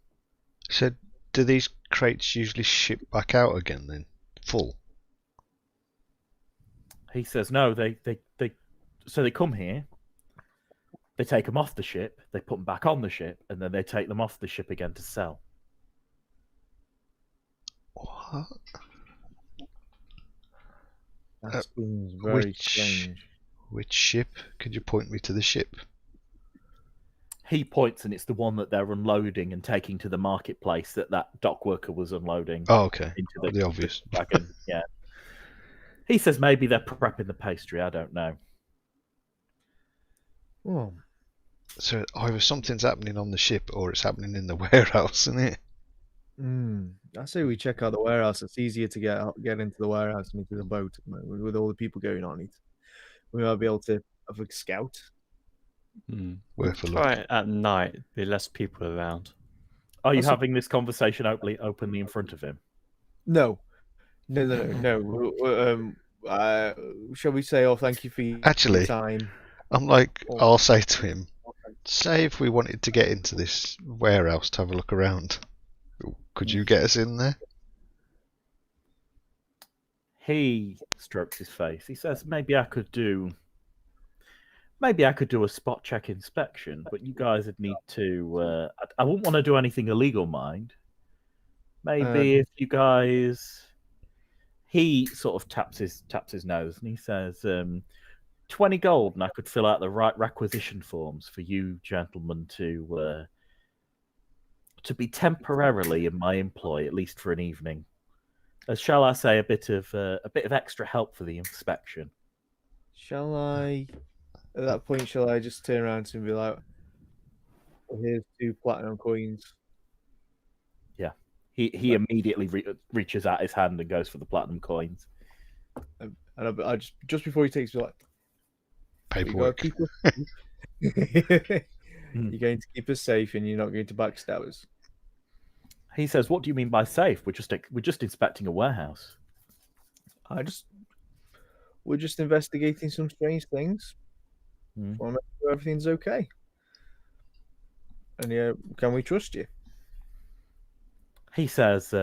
Speaker 2: So do these crates usually ship back out again then? Full?
Speaker 3: He says, no, they come here, they take them off the ship, they put them back on the ship, and then they take them off the ship again to sell.
Speaker 2: What?
Speaker 4: That seems very strange.
Speaker 2: Which ship? Could you point me to the ship?
Speaker 3: He points, and it's the one that they're unloading and taking to the marketplace that dock worker was unloading.
Speaker 2: Oh, okay.
Speaker 3: Into
Speaker 2: the obvious
Speaker 3: wagon. Yeah. He says maybe they're prepping the pastry. I don't know.
Speaker 4: Oh.
Speaker 2: So either something's happening on the ship or it's happening in the warehouse, isn't it?
Speaker 4: I say we check out the warehouse. It's easier to get into the warehouse than into the boat at the moment. With all the people going on it. We might be able to have a scout.
Speaker 2: Worth a look.
Speaker 1: Right, at night, be less people around.
Speaker 3: Are you having this conversation openly in front of him?
Speaker 4: No. Shall we say, oh, thank you for your time?
Speaker 2: I'm like, I'll say to him, say if we wanted to get into this warehouse to have a look around, could you get us in there?
Speaker 3: He strokes his face. He says, maybe I could do a spot check inspection, but you guys would need to. I wouldn't want to do anything illegal, mind. Maybe if you guys. He sort of taps his nose and he says, 20 gold, and I could fill out the right requisition forms for you gentlemen to be temporarily in my employ, at least for an evening. shall I say, a bit of extra help for the inspection.
Speaker 4: Shall I? At that point, shall I just turn around to him and be like, well, "Here's 2 platinum coins."
Speaker 3: Yeah, he immediately reaches out his hand and goes for the platinum coins.
Speaker 4: And I just before he takes me, like,
Speaker 2: Paperwork.
Speaker 4: You're going to keep us safe, and you're not going to backstab us.
Speaker 3: He says, "What do you mean by safe? We're just inspecting a warehouse."
Speaker 4: We're just investigating some strange things.
Speaker 3: Mm.
Speaker 4: Want to make sure everything's okay. And yeah, can we trust you?
Speaker 3: He says,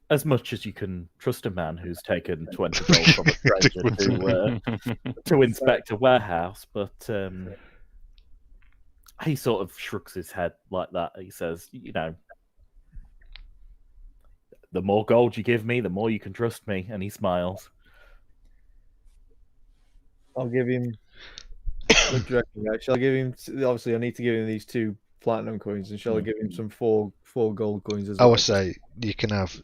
Speaker 3: "As much as you can trust a man who's taken 20 gold from a stranger to inspect a warehouse," but he sort of shrugs his head like that. He says, "You know, the more gold you give me, the more you can trust me." And he smiles.
Speaker 4: I'll give him. What do you reckon, guys? Shall I give him? Obviously, I need to give him these 2 platinum coins, and shall I give him some 4 gold coins as
Speaker 2: I
Speaker 4: well?
Speaker 2: would say you can have.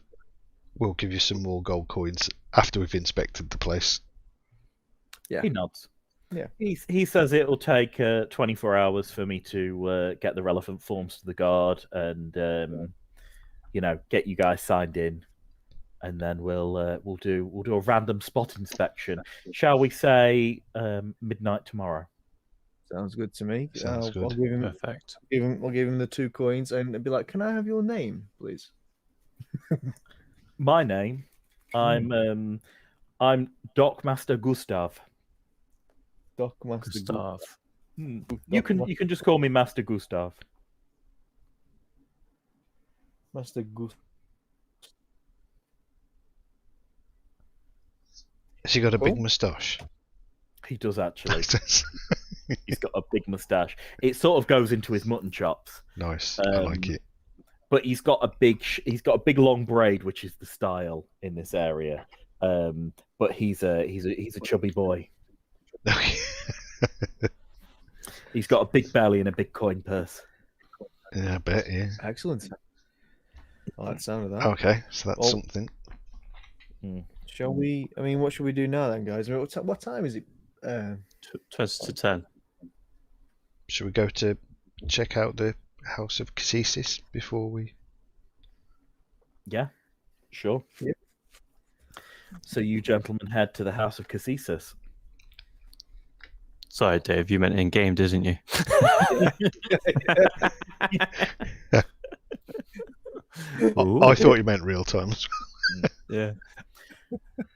Speaker 2: We'll give you some more gold coins after we've inspected the place.
Speaker 4: Yeah.
Speaker 3: He nods.
Speaker 4: Yeah.
Speaker 3: He says it'll take 24 hours for me to get the relevant forms to the guard and get you guys signed in, and then we'll do a random spot inspection. Shall we say midnight tomorrow?
Speaker 4: Sounds good to me.
Speaker 2: Sounds good.
Speaker 4: I'll give him,
Speaker 1: Perfect.
Speaker 4: I'll give him the 2 coins and be like, "Can I have your name, please?"
Speaker 3: My name, I'm Dockmaster Gustav.
Speaker 4: Dockmaster
Speaker 1: Gustav.
Speaker 3: You can just call me Master Gustav.
Speaker 4: Master Gustav.
Speaker 2: Has he got a big moustache?
Speaker 3: He does actually. He's got a big moustache. It sort of goes into his mutton chops.
Speaker 2: Nice. I like it.
Speaker 3: But he's got a big long braid, which is the style in this area. But he's a chubby boy.
Speaker 2: Okay.
Speaker 3: He's got a big belly and a big coin purse.
Speaker 2: Yeah, I bet. Yeah.
Speaker 4: Excellent. I like the sound of that.
Speaker 2: Okay, so that's something.
Speaker 4: Shall we? I mean, what should we do now then, guys? I mean, what time is it?
Speaker 1: 20 to 10.
Speaker 2: Should we go to check out the House of Cassis before we?
Speaker 3: Yeah, sure.
Speaker 4: Yeah.
Speaker 3: So you gentlemen head to the House of Cassis.
Speaker 1: Sorry, Dave, you meant in game, didn't you?
Speaker 2: I thought you meant real time.
Speaker 1: Yeah.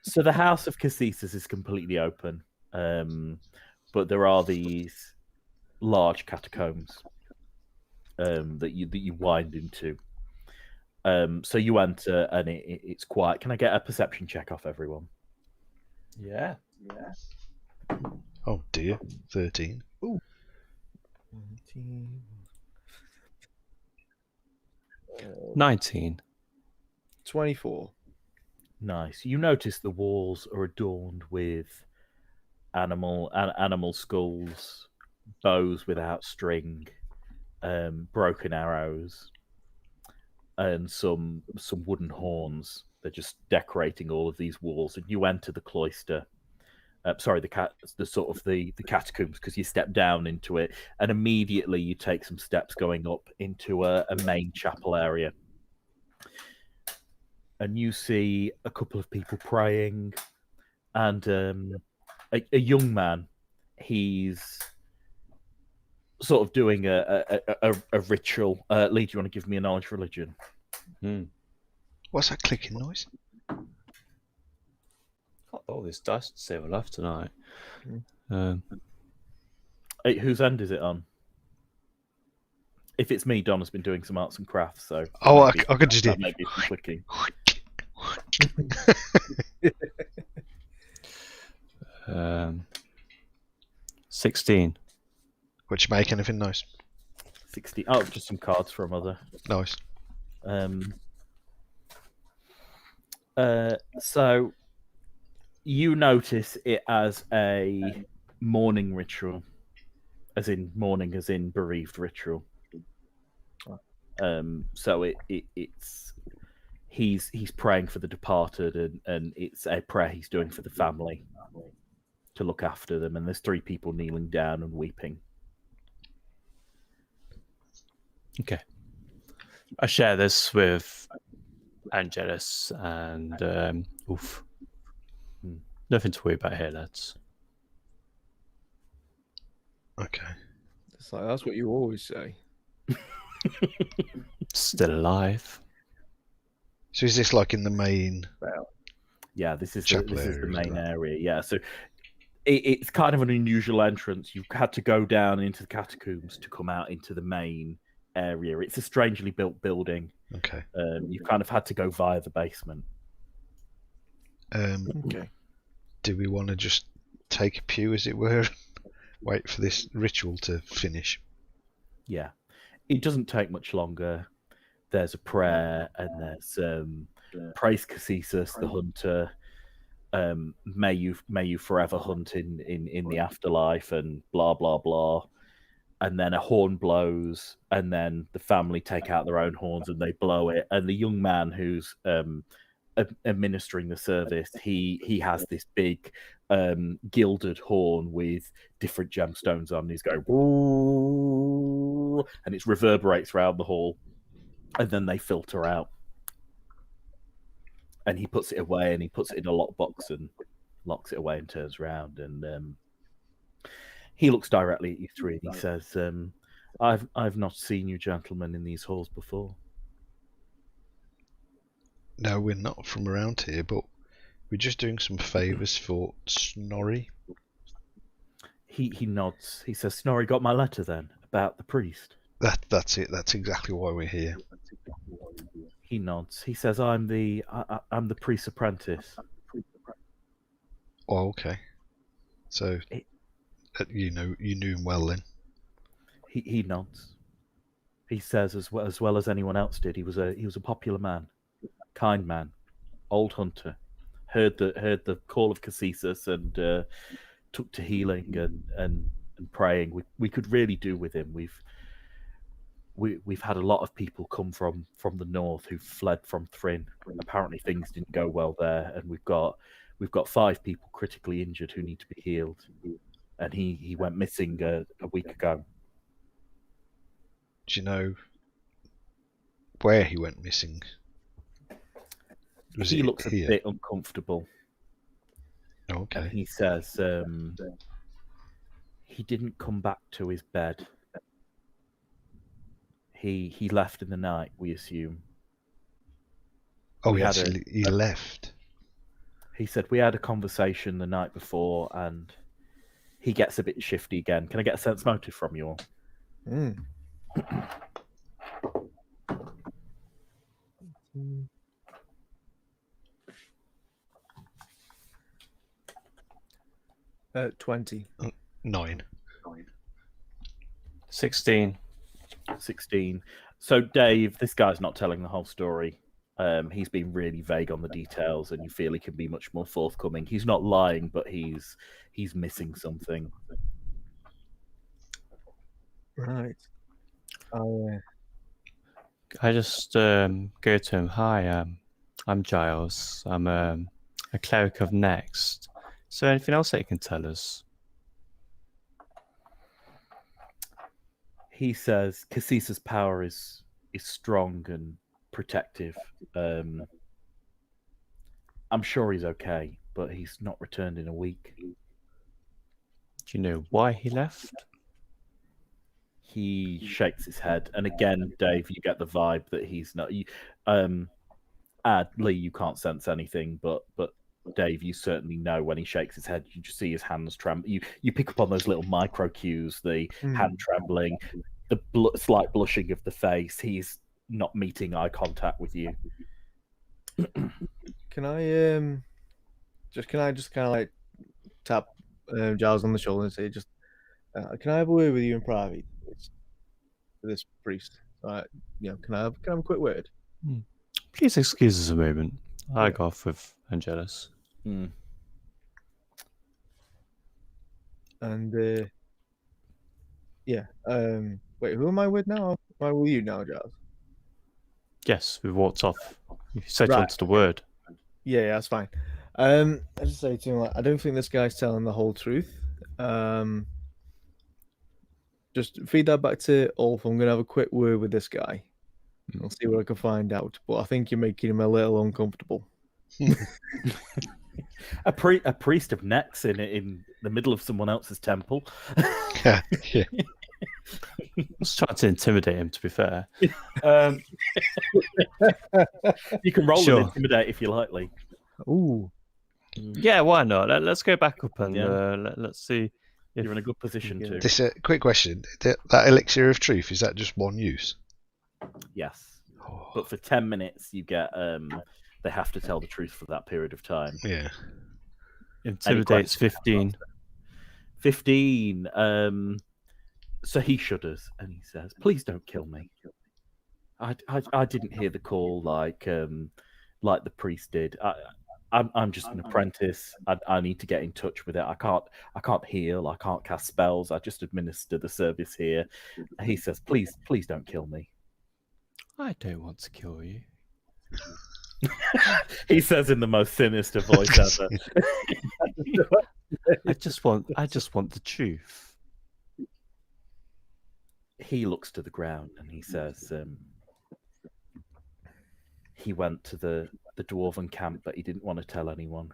Speaker 3: So the House of Cassis is completely open, but there are these large catacombs that you wind into. So you enter, and it's quiet. Can I get a perception check off everyone?
Speaker 1: Yeah.
Speaker 2: Oh dear, 13.
Speaker 4: Ooh.
Speaker 1: 19.
Speaker 4: 24.
Speaker 3: Nice. You notice the walls are adorned with animal skulls, bows without string, broken arrows, and some wooden horns. They're just decorating all of these walls. And you enter the cloister. The catacombs, because you step down into it, and immediately you take some steps going up into a main chapel area. And you see a couple of people praying, and a young man. He's sort of doing a ritual. Lee, do you want to give me a knowledge religion?
Speaker 2: What's that clicking noise?
Speaker 1: Oh, this dice to save a laugh tonight.
Speaker 3: Hey, whose end is it on? If it's me, Don has been doing some arts and crafts, so
Speaker 2: I could just do
Speaker 3: maybe some clicking.
Speaker 1: 16.
Speaker 2: Would you make anything nice?
Speaker 3: 60. Oh, just some cards from other.
Speaker 2: Nice.
Speaker 3: So you notice it as a mourning ritual, as in mourning, as in bereaved ritual. So it's he's praying for the departed, and it's a prayer he's doing for the family to look after them. And there's 3 people kneeling down and weeping.
Speaker 1: Okay. I share this with Angelus, and nothing to worry about here, lads.
Speaker 2: Okay.
Speaker 4: It's like, that's what you always say.
Speaker 1: Still alive.
Speaker 2: So is this like in the main?
Speaker 3: Yeah, this is
Speaker 2: Chapel
Speaker 3: the
Speaker 2: area,
Speaker 3: main
Speaker 2: isn't it?
Speaker 3: area. Yeah, so it's kind of an unusual entrance. You've had to go down into the catacombs to come out into the main area. It's a strangely built building.
Speaker 2: Okay.
Speaker 3: You've kind of had to go via the basement.
Speaker 4: Okay.
Speaker 2: Do we want to just take a pew, as it were, wait for this ritual to finish?
Speaker 3: Yeah, it doesn't take much longer. There's a prayer, and there's praise Caessus, the hunter. May you forever hunt in the afterlife, and blah blah blah. And then a horn blows, and then the family take out their own horns and they blow it. And the young man who's administering the service, he has this big gilded horn with different gemstones on. He's going, "Ooh," and it reverberates around the hall, and then they filter out. And he puts it away, and he puts it in a lockbox and locks it away and turns around, and he looks directly at you 3 and he says, I've not seen you gentlemen in these halls before.
Speaker 2: No, we're not from around here, but we're just doing some favours for Snorri.
Speaker 3: He nods. He says, Snorri got my letter then about the priest.
Speaker 2: That's it. That's exactly why we're here.
Speaker 3: He nods. He says, I'm the priest's apprentice.
Speaker 2: Oh, okay. So you knew him well then.
Speaker 3: He nods. He says, as well as anyone else did, he was a popular man, kind man, old hunter. Heard the call of Caessus and took to healing and praying. We could really do with him. We've had a lot of people come from the north who fled from Thrin. Apparently things didn't go well there, and we've got 5 people critically injured who need to be healed. And he went missing a week ago.
Speaker 2: Do you know where he went missing?
Speaker 3: He looks a bit uncomfortable.
Speaker 2: Oh, okay.
Speaker 3: And he says he didn't come back to his bed. He left in the night, we assume.
Speaker 2: Oh, he left.
Speaker 3: He said we had a conversation the night before, and he gets a bit shifty again. Can I get a sense motive from you all?
Speaker 4: 20.
Speaker 2: 9.
Speaker 1: 16.
Speaker 3: 16. So, Dave, this guy's not telling the whole story. He's been really vague on the details, and you feel he can be much more forthcoming. He's not lying, but he's missing something.
Speaker 4: Right.
Speaker 1: I just go to him. Hi, I'm Giles. I'm a cleric of Next. Is there anything else that you can tell us?
Speaker 3: He says Caesar's power is strong and protective. I'm sure he's okay, but he's not returned in a week.
Speaker 1: Do you know why he left?
Speaker 3: He shakes his head, and again, Dave, you get the vibe that he's not. Lee, you can't sense anything, but Dave, you certainly know when he shakes his head. You just see his hands tremble. You pick up on those little micro cues: the hand trembling, the slight blushing of the face. He's not meeting eye contact with you.
Speaker 4: Can I just kind of like tap Giles on the shoulder and say, just can I have a word with you in private? For this priest, can I have a quick word?
Speaker 1: Please excuse us a moment. I go off with Angelus.
Speaker 4: And wait, who am I with now? Am I with you now, Giles?
Speaker 1: Yes, we walked off You said you
Speaker 4: Right.
Speaker 1: wanted the word.
Speaker 4: Yeah, that's fine. I just say to him, like, I don't think this guy's telling the whole truth. Just feed that back to Ulf. I'm gonna have a quick word with this guy. I'll see what I can find out. But I think you're making him a little uncomfortable.
Speaker 3: A priest of necks in the middle of someone else's temple.
Speaker 2: Yeah.
Speaker 1: I was trying to intimidate him, to be fair.
Speaker 3: You can roll
Speaker 1: Sure.
Speaker 3: and intimidate if you like, Lee.
Speaker 4: Ooh.
Speaker 1: Yeah, why not? Let's go back up and
Speaker 3: Yeah.
Speaker 1: let's see. If
Speaker 3: You're in a good position to.
Speaker 2: This quick question: that elixir of truth, is that just one use?
Speaker 3: Yes, but for 10 minutes you get. They have to tell the truth for that period of time.
Speaker 2: Yeah.
Speaker 1: Intimidates 15.
Speaker 3: 15. So he shudders and he says, "Please don't kill me. I didn't hear the call like the priest did. I'm just an apprentice. I need to get in touch with it. I can't heal. I can't cast spells. I just administer the service here." He says, "Please don't kill me."
Speaker 1: I don't want to kill you.
Speaker 3: He says in the most sinister voice ever.
Speaker 1: I just want the truth.
Speaker 3: He looks to the ground and he says, he went to the dwarven camp, but he didn't want to tell anyone.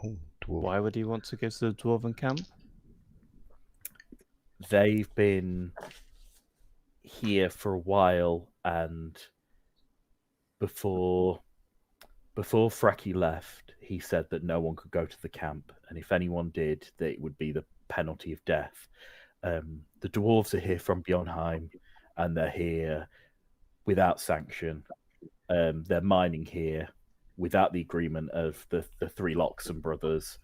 Speaker 2: Oh,
Speaker 1: why would he want to go to the dwarven camp?
Speaker 3: They've been here for a while, and before Frecky left, he said that no one could go to the camp, and if anyone did, that it would be the penalty of death. The dwarves are here from Bjornheim, and they're here without sanction. They're mining here without the agreement of the three Loxon brothers,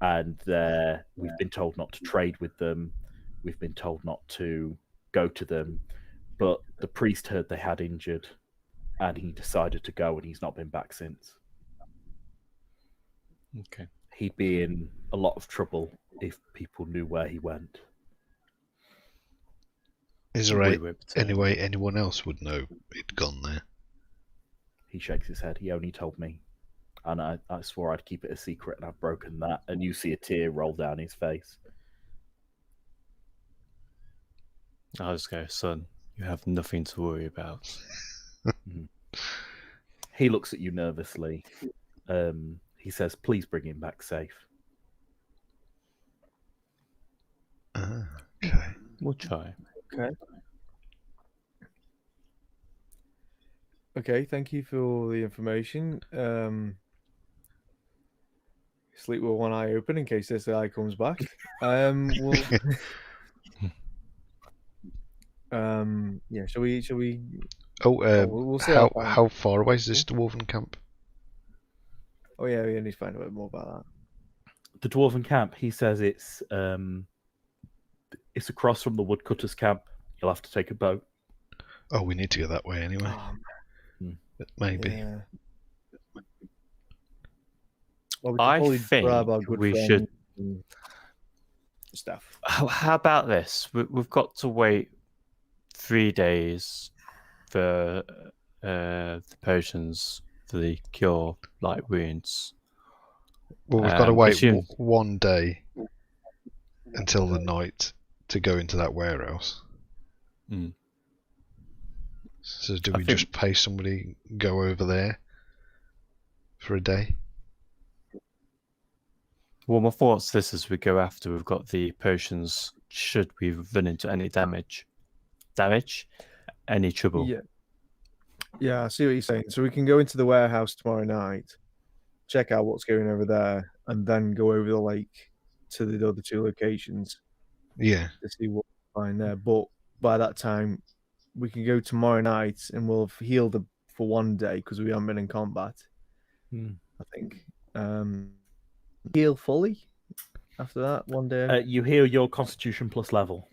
Speaker 3: and we've been told not to trade with them. We've been told not to go to them, but the priest heard they had injured, and he decided to go, and he's not been back since.
Speaker 1: Okay.
Speaker 3: He'd be in a lot of trouble if people knew where he went.
Speaker 2: Is there any way anyone else would know he'd gone there?
Speaker 3: He shakes his head. He only told me. And I swore I'd keep it a secret, and I've broken that. And you see a tear roll down his face.
Speaker 1: I'll just go, son, you have nothing to worry about.
Speaker 3: He looks at you nervously. He says, "Please bring him back safe."
Speaker 2: Okay.
Speaker 1: We'll try.
Speaker 4: Okay, thank you for the information. Sleep with one eye open in case this guy comes back. Yeah, shall we? We'll see
Speaker 2: how far away is this dwarven camp?
Speaker 4: Oh yeah, we need to find a bit more about that.
Speaker 3: The dwarven camp, he says it's across from the woodcutters' camp. You'll have to take a boat.
Speaker 2: Oh, we need to go that way anyway. Maybe.
Speaker 4: Yeah. Well,
Speaker 1: I think we should.
Speaker 4: Stuff.
Speaker 1: How about this? We've got to wait 3 days for the potions for the cure light wounds.
Speaker 2: Well, we've got to wait 1 day until the night to go into that warehouse. So do we just pay somebody, go over there for a day?
Speaker 1: Well, my thoughts this as we go after we've got the potions. Should we run into any damage? Any trouble?
Speaker 4: Yeah, I see what you're saying. So we can go into the warehouse tomorrow night, check out what's going over there, and then go over the lake to the other two locations.
Speaker 2: Yeah.
Speaker 4: To see what we find there. But by that time, we can go tomorrow night and we'll have healed for 1 day because we haven't been in combat. I think. Heal fully after that 1 day.
Speaker 3: You heal your Constitution plus level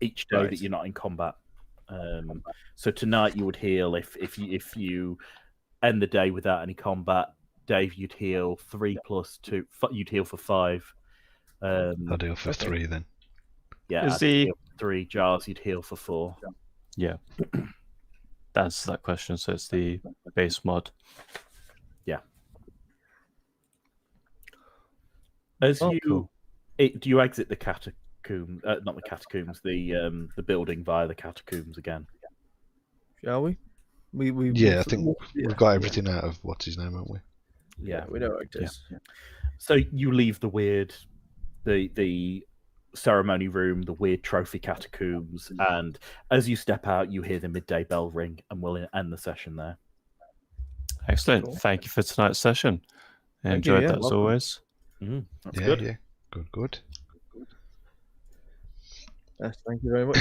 Speaker 3: each day that you're not in combat. So tonight you would heal if you end the day without any combat. Dave, you'd heal 3 plus 2. You'd heal for 5.
Speaker 2: I'd heal for 3 then.
Speaker 3: Yeah, I'd heal for 3 jars. You'd heal for 4.
Speaker 1: Yeah. answers that question. So it's the base mod.
Speaker 3: As
Speaker 4: Oh,
Speaker 3: you
Speaker 1: cool.
Speaker 3: do you exit the catacomb? Not the catacombs. The building via the catacombs again.
Speaker 4: Shall we? We
Speaker 2: Yeah, I think we've got everything out of what's his name, haven't we?
Speaker 3: Yeah.
Speaker 4: we know what it is.
Speaker 3: So you leave the weird, the ceremony room, the weird trophy catacombs, and as you step out, you hear the midday bell ring, and we'll end the session there.
Speaker 1: Excellent.
Speaker 4: Cool.
Speaker 1: Thank you for tonight's session.
Speaker 4: Thank you,
Speaker 1: Enjoyed
Speaker 4: yeah,
Speaker 1: that as
Speaker 4: welcome.
Speaker 1: always.
Speaker 3: That's
Speaker 2: Yeah,
Speaker 3: good.
Speaker 2: yeah. Good.
Speaker 4: Yes, thank you very much.